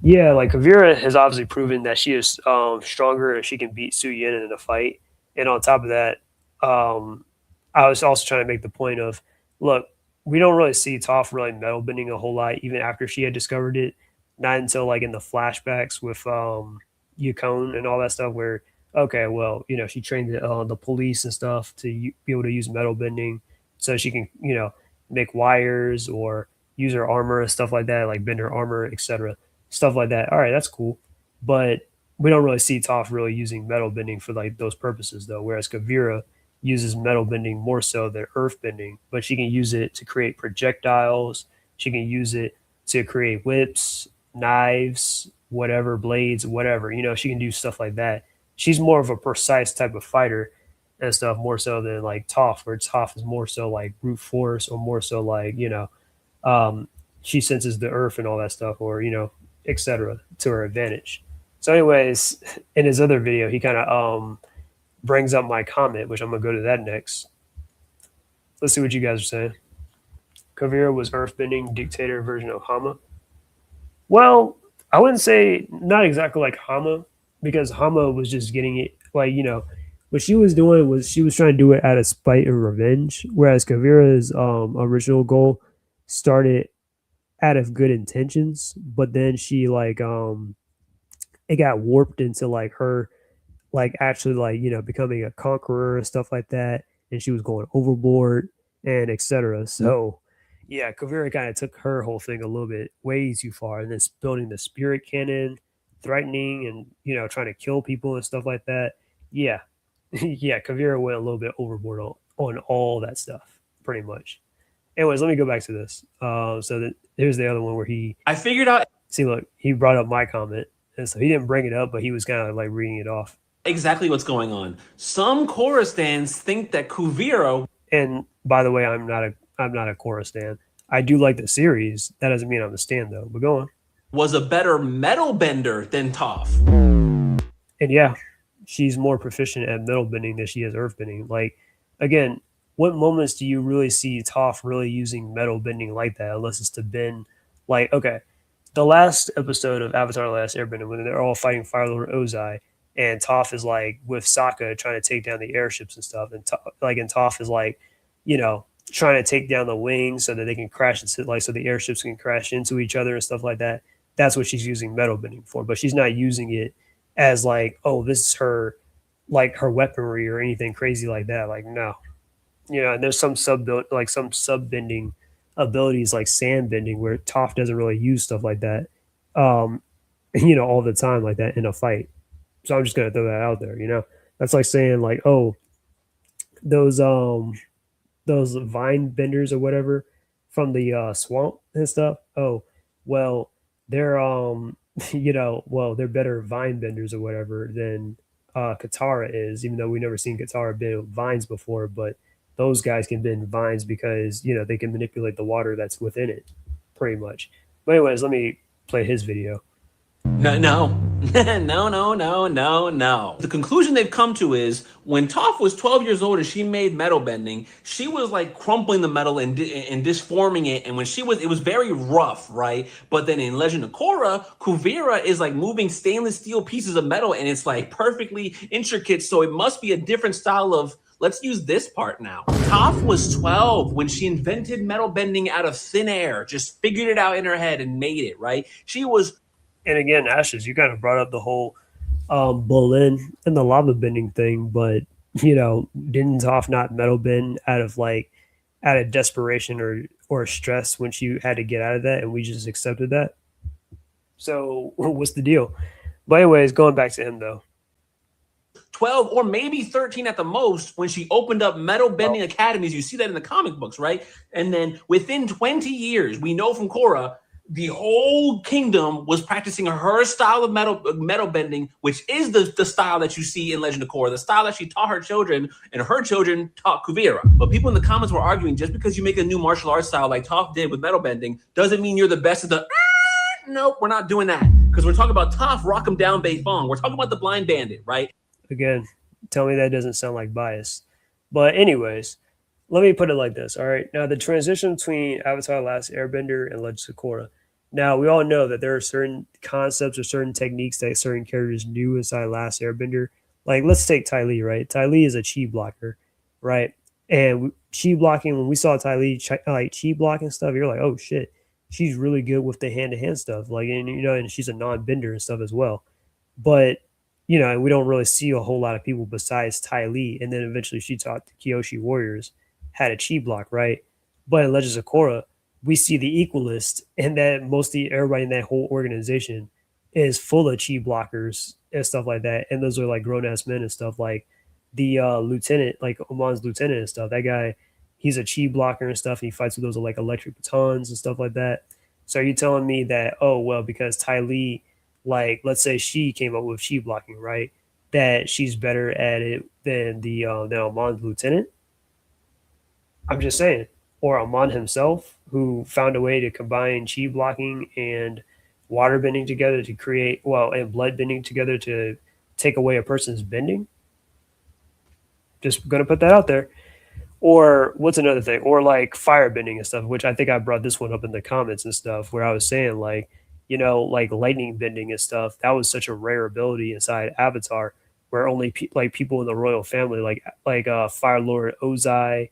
Yeah, like Kavira has obviously proven that she is stronger and she can beat Su Yin in a fight. And on top of that, um, I was also trying to make the point of, look, we don't really see Toph really metal bending a whole lot, even after she had discovered it. Not until like in the flashbacks with Yukon and all that stuff, where okay, well, she trained the police and stuff to be able to use metal bending, so she can make wires or use her armor and stuff like that, like bend her armor, etc. Stuff like that. All right, that's cool, but we don't really see Toph really using metal bending for like those purposes though. Whereas Kavira uses metal bending more so than earth bending, but she can use it to create projectiles. She can use it to create whips, knives, whatever, blades, whatever. She can do stuff like that. She's more of a precise type of fighter and stuff, more so than like Toph, where Toph is more so like brute force, or more so like um, she senses the earth and all that stuff, or etc. to her advantage. So, anyways, in his other video, he kind of brings up my comment, which I'm gonna go to that next. Let's see what you guys are saying. Kavira was earthbending dictator version of Hama. Well, I wouldn't say not exactly like Hama, because Hama was just getting it like what she was doing was she was trying to do it out of spite and revenge, whereas Kavira's original goal started out of good intentions, but then she like it got warped into like her like actually like becoming a conqueror and stuff like that, and she was going overboard and etc. So yeah, Kavira kind of took her whole thing a little bit way too far, and then building the spirit cannon, threatening and trying to kill people and stuff like that. Yeah, yeah, Kavira went a little bit overboard on all that stuff, pretty much. Anyways, let me go back to this. Here's the other one where I figured out see, look, he brought up my comment, and so he didn't bring it up, but he was kind of like reading it off. exactly what's going on. Some Korra stands think that Kuvira, And by the way, I'm not a Korra stan. I do like the series. That doesn't mean I'm a stan though. But go on. was a better metal bender than Toph. And yeah, she's more proficient at metal bending than she is earth bending. Like, again, what moments do you really see Toph really using metal bending like that? Unless it's to bend, like, okay, the last episode of Avatar: The Last Airbender, when they're all fighting Fire Lord Ozai, and Toph is like with Sokka trying to take down the airships and stuff, and Toph is like, trying to take down the wings so that they can crash into so the airships can crash into each other and stuff like that. That's what she's using metal bending for, but she's not using it as like, oh, this is her like her weaponry or anything crazy like that. Like, no, and there's some sub bending abilities like sand bending where Toph doesn't really use stuff like that, um, all the time like that in a fight. So I'm just gonna throw that out there. That's like saying like, oh, those those vine benders or whatever from the swamp and stuff. Oh, well, they're they're better vine benders or whatever than Katara is, even though we never seen Katara bend vines before, but those guys can bend vines because they can manipulate the water that's within it, pretty much. But anyways, let me play his video. No, no, no, no, no, no, no. The conclusion they've come to is when Toph was 12 years old and she made metal bending, she was like crumpling the metal and disforming it. And when it was very rough, right? But then in Legend of Korra, Kuvira is like moving stainless steel pieces of metal and it's like perfectly intricate. So it must be a different style of. Let's use this part now. Toph was 12 when she invented metal bending out of thin air, just figured it out in her head and made it, right? She was. And again, Ashes, you kind of brought up the whole Bolin and the lava bending thing, but didn't Toph not metal bend out of desperation or stress when she had to get out of that, and we just accepted that? So what's the deal? But anyways, going back to him though. 12 or maybe 13 at the most when she opened up metal bending Oh, academies. You see that in the comic books, right? And then within 20 years, we know from Korra, the whole kingdom was practicing her style of metal bending, which is the style that you see in Legend of Korra, the style that she taught her children, and her children taught Kuvira. But people in the comments were arguing just because you make a new martial arts style like Toph did with metal bending doesn't mean you're the best of the. Nope, we're not doing that because we're talking about Toph Rock 'em Down Bei Fong. We're talking about the Blind Bandit, right? again, tell me that doesn't sound like bias. But anyways, let me put it like this. All right. Now the transition between Avatar: Last Airbender and Legends of Korra. Now we all know that there are certain concepts or certain techniques that certain characters knew inside Last Airbender. Like let's take Ty Lee, right? Ty Lee is a chi blocker, right? And chi blocking, when we saw Ty Lee like chi blocking stuff, you're like, oh shit, she's really good with the hand to hand stuff. Like, and and she's a non bender and stuff as well. But we don't really see a whole lot of people besides Ty Lee. And then eventually she taught the Kyoshi Warriors had a chi block, right? But in Legends of Korra, we see the equalist, and that mostly everybody in that whole organization is full of chi blockers and stuff like that. And those are like grown ass men and stuff like the lieutenant, like Oman's lieutenant and stuff. That guy, he's a chi blocker and stuff. And he fights with those like electric batons and stuff like that. So are you telling me that, oh well, because Ty Lee, like let's say she came up with chi blocking, right? That she's better at it than the Oman's lieutenant? I'm just saying. Or Amon himself, who found a way to combine chi blocking and water bending together to create, well, and blood bending together to take away a person's bending. Just gonna put that out there. Or what's another thing? Or like fire bending and stuff, which I think I brought this one up in the comments and stuff, where I was saying like, like lightning bending and stuff. That was such a rare ability inside Avatar, where only like people in the royal family, like Fire Lord Ozai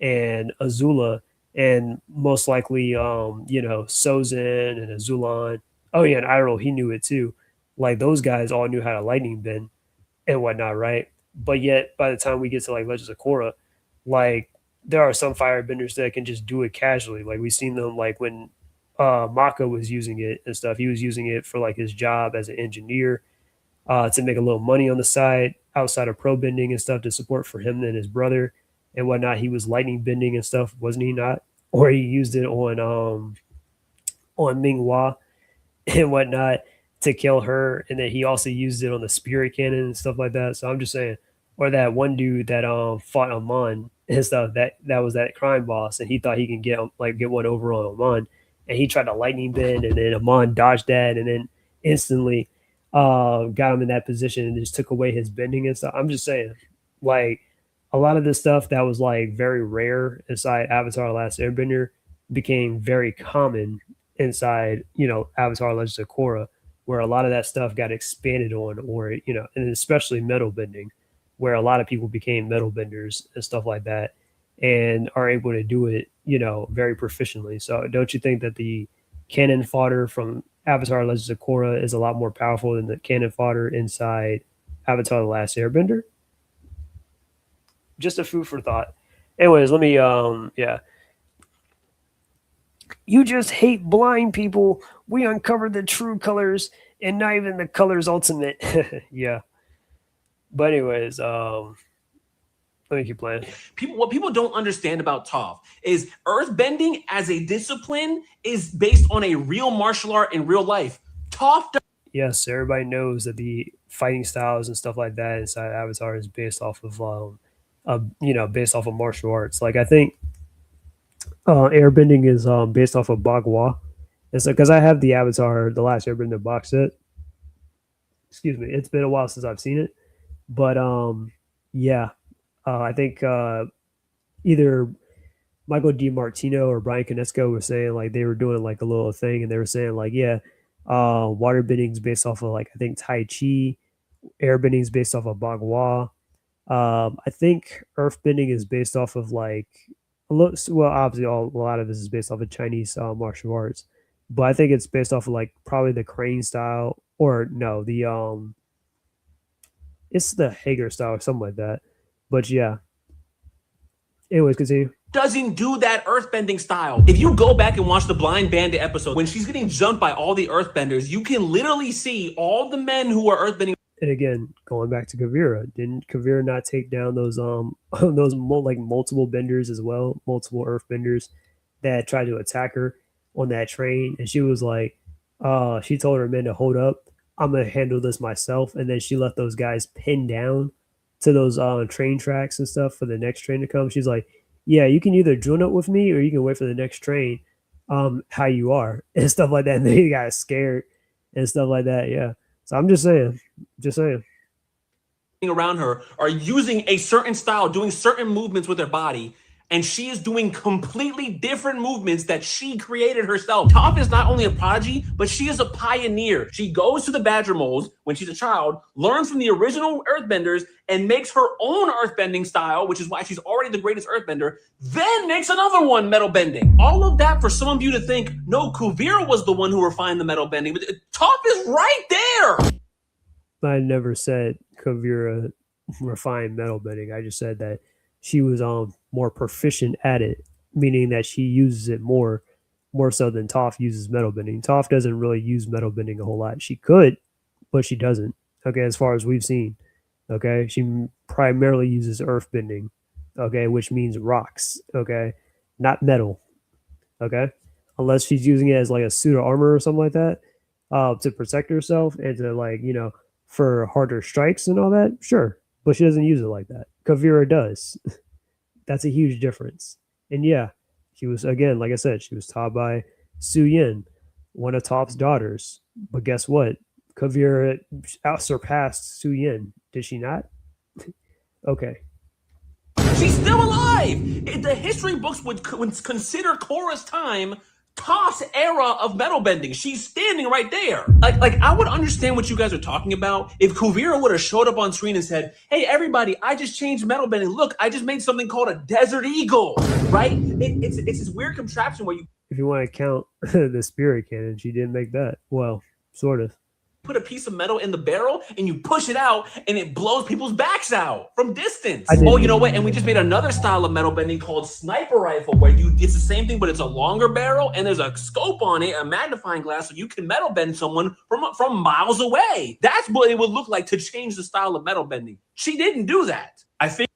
and Azula, and most likely, Sozin and Azulan. Oh yeah, and Iroh, he knew it too. Like those guys all knew how to lightning bend and whatnot, right? But yet, by the time we get to like Legends of Korra, like there are some firebenders that can just do it casually. Like we've seen them, like when Mako was using it and stuff. He was using it for like his job as an engineer to make a little money on the side outside of pro bending and stuff to support for him and his brother and whatnot. He was lightning bending and stuff, wasn't he not? Or he used it on Ming Hua and whatnot to kill her, and then he also used it on the spirit cannon and stuff like that. So I'm just saying, or that one dude that fought Amon and stuff, that was that crime boss, and he thought he can get one over on Amon, and he tried to lightning bend, and then Amon dodged that, and then instantly got him in that position and just took away his bending and stuff. I'm just saying, like a lot of this stuff that was like very rare inside Avatar: Last Airbender became very common inside, Avatar: Legends of Korra, where a lot of that stuff got expanded on, or and especially metal bending, where a lot of people became metal benders and stuff like that, and are able to do it, very proficiently. So, don't you think that the cannon fodder from Avatar: Legends of Korra is a lot more powerful than the cannon fodder inside Avatar: The Last Airbender? Just a food for thought. Anyways, let me yeah. You just hate blind people. We uncovered the true colors and not even the colors ultimate. Yeah. But anyways, let me keep playing. What people don't understand about Toph is earthbending as a discipline is based on a real martial art in real life. Toph. Yes, everybody knows that the fighting styles and stuff like that inside Avatar is based off of based off of martial arts. Like I think airbending is based off of Bagua. It's like because I have the Avatar, the Last Airbender box set. Excuse me, it's been a while since I've seen it, but yeah, I think either Michael DiMartino or Brian Conesco were saying like they were doing like a little thing, and they were saying like, yeah, water bending's based off of like I think Tai Chi, air bending's based off of Bagua. I think earth bending is based off of like well, obviously a lot of this is based off of Chinese martial arts, but I think it's based off of like probably the crane style, or no, the it's the Hager style or something like that. But yeah, anyways, continue. doesn't do that earthbending style. If you go back and watch the Blind Bandit episode, when she's getting jumped by all the earthbenders, you can literally see all the men who are earthbending. And again, going back to Kavira, didn't Kavira not take down those those like multiple benders as well, multiple earthbenders that tried to attack her on that train? And she was like, she told her men to hold up. I'm gonna handle this myself. And then she left those guys pinned down to those train tracks and stuff for the next train to come. She's like, yeah, you can either join up with me or you can wait for the next train. How you are and stuff like that. And they got scared and stuff like that. Yeah. So I'm just saying. Just saying. Around her are using a certain style, doing certain movements with their body, and she is doing completely different movements that she created herself. Toph is not only a prodigy, but she is a pioneer. She goes to the Badger Moles when she's a child, learns from the original Earthbenders, and makes her own earthbending style, which is why she's already the greatest Earthbender, then makes another one metal bending. All of that for some of you to think, no, Kuvira was the one who refined the metal bending, but Toph is right there. I never said Kavira refined metal bending. I just said that she was more proficient at it, meaning that she uses it more so than Toph uses metal bending. Toph doesn't really use metal bending a whole lot. She could, but she doesn't. Okay, as far as we've seen. Okay, she primarily uses earth bending. Okay, which means rocks. Okay, not metal. Okay, unless she's using it as like a suit of armor or something like that, to protect herself and to like for harder strikes and all that. Sure, but she doesn't use it like that. Kavira does. That's a huge difference. And yeah, she was, again, like I said, she was taught by Su Yin, one of Toph's daughters. But guess what? Kavira out surpassed Su Yin. Did she not? Okay. She's still alive. The history books would consider Korra's time Toph's era of metal bending. She's standing right there. Like I would understand what you guys are talking about if Kuvira would have showed up on screen and said, "Hey, everybody, I just changed metal bending. Look, I just made something called a Desert Eagle." Right? It's this weird contraption where you, if you want to count the spirit cannon, she did make that. Well, sort of. put a piece of metal in the barrel and you push it out and it blows people's backs out from distance. Oh, you know what? And we just made another style of metal bending called sniper rifle, where it's the same thing, but it's a longer barrel and there's a scope on it, a magnifying glass, so you can metal bend someone from miles away. That's what it would look like to change the style of metal bending. She didn't do that. I think.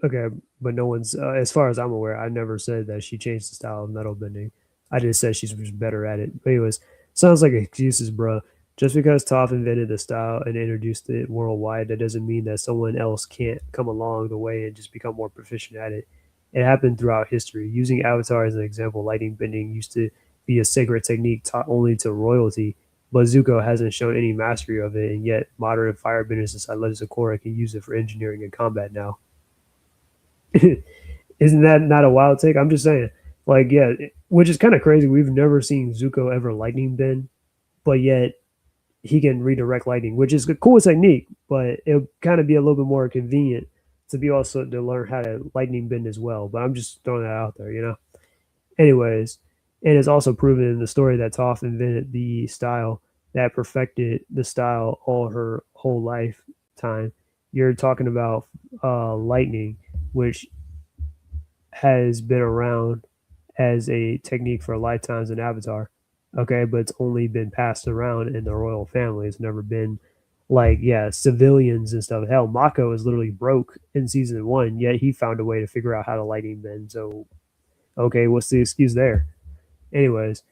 Okay, but no one's, as far as I'm aware, I never said that she changed the style of metal bending. I just said she's better at it. But anyways, sounds like excuses, bro. Just because Toph invented the style and introduced it worldwide, that doesn't mean that someone else can't come along the way and just become more proficient at it. It happened throughout history. Using Avatar as an example, lightning bending used to be a sacred technique taught only to royalty, but Zuko hasn't shown any mastery of it, and yet modern firebenders inside Legends of Korra can use it for engineering and combat now. Isn't that not a wild take? I'm just saying. Like, yeah, which is kind of crazy. We've never seen Zuko ever lightning bend, but yet he can redirect lightning, which is a cool technique, but it'll kind of be a little bit more convenient to be also to learn how to lightning bend as well. But I'm just throwing that out there, Anyways, and it's also proven in the story that Toph invented the style that perfected the style all her whole lifetime. You're talking about lightning, which has been around as a technique for lifetimes in Avatar. Okay, but it's only been passed around in the royal family. It's never been like, yeah, civilians and stuff. Hell, Mako is literally broke in season 1, yet he found a way to figure out how to lightning bend. So, okay, what's the excuse there? Anyways,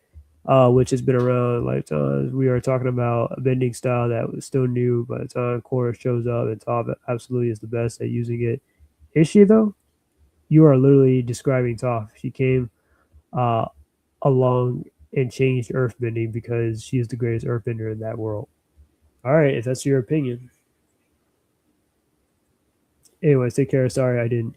which has been around lifetimes. We are talking about a bending style that was still new by the time Korra shows up, and Toph absolutely is the best at using it. Is she, though? You are literally describing Toph. She came along and changed earthbending because she is the greatest earthbender in that world. All right, if that's your opinion. Anyways, take care. Sorry I didn't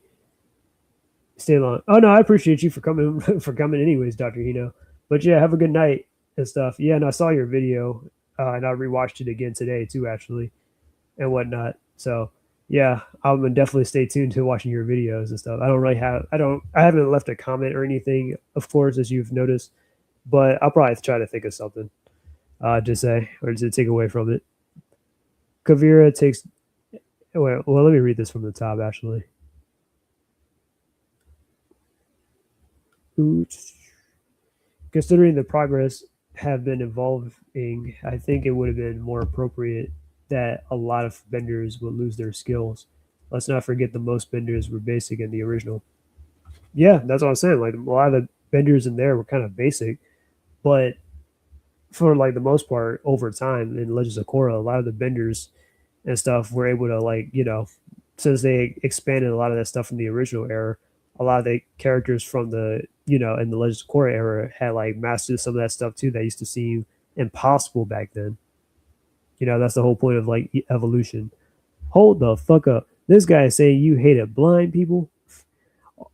stay long. Oh no, I appreciate you for coming anyways, Dr. Hino. But yeah, have a good night and stuff. Yeah, and I saw your video and I rewatched it again today too, actually, and whatnot. So yeah, I'm gonna definitely stay tuned to watching your videos and stuff. I haven't left a comment or anything, of course, as you've noticed, but I'll probably try to think of something to say or to take away from it. Kavira takes. Well, let me read this from the top, actually. Considering the progress have been evolving, I think it would have been more appropriate that a lot of benders would lose their skills. Let's not forget the most benders were basic in the original. Yeah, that's what I'm saying. Like a lot of the benders in there were kind of basic, but for like the most part, over time in Legends of Korra, a lot of the benders and stuff were able to like since they expanded a lot of that stuff from the original era, a lot of the characters from the in the Legends of Korra era had like mastered some of that stuff too that used to seem impossible back then. That's the whole point of like evolution. Hold the fuck up. This guy is saying you hated blind people.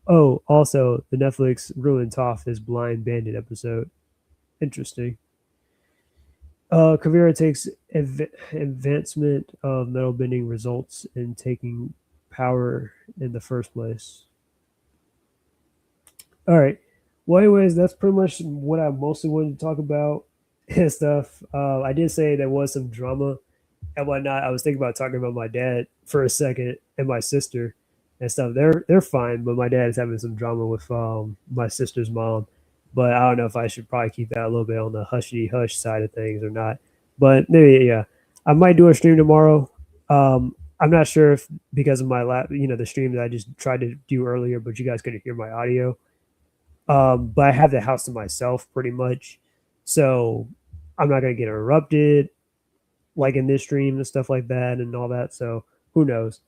Oh, also the Netflix ruined Toph his blind bandit episode. Interesting. Kavira takes advancement of metal bending results in taking power in the first place. All right. Well, anyways, that's pretty much what I mostly wanted to talk about and stuff. I did say there was some drama and whatnot. I was thinking about talking about my dad for a second and my sister and stuff. They're fine, but my dad is having some drama with my sister's mom. But I don't know if I should probably keep that a little bit on the hushy hush side of things or not. But maybe yeah, I might do a stream tomorrow. I'm not sure if because of my the stream that I just tried to do earlier, but you guys couldn't hear my audio. But I have the house to myself pretty much, so I'm not gonna get interrupted like in this stream and stuff like that and all that. So who knows?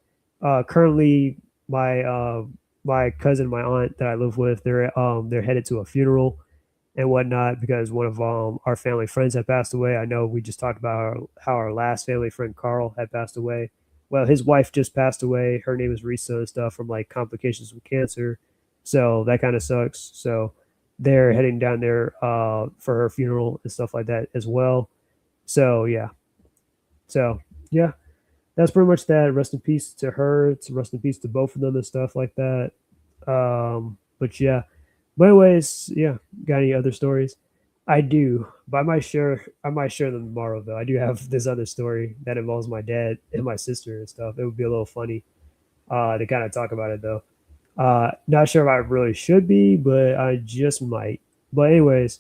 Currently, my cousin, my aunt that I live with, they're headed to a funeral and whatnot because one of our family friends had passed away. I know we just talked about how our last family friend Carl had passed away. Well, his wife just passed away. Her name is Risa and stuff from like complications with cancer. So that kind of sucks. So they're heading down there for her funeral and stuff like that as well. So yeah, so yeah, that's pretty much that. Rest in peace to her. To rest in peace to both of them and stuff like that. But yeah. But anyways, yeah. Got any other stories? I do, but I might share them tomorrow though. I do have this other story that involves my dad and my sister and stuff. It would be a little funny to kind of talk about it though. Not sure if I really should be, but I just might. But anyways,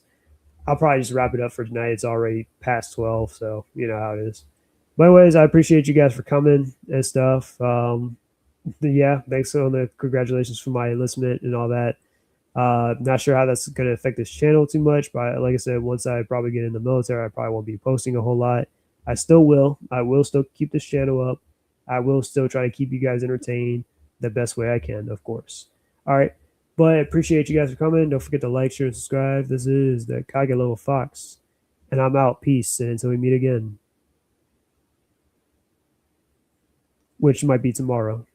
I'll probably just wrap it up for tonight. It's already past 12, so you know how it is. But anyways, I appreciate you guys for coming and stuff. Yeah, thanks on the congratulations for my enlistment and all that. Not sure how that's going to affect this channel too much, but like I said, once I probably get in the military, I probably won't be posting a whole lot. I still will. I will still keep this channel up. I will still try to keep you guys entertained the best way I can, of course. All right. But I appreciate you guys for coming. Don't forget to like, share, and subscribe. This is the Kage Little Fox, and I'm out. Peace. And until we meet again, which might be tomorrow.